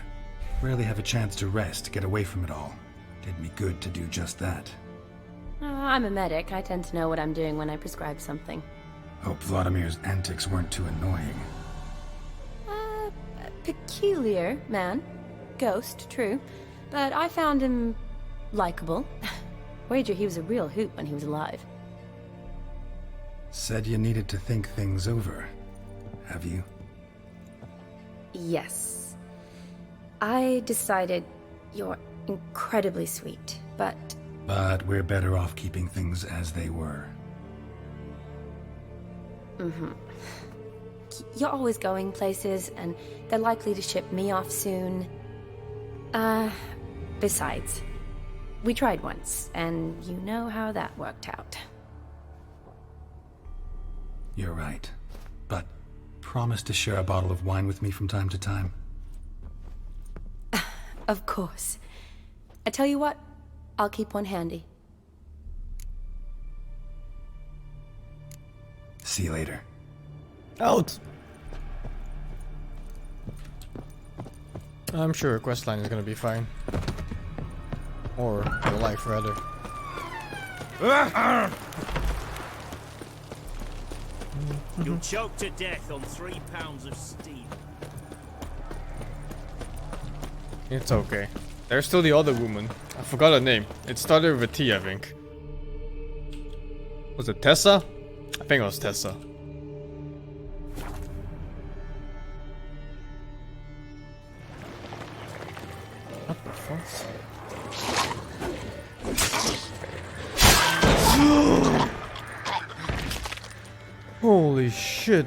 Rarely have a chance to rest, get away from it all. Did me good to do just that. I'm a medic. I tend to know what I'm doing when I prescribe something. Hope Vladimir's antics weren't too annoying. Peculiar man. Ghost, true. But I found him likable. Wager he was a real hoot when he was alive. Said you needed to think things over. Have you? Yes. I decided you're incredibly sweet, but... But we're better off keeping things as they were. Mm-hmm. You're always going places, and they're likely to ship me off soon. Besides, we tried once, and you know how that worked out. You're right. But promise to share a bottle of wine with me from time to time? Of course. I tell you what, I'll keep one handy. See you later. Out! I'm sure a questline is gonna be fine. Or your life, rather. You'll choke to death on 3 pounds of steam. It's okay. There's still the other woman. I forgot her name. It started with a T, I think. Was it Tessa? I think it was Tessa. What the fuck? Holy shit.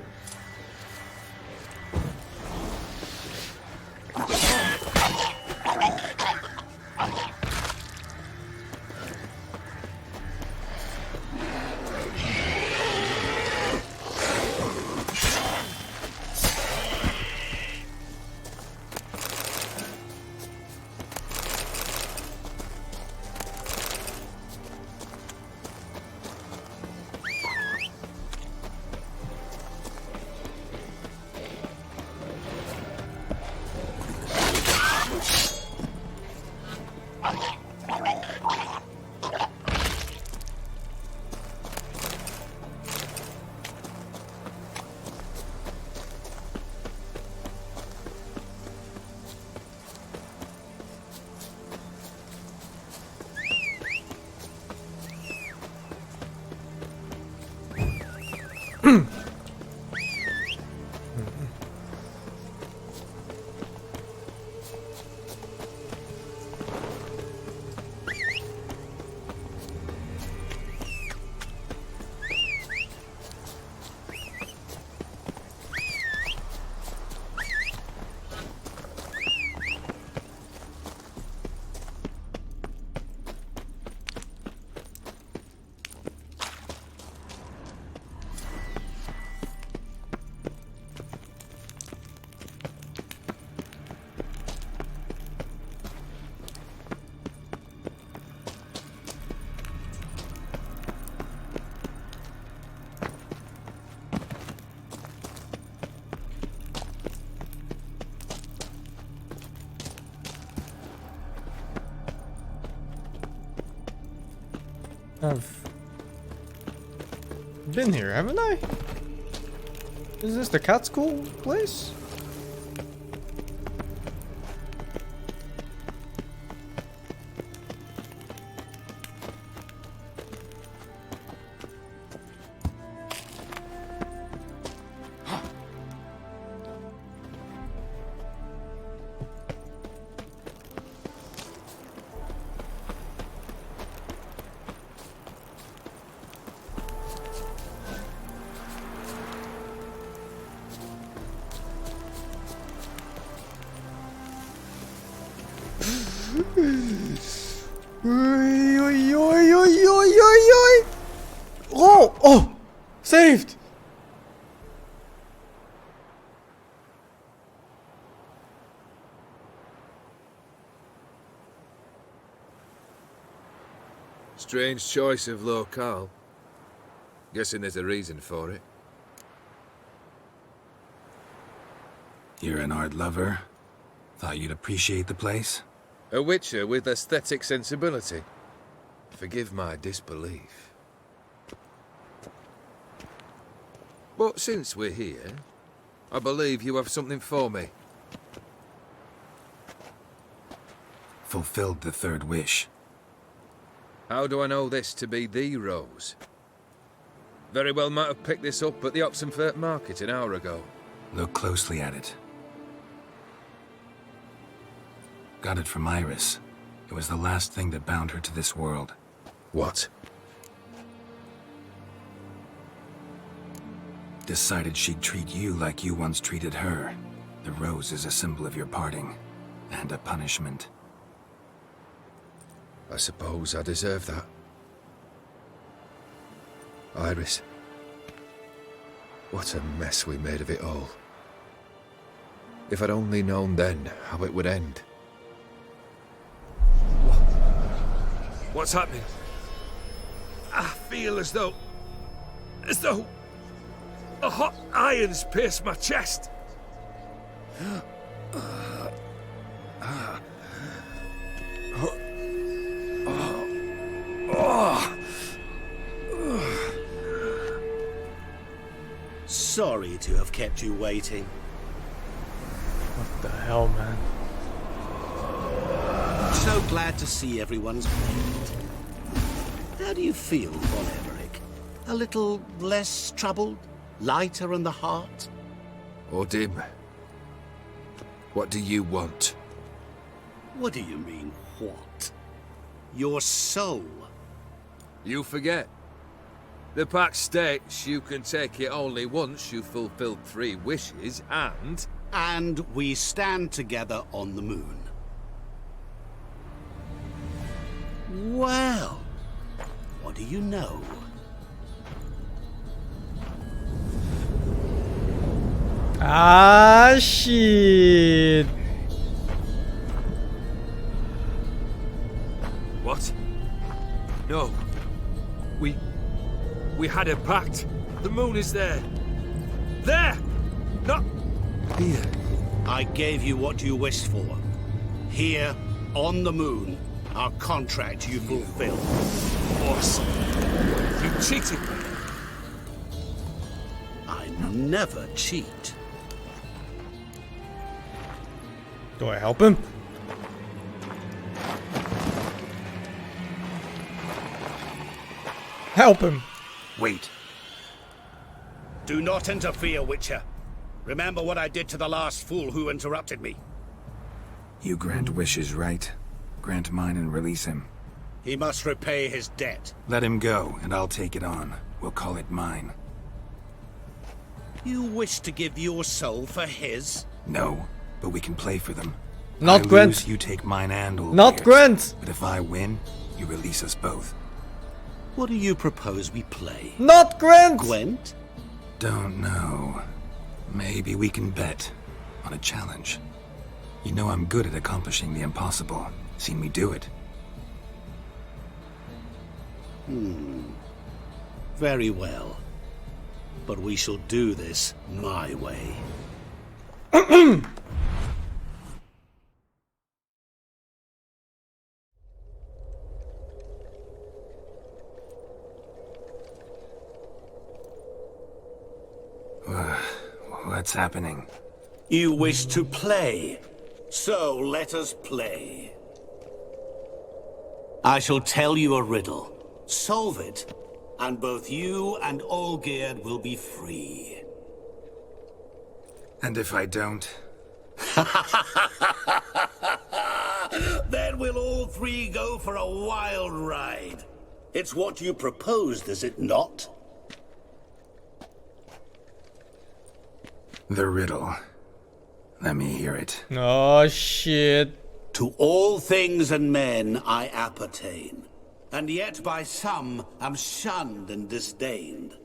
I've been here, haven't I? Is this the cat school place? Oh! Oh! Saved! Strange choice of locale. Guessing there's a reason for it. You're an art lover. Thought you'd appreciate the place? A witcher with aesthetic sensibility. Forgive my disbelief. But since we're here, I believe you have something for me. Fulfilled the third wish. How do I know this to be the rose? Very well might have picked this up at the Oxenfurt market an hour ago. Look closely at it. Got it from Iris. It was the last thing that bound her to this world. What? Decided she'd treat you like you once treated her. The rose is a symbol of your parting, and a punishment. I suppose I deserve that. Iris. What a mess we made of it all. If I'd only known then how it would end. What's happening? I feel as though a hot iron's pierced my chest. Sorry to have kept you waiting. What the hell, man? So glad to see everyone's made. How do you feel, Von Emmerich? A little less troubled? Lighter in the heart? Dim. What do you want? What do you mean, what? Your soul. You forget. The pact states you can take it only once you've fulfilled 3 wishes, and... And we stand together on the moon. Well, what do you know? Ah, shit. What? No. We had a pact. The moon is there. There! Not here. I gave you what you wished for. Here, on the moon, our contract you fulfilled. Awesome. You cheated me. I never cheat. Do I help him? Help him! Wait. Do not interfere, Witcher. Remember what I did to the last fool who interrupted me. You grant wishes, right? Grant mine and release him. He must repay his debt. Let him go, and I'll take it on. We'll call it mine. You wish to give your soul for his? No, but we can play for them. Not Gwent. Lose, you take mine and all Not theirs. Gwent. But if I win, you release us both. What do you propose we play? Not Gwent! Gwent? Don't know. Maybe we can bet on a challenge. You know I'm good at accomplishing the impossible. Seen me do it. Very well. But we shall do this my way. What's happening? You wish to play, so let us play. I shall tell you a riddle. Solve it, and both you and Olgierd will be free. And if I don't? Then we'll all three go for a wild ride. It's what you proposed, is it not? The riddle. Let me hear it. Oh, shit. To all things and men I appertain, and yet by some am shunned and disdained.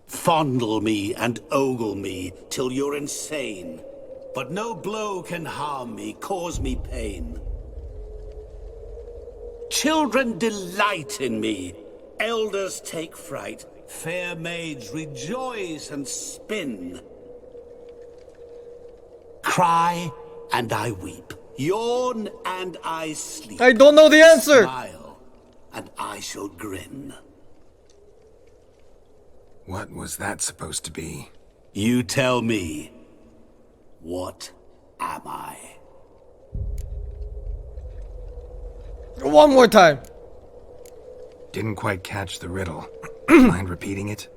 Fondle me and ogle me till you're insane, but no blow can harm me, cause me pain. Children delight in me, elders take fright, fair maids rejoice and spin. Cry and I weep, yawn and I sleep. I don't know the answer! Smile and I shall grin. What was that supposed to be? You tell me. What am I? One more time. Didn't quite catch the riddle. Mind repeating it?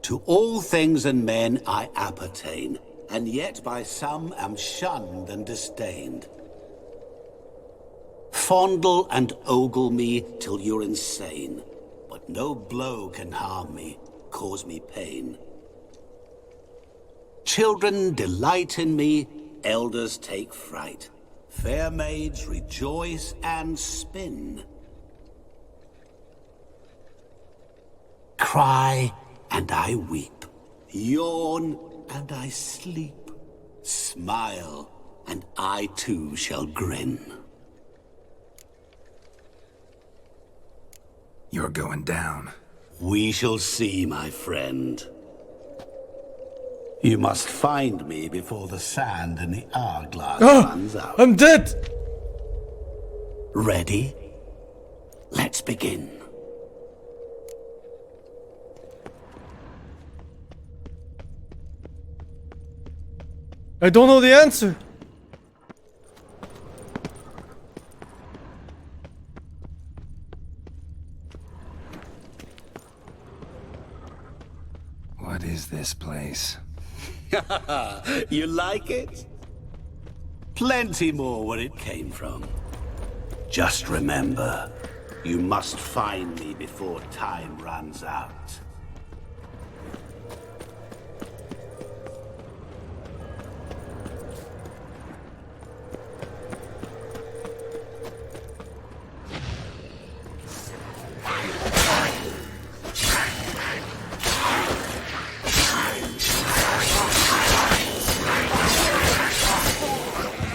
To all things and men I appertain, and yet by some am shunned and disdained. Fondle and ogle me till you're insane, but no blow can harm me, cause me pain. Children delight in me, elders take fright. Fair maids rejoice and spin. Cry and I weep, yawn and I sleep. Smile and I too shall grin. You're going down. We shall see, my friend. You must find me before the sand in the hourglass runs out. I'm dead! Ready? Let's begin. I don't know the answer. What is this place? You like it? Plenty more where it came from. Just remember, you must find me before time runs out.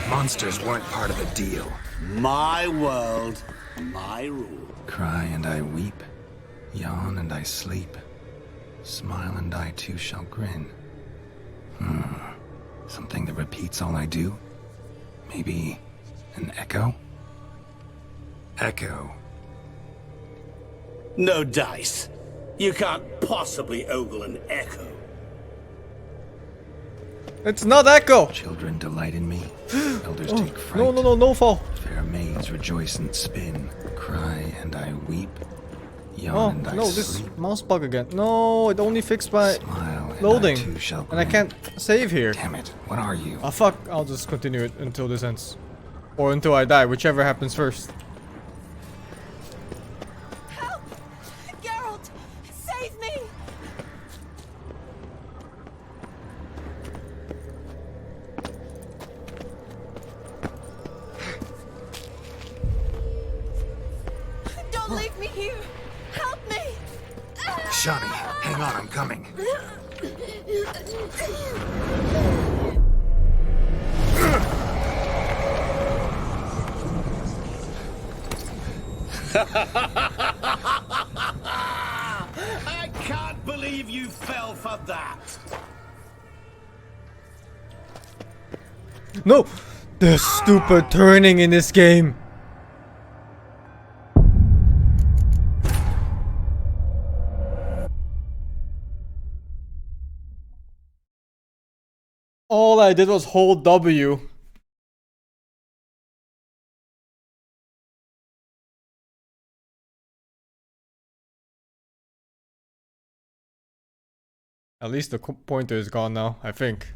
Monsters weren't part of the deal. My world, my rule. Cry and I weep, yawn and I sleep, smile and I too shall grin. Something that repeats all I do? Maybe an echo? Echo. No dice. You can't possibly ogle an echo. It's not Echo! Children delight in me. Elders take fright. No fall. Fair maids rejoice and spin. Cry and I weep. Yawn and I no, sleep. this mouse bug again. No, it only fixed my Smile loading. and I too shall And I can't save here. Damn it, what are you? Ah, fuck. I'll just continue it until this ends. Or until I die, whichever happens first. Help! Geralt! Save me! Don't leave me here! Help me! Shani, hang on, I'm coming. I can't believe you fell for that. No! The stupid turning in this game. All I did was hold W. At least the pointer is gone now, I think.